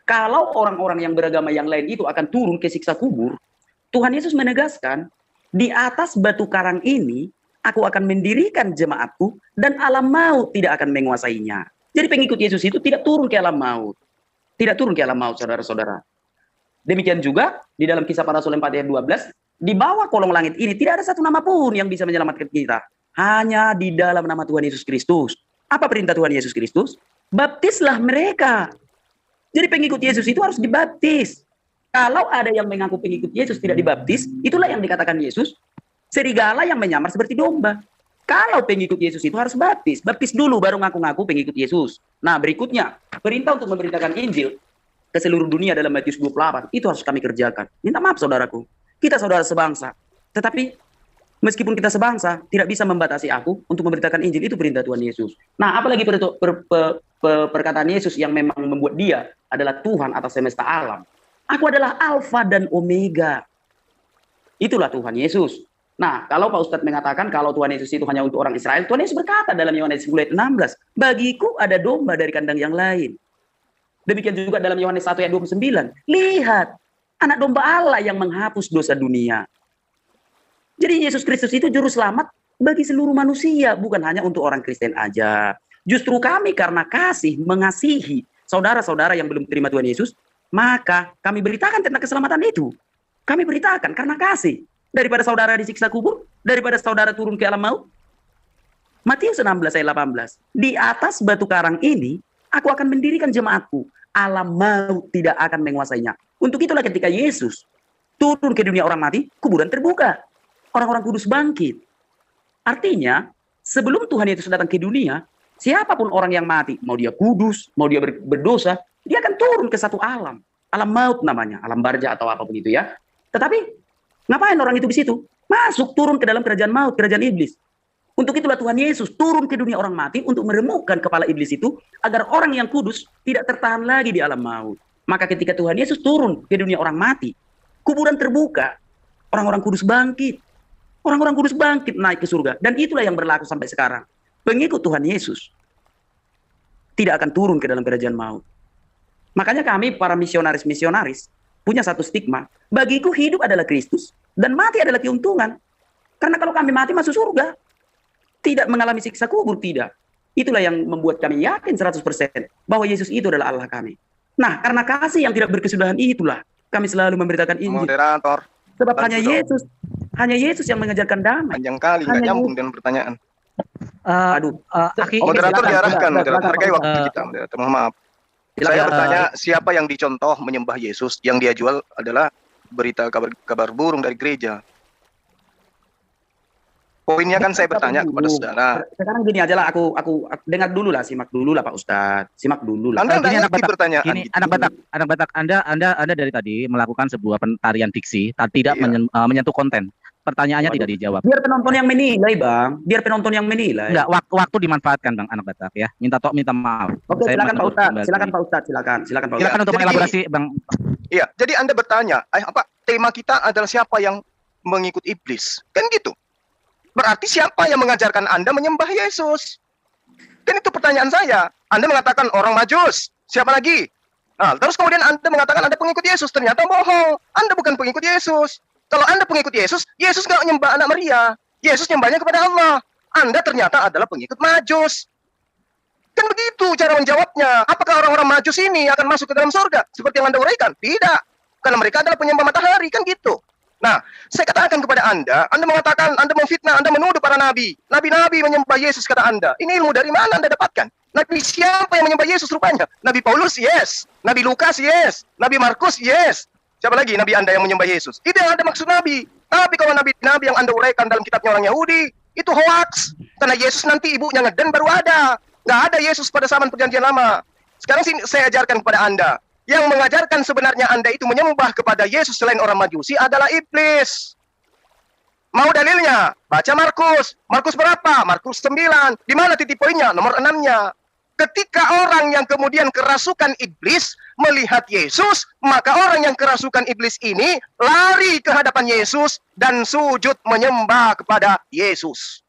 Kalau orang-orang yang beragama yang lain itu akan turun ke siksa kubur, Tuhan Yesus menegaskan, di atas batu karang ini, aku akan mendirikan jemaatku dan alam maut tidak akan menguasainya. Jadi pengikut Yesus itu tidak turun ke alam maut. Tidak turun ke alam maut, saudara-saudara. Demikian juga di dalam Kisah Para Rasul 4 ayat 12, di bawah kolong langit ini tidak ada satu nama pun yang bisa menyelamatkan kita. Hanya di dalam nama Tuhan Yesus Kristus. Apa perintah Tuhan Yesus Kristus? Baptislah mereka. Jadi pengikut Yesus itu harus dibaptis. Kalau ada yang mengaku pengikut Yesus tidak dibaptis, itulah yang dikatakan Yesus, serigala yang menyamar seperti domba. Kalau pengikut Yesus itu harus baptis. Baptis dulu baru ngaku-ngaku pengikut Yesus. Nah berikutnya, perintah untuk memberitakan Injil ke seluruh dunia dalam Matius 28, itu harus kami kerjakan. Minta maaf saudaraku, kita saudara sebangsa. Tetapi meskipun kita sebangsa, tidak bisa membatasi aku untuk memberitakan Injil, itu perintah Tuhan Yesus. Nah, apalagi perkataan Yesus yang memang membuat dia adalah Tuhan atas semesta alam. Aku adalah Alfa dan Omega. Itulah Tuhan Yesus. Nah, kalau Pak Ustadz mengatakan kalau Tuhan Yesus itu hanya untuk orang Israel, Tuhan Yesus berkata dalam Yohanes 10 ayat 16, bagiku ada domba dari kandang yang lain. Demikian juga dalam Yohanes 1 ayat 29. Lihat, anak domba Allah yang menghapus dosa dunia. Jadi Yesus Kristus itu juru selamat bagi seluruh manusia, bukan hanya untuk orang Kristen aja. Justru kami karena kasih mengasihi saudara-saudara yang belum terima Tuhan Yesus, maka kami beritakan tentang keselamatan itu. Kami beritakan karena kasih. Daripada saudara disiksa kubur, daripada saudara turun ke alam maut. Matius 16 ayat 18. Di atas batu karang ini, aku akan mendirikan jemaatku. Alam maut tidak akan menguasainya. Untuk itulah ketika Yesus turun ke dunia orang mati, kuburan terbuka. Orang-orang kudus bangkit. Artinya, sebelum Tuhan Yesus datang ke dunia, siapapun orang yang mati, mau dia kudus, mau dia berdosa, dia akan turun ke satu alam. Alam maut namanya, alam barja atau apapun itu ya. Tetapi, ngapain orang itu di situ? Masuk, turun ke dalam kerajaan maut, kerajaan iblis. Untuk itulah Tuhan Yesus turun ke dunia orang mati untuk meremukkan kepala iblis itu agar orang yang kudus tidak tertahan lagi di alam maut. Maka ketika Tuhan Yesus turun ke dunia orang mati, kuburan terbuka, orang-orang kudus bangkit. Orang-orang kudus bangkit naik ke surga. Dan itulah yang berlaku sampai sekarang. Pengikut Tuhan Yesus tidak akan turun ke dalam kerajaan maut. Makanya kami para misionaris punya satu stigma. Bagiku hidup adalah Kristus dan mati adalah keuntungan. Karena kalau kami mati masuk surga, tidak mengalami siksa kubur, tidak. Itulah yang membuat kami yakin 100% bahwa Yesus itu adalah Allah kami. Nah, karena kasih yang tidak berkesudahan itulah kami selalu memberitakan Injil. Moderator. Sebab hanya Yesus yang mengajarkan damai. Panjang kali, nggak nyambung dengan pertanyaan. Akhi, Moderator silakan. diarahkan, Silakan, moderator. Hargai Pak waktu Ustadz. kita, moderator. Mohon maaf. Silakan. Saya bertanya, siapa yang dicontoh menyembah Yesus? Yang dia jual adalah berita kabar burung dari gereja. Poinnya kan saya bertanya kepada saudara. Sekarang gini aja lah, aku dengar dulu lah, simak dulu lah Pak Ustadz, simak dulu lah. Anda Gini, nggak anak ngerti Batak. pertanyaan Ini gitu. anak Batak, Anda dari tadi melakukan sebuah tarian diksi, tidak Iya. menyentuh konten. Pertanyaannya Waduh. tidak dijawab. Biar penonton yang menilai, Bang. Biar penonton yang menilai. Enggak, waktu dimanfaatkan Bang anak Batak ya. Minta maaf. Oke, Saya silakan Pak menuntut Ustadz. kembali. Silakan Pak Ustadz. Silakan Pak Silakan Ustadz. untuk Jadi mengelaborasi Bang. Iya, jadi Anda bertanya, tema kita adalah siapa yang mengikut iblis? Kan gitu. Berarti siapa yang mengajarkan Anda menyembah Yesus? Kan itu pertanyaan saya. Anda mengatakan orang Majus. Siapa lagi? Nah, terus kemudian Anda mengatakan Anda pengikut Yesus. Ternyata bohong. Anda bukan pengikut Yesus. Kalau Anda pengikut Yesus, Yesus nggak menyembah anak Maria. Yesus nyembahnya kepada Allah. Anda ternyata adalah pengikut Majus. Kan begitu cara menjawabnya. Apakah orang-orang Majus ini akan masuk ke dalam surga? Seperti yang Anda uraikan? Tidak. Karena mereka adalah penyembah matahari. Kan gitu. Nah, saya katakan kepada Anda mengatakan, Anda memfitnah, Anda menuduh para nabi. Nabi-nabi menyembah Yesus, kata Anda. Ini ilmu dari mana Anda dapatkan? Nabi siapa yang menyembah Yesus rupanya? Nabi Paulus, yes. Nabi Lukas, yes. Nabi Markus, yes. Siapa lagi Nabi Anda yang menyembah Yesus? Itu yang Anda maksud Nabi. Tapi kalau Nabi-Nabi yang Anda uraikan dalam kitabnya orang Yahudi, itu hoax. Karena Yesus nanti ibunya ngeden baru ada. Nggak ada Yesus pada zaman perjanjian lama. Sekarang sini saya ajarkan kepada Anda. Yang mengajarkan sebenarnya Anda itu menyembah kepada Yesus selain orang Majusi adalah iblis. Mau dalilnya? Baca Markus. Markus berapa? Markus 9. Di mana titik poinnya? Nomor 6-nya. Ketika orang yang kemudian kerasukan iblis melihat Yesus, maka orang yang kerasukan iblis ini lari ke hadapan Yesus dan sujud menyembah kepada Yesus.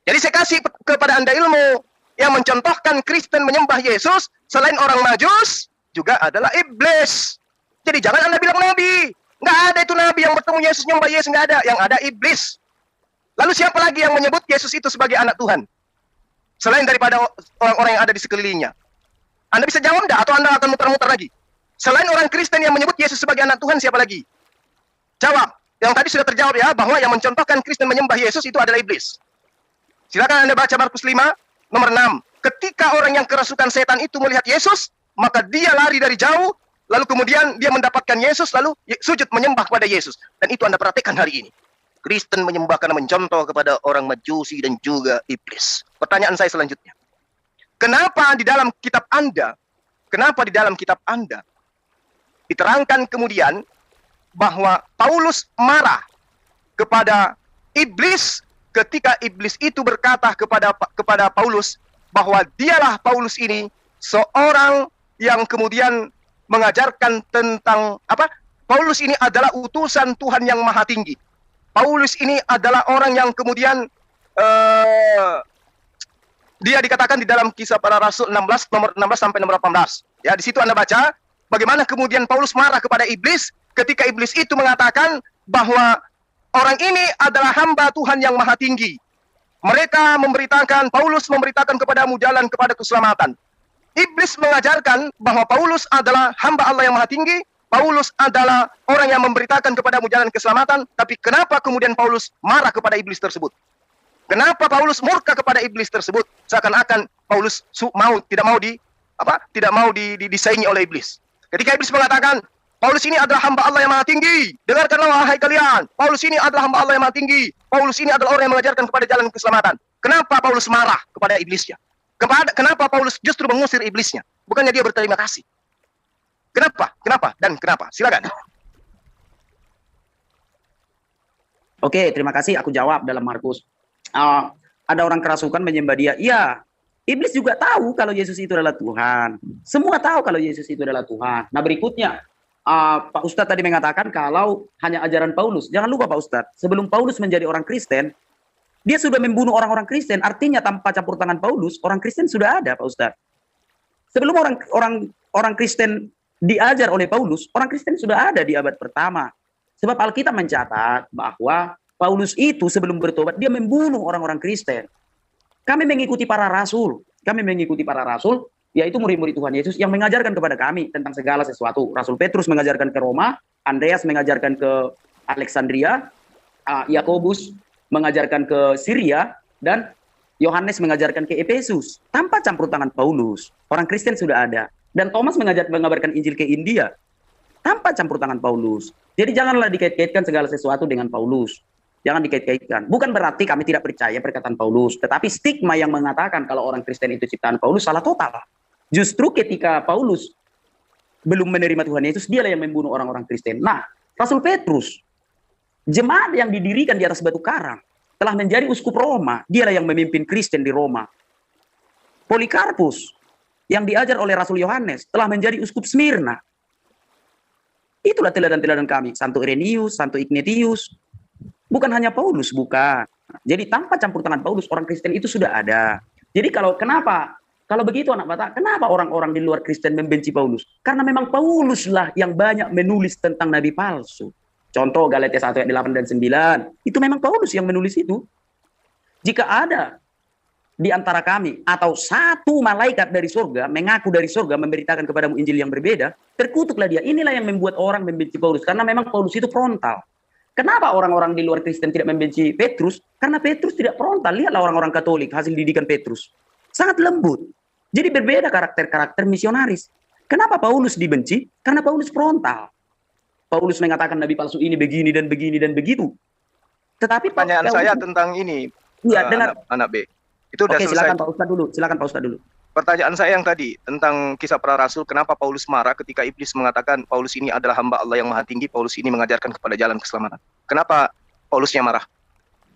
Jadi saya kasih kepada Anda ilmu yang mencontohkan Kristen menyembah Yesus selain orang Majus juga adalah iblis. Jadi jangan Anda bilang nabi. Nggak ada itu nabi yang bertemu Yesus, nyembah Yesus, nggak ada. Yang ada iblis. Lalu siapa lagi yang menyebut Yesus itu sebagai anak Tuhan? Selain daripada orang-orang yang ada di sekelilingnya. Anda bisa jawab enggak? Atau Anda akan muter-muter lagi? Selain orang Kristen yang menyebut Yesus sebagai anak Tuhan, siapa lagi? Jawab. Yang tadi sudah terjawab ya, bahwa yang mencontohkan Kristen menyembah Yesus itu adalah iblis. Silakan Anda baca Markus 5, nomor 6. Ketika orang yang kerasukan setan itu melihat Yesus, maka dia lari dari jauh, lalu kemudian dia mendapatkan Yesus, lalu sujud menyembah kepada Yesus. Dan itu Anda perhatikan hari ini. Kristen menyembah karena mencontoh kepada orang Majusi dan juga iblis. Pertanyaan saya selanjutnya. Kenapa di dalam kitab Anda diterangkan kemudian bahwa Paulus marah kepada iblis ketika iblis itu berkata kepada Paulus bahwa dialah Paulus ini seorang yang kemudian mengajarkan tentang Paulus ini adalah utusan Tuhan yang maha tinggi. Paulus ini adalah orang yang kemudian dia dikatakan di dalam Kisah Para Rasul 16 nomor 16 sampai nomor 18. Ya, di situ Anda baca bagaimana kemudian Paulus marah kepada iblis ketika iblis itu mengatakan bahwa orang ini adalah hamba Tuhan yang maha tinggi. Paulus memberitakan kepadamu jalan kepada keselamatan. Iblis mengajarkan bahwa Paulus adalah hamba Allah yang maha tinggi. Paulus adalah orang yang memberitakan kepadamu jalan keselamatan. Tapi kenapa kemudian Paulus marah kepada iblis tersebut? Kenapa Paulus murka kepada iblis tersebut? Seakan-akan Paulus tidak mau disaingi oleh iblis. Ketika iblis mengatakan, Paulus ini adalah hamba Allah yang maha tinggi. Dengarkanlah wahai kalian. Paulus ini adalah hamba Allah yang maha tinggi. Paulus ini adalah orang yang mengajarkan kepada jalan keselamatan. Kenapa Paulus marah kepada iblisnya? Kenapa Paulus justru mengusir iblisnya? Bukannya dia berterima kasih. Kenapa? Dan kenapa? Silakan. Oke, terima kasih. Aku jawab dalam Markus. Ada orang kerasukan menyembah dia. Iya, iblis juga tahu kalau Yesus itu adalah Tuhan. Semua tahu kalau Yesus itu adalah Tuhan. Nah, berikutnya, Pak Ustadz tadi mengatakan kalau hanya ajaran Paulus. Jangan lupa Pak Ustadz, sebelum Paulus menjadi orang Kristen, dia sudah membunuh orang-orang Kristen. Artinya tanpa campur tangan Paulus, orang Kristen sudah ada, Pak Ustadz. Sebelum orang Kristen diajar oleh Paulus, orang Kristen sudah ada di abad pertama. Sebab Alkitab mencatat bahwa Paulus itu sebelum bertobat, dia membunuh orang-orang Kristen. Kami mengikuti para rasul, yaitu murid-murid Tuhan Yesus yang mengajarkan kepada kami tentang segala sesuatu. Rasul Petrus mengajarkan ke Roma, Andreas mengajarkan ke Alexandria, Yakobus mengajarkan ke Syria, dan Yohanes mengajarkan ke Efesus tanpa campur tangan Paulus. Orang Kristen sudah ada. Dan Thomas mengabarkan Injil ke India tanpa campur tangan Paulus. Jadi janganlah dikait-kaitkan segala sesuatu dengan Paulus. Jangan dikait-kaitkan. Bukan berarti kami tidak percaya perkataan Paulus, tetapi stigma yang mengatakan kalau orang Kristen itu ciptaan Paulus salah total. Justru ketika Paulus belum menerima Tuhan Yesus, dialah yang membunuh orang-orang Kristen. Nah, Rasul Petrus, jemaat yang didirikan di atas batu karang, telah menjadi uskup Roma, dialah yang memimpin Kristen di Roma. Polikarpus, yang diajar oleh Rasul Yohanes, telah menjadi uskup Smyrna. Itulah teladan-teladan kami, Santo Irenaeus, Santo Ignatius. Bukan hanya Paulus, bukan. Jadi tanpa campur tangan Paulus, orang Kristen itu sudah ada. Jadi kalau begitu anak Batak, kenapa orang-orang di luar Kristen membenci Paulus? Karena memang Pauluslah yang banyak menulis tentang nabi palsu. Contoh Galatia 1 ayat 8 dan 9. Itu memang Paulus yang menulis itu. Jika ada di antara kami atau satu malaikat dari surga mengaku dari surga memberitakan kepadamu Injil yang berbeda, terkutuklah dia. Inilah yang membuat orang membenci Paulus. Karena memang Paulus itu frontal. Kenapa orang-orang di luar Kristen tidak membenci Petrus? Karena Petrus tidak frontal. Lihatlah orang-orang Katolik, hasil didikan Petrus. Sangat lembut. Jadi berbeda karakter-karakter misionaris. Kenapa Paulus dibenci? Karena Paulus frontal. Paulus mengatakan nabi palsu ini begini dan begini dan begitu. Tetapi Pertanyaan saya tentang ini, Iya, dengar. anak B. Itu udah Oke, selesai. silakan Pak Ustadz dulu. Silakan Pak Ustadz dulu. Pertanyaan saya yang tadi tentang kisah para rasul, kenapa Paulus marah ketika iblis mengatakan Paulus ini adalah hamba Allah yang maha tinggi, Paulus ini mengajarkan kepada jalan keselamatan. Kenapa Paulusnya marah?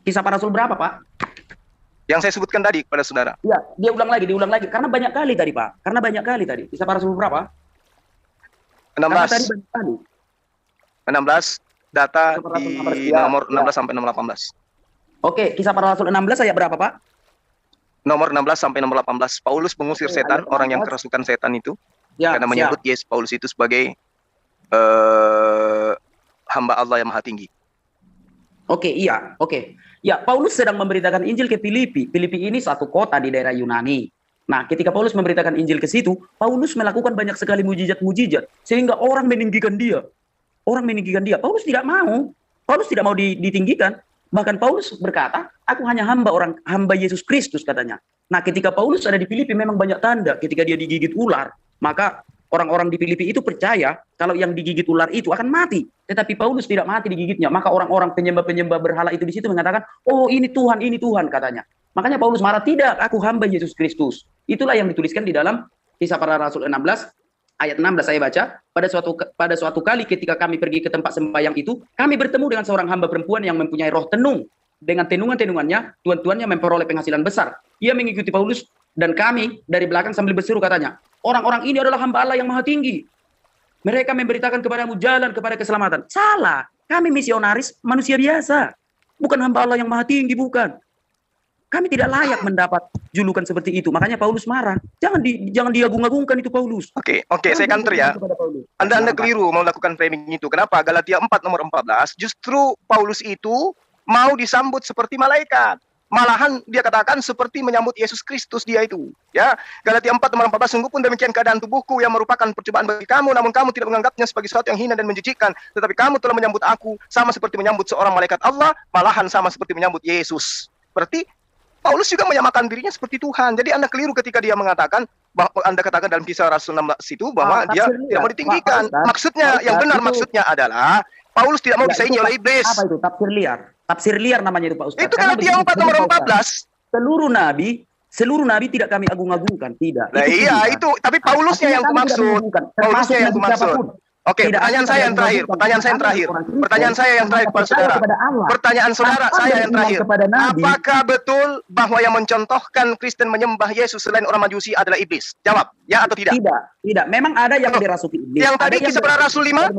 Kisah para rasul berapa, Pak? Yang saya sebutkan tadi kepada saudara. Iya, dia ulang lagi. Karena banyak kali tadi, Pak. Karena banyak kali tadi. Kisah para rasul berapa? Karena tadi 16, banyak kali. 16 data Kisah para rasul di nomor sekian. nomor 16 Ya. sampai nomor 18. Oke, kisah para rasul 16 ayat berapa, Pak? Nomor 16 sampai nomor 18. Paulus mengusir Oke, setan, ayat orang yang 16. kerasukan setan itu, Ya, karena menyebut Yesus Paulus itu sebagai hamba Allah yang maha tinggi. Oke, iya. Oke. Ya, Paulus sedang memberitakan Injil ke Filipi. Filipi ini satu kota di daerah Yunani. Nah, ketika Paulus memberitakan Injil ke situ, Paulus melakukan banyak sekali mujizat-mujizat sehingga orang meninggikan dia. Orang meninggikan dia. Paulus tidak mau. Paulus tidak mau ditinggikan. Bahkan Paulus berkata, aku hanya hamba Yesus Kristus katanya. Nah, ketika Paulus ada di Filipi memang banyak tanda. Ketika dia digigit ular, maka orang-orang di Filipi itu percaya kalau yang digigit ular itu akan mati. Tetapi Paulus tidak mati digigitnya. Maka orang-orang penyembah-penyembah berhala itu di situ mengatakan, oh ini Tuhan katanya. Makanya Paulus marah, tidak, aku hamba Yesus Kristus. Itulah yang dituliskan di dalam Kisah Para Rasul 16, ayat 16 saya baca. Pada suatu kali ketika kami pergi ke tempat sembahyang itu, kami bertemu dengan seorang hamba perempuan yang mempunyai roh tenung. Dengan tenungan-tenungannya, tuan-tuannya memperoleh penghasilan besar. Ia mengikuti Paulus dan kami dari belakang sambil berseru katanya, orang-orang ini adalah hamba Allah yang maha tinggi. Mereka memberitakan kepadamu jalan kepada keselamatan. Salah. Kami misionaris manusia biasa. Bukan hamba Allah yang maha tinggi, bukan. Kami tidak layak mendapat julukan seperti itu. Makanya Paulus marah. Jangan diagung-agungkan itu Paulus. Oke, saya counter ya. Anda keliru mau melakukan framing itu. Kenapa? Galatia 4 nomor 14, justru Paulus itu mau disambut seperti malaikat. Malahan dia katakan seperti menyambut Yesus Kristus dia itu. Ya, Galatia 4 nomor 14, sungguh pun demikian keadaan tubuhku yang merupakan percobaan bagi kamu, namun kamu tidak menganggapnya sebagai sesuatu yang hina dan menjijikkan, tetapi kamu telah menyambut aku sama seperti menyambut seorang malaikat Allah, malahan sama seperti menyambut Yesus. Berarti Paulus juga menyamakan dirinya seperti Tuhan. Jadi Anda keliru ketika dia mengatakan, Anda katakan dalam Kisah Rasul 16 itu bahwa dia tidak mau ditinggikan. Maksudnya, yang benar maksudnya adalah Paulus tidak mau disaingi oleh iblis. Apa itu? Tafsir liar. Tafsir liar namanya itu Pak Ustaz. Itu Galatia 4 nomor 14. Seluruh nabi tidak kami agung-agungkan, tidak. Nah, iya, itu. Tapi Paulusnya yang kumaksud. Paulusnya yang kumaksud. Oke, pertanyaan saya yang terakhir. Pertanyaan saya yang terakhir kepada saudara. Pertanyaan saudara saya yang terakhir. Apakah betul bahwa yang mencontohkan Kristen menyembah Yesus selain orang Majusi adalah iblis? Jawab, ya atau tidak? Tidak. Memang ada yang dirasuki iblis. Yang tadi Kisah Para Rasul 5?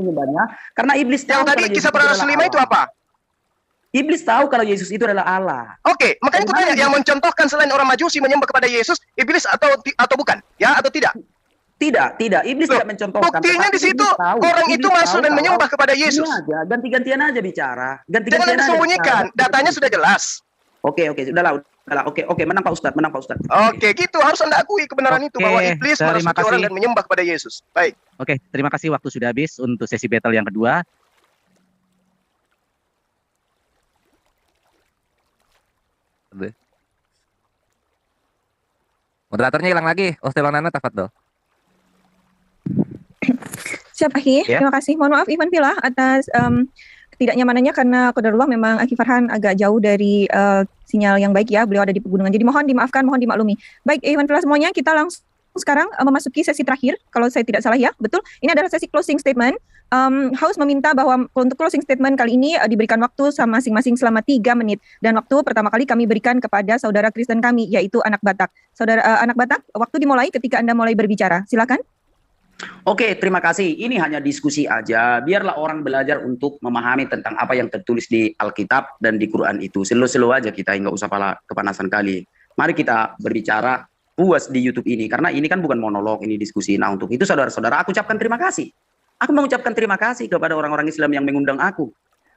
Karena iblis Yang tadi Kisah Para Rasul 5 itu apa? Iblis tahu kalau Yesus itu adalah Allah. Oke, makanya aku tanya, yang mencontohkan selain orang Majusi menyembah kepada Yesus, iblis atau bukan? Ya atau tidak? Tidak. Iblis tidak mencontohkan. Buktinya di situ orang itu masuk dan menyembah kepada Yesus. Ganti-gantian aja bicara. Jangan disembunyikan, datanya sudah jelas. Oke, sudahlah. Oke, menang Pak Ustadz. Oke, gitu harus Anda akui kebenaran itu bahwa iblis merasuki orang dan menyembah kepada Yesus. Baik. Oke, terima kasih, waktu sudah habis untuk sesi battle yang kedua. Moderatornya hilang lagi. Ostelonana tafadhol. Siap Akhi, Ya. terima kasih. Mohon maaf Ivan Pilah atas ketidaknyamanannya karena qadarullah memang Akhi Farhan agak jauh dari sinyal yang baik ya. Beliau ada di pegunungan. Jadi mohon dimaafkan, mohon dimaklumi. Baik Ivan Pilah semuanya, kita langsung sekarang memasuki sesi terakhir. Kalau saya tidak salah ya, betul. Ini adalah sesi closing statement. House meminta bahwa untuk closing statement kali ini diberikan waktu sama masing-masing selama 3 menit. Dan waktu pertama kali kami berikan kepada saudara Kristen kami, yaitu anak Batak. Saudara anak Batak, waktu dimulai ketika Anda mulai berbicara. Silakan. Oke, terima kasih. Ini hanya diskusi aja. Biarlah orang belajar untuk memahami tentang apa yang tertulis di Alkitab dan di Quran itu. Selo-selo aja kita, nggak usah kepanasan kali. Mari kita berbicara puas di YouTube ini. Karena ini kan bukan monolog, ini diskusi. Nah, untuk itu saudara-saudara, aku ucapkan terima kasih. Aku mengucapkan terima kasih kepada orang-orang Islam yang mengundang aku.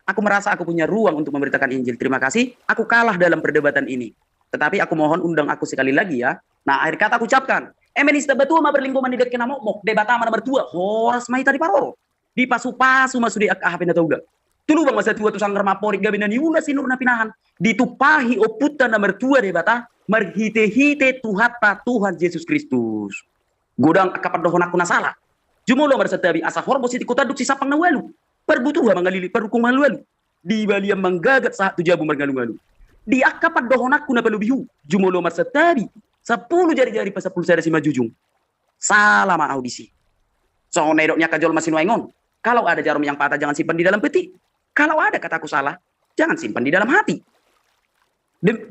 Aku merasa aku punya ruang untuk memberitakan Injil. Terima kasih. Aku kalah dalam perdebatan ini. Tetapi aku mohon undang aku sekali lagi ya. Nah, akhir kata aku ucapkan. Emenista betua ma berlingkungan di kena mok debatama nomor 2 horas mai tadi paroro di pasu-pasu masuk di ahapin atau enggak tulu bang masa tua tu sanggar mapori gabinan yula sinur na pinahan ditupahi oputan nomor 2 debata marhite-hite tuhata Tuhan Yesus Kristus godang akapat dohon aku nasala jumulo marsatabi asa horbo siti kota duk sisapang na walu perbutuha mangalili perukung malu di baliam manggagat saat tu jabu margalu-galu di akapat dohon aku na palubihu jumulo marsatabi 10 jari-jari pas 10 saya si majujung. Salah ma audisi. So nedoknya kajol masih nuengon. Kalau ada jarum yang patah jangan simpan di dalam peti. Kalau ada kataku salah, jangan simpan di dalam hati.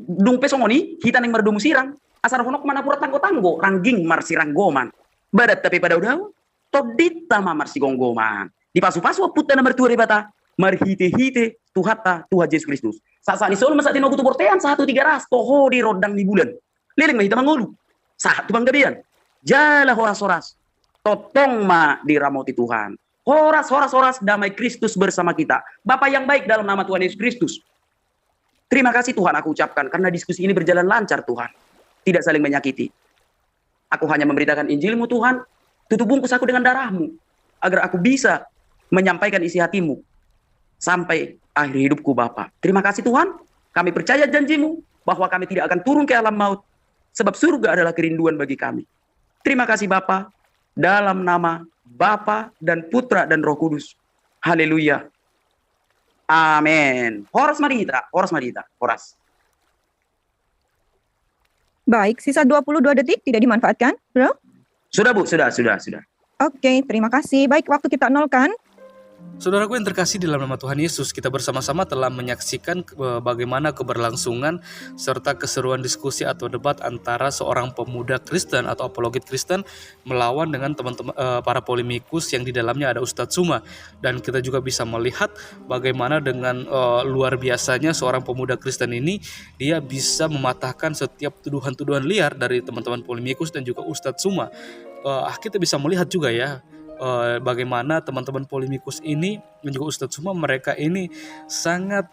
Dung pesongoni kita yang merdumu sirang. Asar honok mana pura tanggo-tanggo, rangging marsirang goman. Badat tapi pada udah todita ma marsi gonggoman. Di pasu-pasu puta nomor 2 rebata. Marhite-hite tuhata Tuhan Yesus Kristus. Saat ni sol masa tinogu tu bortean 1 3 ras toho di rodang di bulan. Liling mahita mangulu. Saat tu bang gabian. Jala horas-horas. Totong ma diramoti Tuhan. Horas damai Kristus bersama kita. Bapa yang baik dalam nama Tuhan Yesus Kristus. Terima kasih Tuhan aku ucapkan. Karena diskusi ini berjalan lancar Tuhan. Tidak saling menyakiti. Aku hanya memberitakan Injilmu Tuhan. Tutup bungkus aku dengan darahmu. Agar aku bisa menyampaikan isi hatimu. Sampai akhir hidupku Bapa. Terima kasih Tuhan. Kami percaya janjimu. Bahwa kami tidak akan turun ke alam maut. Sebab surga adalah kerinduan bagi kami. Terima kasih Bapa, dalam nama Bapa dan Putra dan Roh Kudus. Haleluya. Amin. Horas marita, horas. Baik, sisa 22 detik tidak dimanfaatkan, bro? Sudah Bu, sudah. Oke, terima kasih. Baik, waktu kita nolkan. Saudaraku yang terkasih di dalam nama Tuhan Yesus, kita bersama-sama telah menyaksikan bagaimana keberlangsungan serta keseruan diskusi atau debat antara seorang pemuda Kristen atau apologet Kristen melawan dengan teman-teman para polemikus yang di dalamnya ada Ustadz Suma. Dan kita juga bisa melihat bagaimana dengan luar biasanya seorang pemuda Kristen ini, dia bisa mematahkan setiap tuduhan-tuduhan liar dari teman-teman polemikus dan juga Ustadz Suma. Kita bisa melihat juga ya, bagaimana teman-teman polemikus ini dan juga Ustadz Suma, mereka ini sangat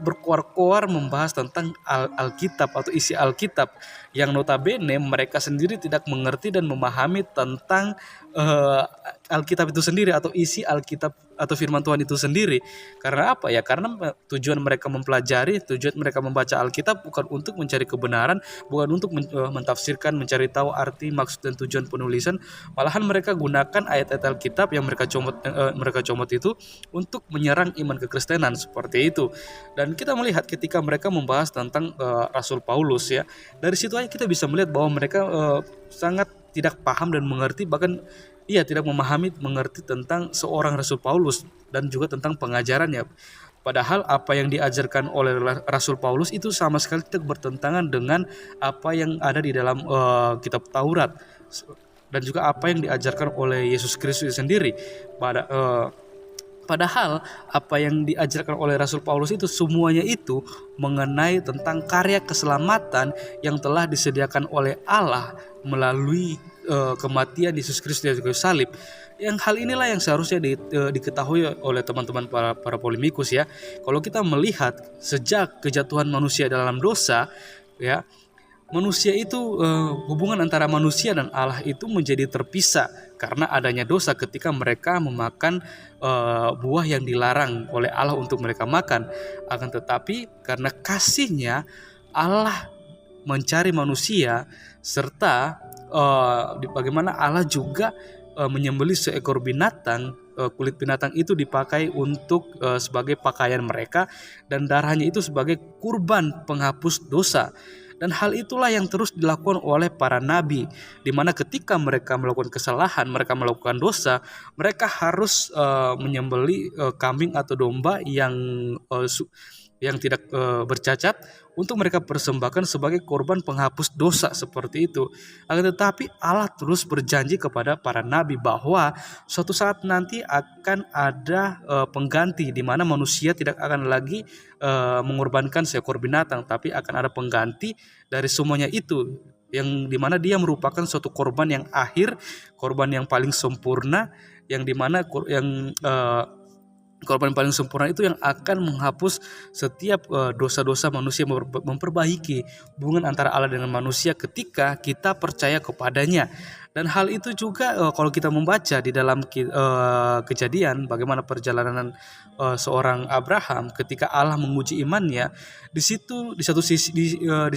berkoar-koar membahas tentang Alkitab atau isi Alkitab yang notabene mereka sendiri tidak mengerti dan memahami tentang Alkitab itu sendiri atau isi Alkitab atau firman Tuhan itu sendiri. Karena apa ya? Karena tujuan mereka mempelajari, tujuan mereka membaca Alkitab bukan untuk mencari kebenaran, bukan untuk mentafsirkan, mencari tahu arti, maksud dan tujuan penulisan. Malahan mereka gunakan ayat-ayat Alkitab yang mereka comot itu untuk menyerang iman kekristenan seperti itu. Dan kita melihat ketika mereka membahas tentang Rasul Paulus ya, dari situ aja kita bisa melihat bahwa mereka sangat tidak paham dan mengerti, bahkan tidak mengerti tentang seorang Rasul Paulus dan juga tentang pengajarannya. Padahal apa yang diajarkan oleh Rasul Paulus itu sama sekali tidak bertentangan dengan apa yang ada di dalam kitab Taurat dan juga apa yang diajarkan oleh Yesus Kristus sendiri. Padahal apa yang diajarkan oleh Rasul Paulus itu semuanya itu mengenai tentang karya keselamatan yang telah disediakan oleh Allah melalui kematian Yesus Kristus di kayu salib. Yang hal inilah yang seharusnya diketahui oleh teman-teman para polemikus ya. Kalau kita melihat sejak kejatuhan manusia dalam dosa ya, manusia itu hubungan antara manusia dan Allah itu menjadi terpisah karena adanya dosa ketika mereka memakan buah yang dilarang oleh Allah untuk mereka makan. Akan tetapi karena kasihnya Allah mencari manusia, serta bagaimana Allah juga menyembelih seekor binatang. Kulit binatang itu dipakai untuk sebagai pakaian mereka, dan darahnya itu sebagai kurban penghapus dosa. Dan hal itulah yang terus dilakukan oleh para nabi, di mana ketika mereka melakukan kesalahan, mereka melakukan dosa, mereka harus menyembelih kambing atau domba yang tidak bercacat untuk mereka persembahkan sebagai korban penghapus dosa seperti itu. Akan tetapi Allah terus berjanji kepada para nabi bahwa suatu saat nanti akan ada pengganti, di mana manusia tidak akan lagi mengorbankan seekor binatang, tapi akan ada pengganti dari semuanya itu, yang dimana dia merupakan suatu korban yang akhir, korban yang paling sempurna, yang dimana korban paling sempurna itu yang akan menghapus setiap dosa-dosa manusia, memperbaiki hubungan antara Allah dengan manusia ketika kita percaya kepadanya. Dan hal itu juga kalau kita membaca di dalam Kejadian, bagaimana perjalanan seorang Abraham ketika Allah menguji imannya, di situ di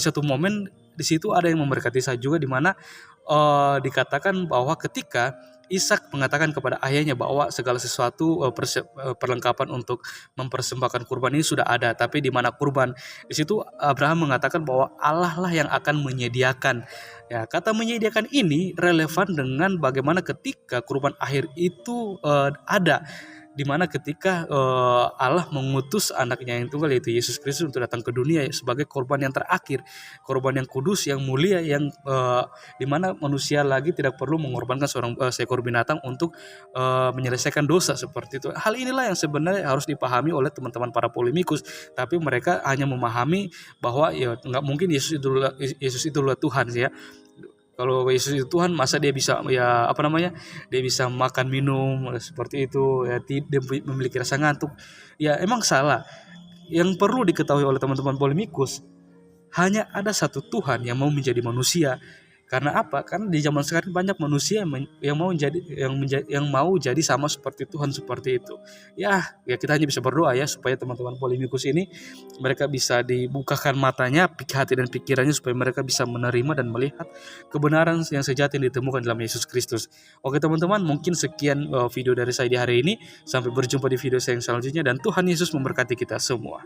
satu momen di situ ada yang memberkati saya juga, di mana dikatakan bahwa ketika Ishak mengatakan kepada ayahnya bahwa segala sesuatu perlengkapan untuk mempersembahkan kurban ini sudah ada, tapi di mana kurban? Di situ Abraham mengatakan bahwa Allah lah yang akan menyediakan. Ya, kata menyediakan ini relevan dengan bagaimana ketika kurban akhir itu ada, di mana ketika Allah mengutus anaknya yang tunggal, yaitu Yesus Kristus, untuk datang ke dunia sebagai korban yang terakhir, korban yang kudus, yang mulia, yang di mana manusia lagi tidak perlu mengorbankan seekor binatang untuk menyelesaikan dosa seperti itu. Hal inilah yang sebenarnya harus dipahami oleh teman-teman para polemikus, tapi mereka hanya memahami bahwa ya nggak mungkin Yesus itu Tuhan ya. Kalau Yesus itu Tuhan, masa dia bisa dia bisa makan minum seperti itu ya, tidak memiliki rasa ngantuk. Ya emang salah. Yang perlu diketahui oleh teman-teman polemikus, hanya ada satu Tuhan yang mau menjadi manusia. Karena apa? Karena di zaman sekarang banyak manusia yang mau jadi sama seperti Tuhan seperti itu. Ya kita hanya bisa berdoa ya supaya teman-teman polemikus ini mereka bisa dibukakan matanya, hati dan pikirannya, supaya mereka bisa menerima dan melihat kebenaran yang sejati yang ditemukan dalam Yesus Kristus. Oke teman-teman, mungkin sekian video dari saya di hari ini. Sampai berjumpa di video saya yang selanjutnya, dan Tuhan Yesus memberkati kita semua.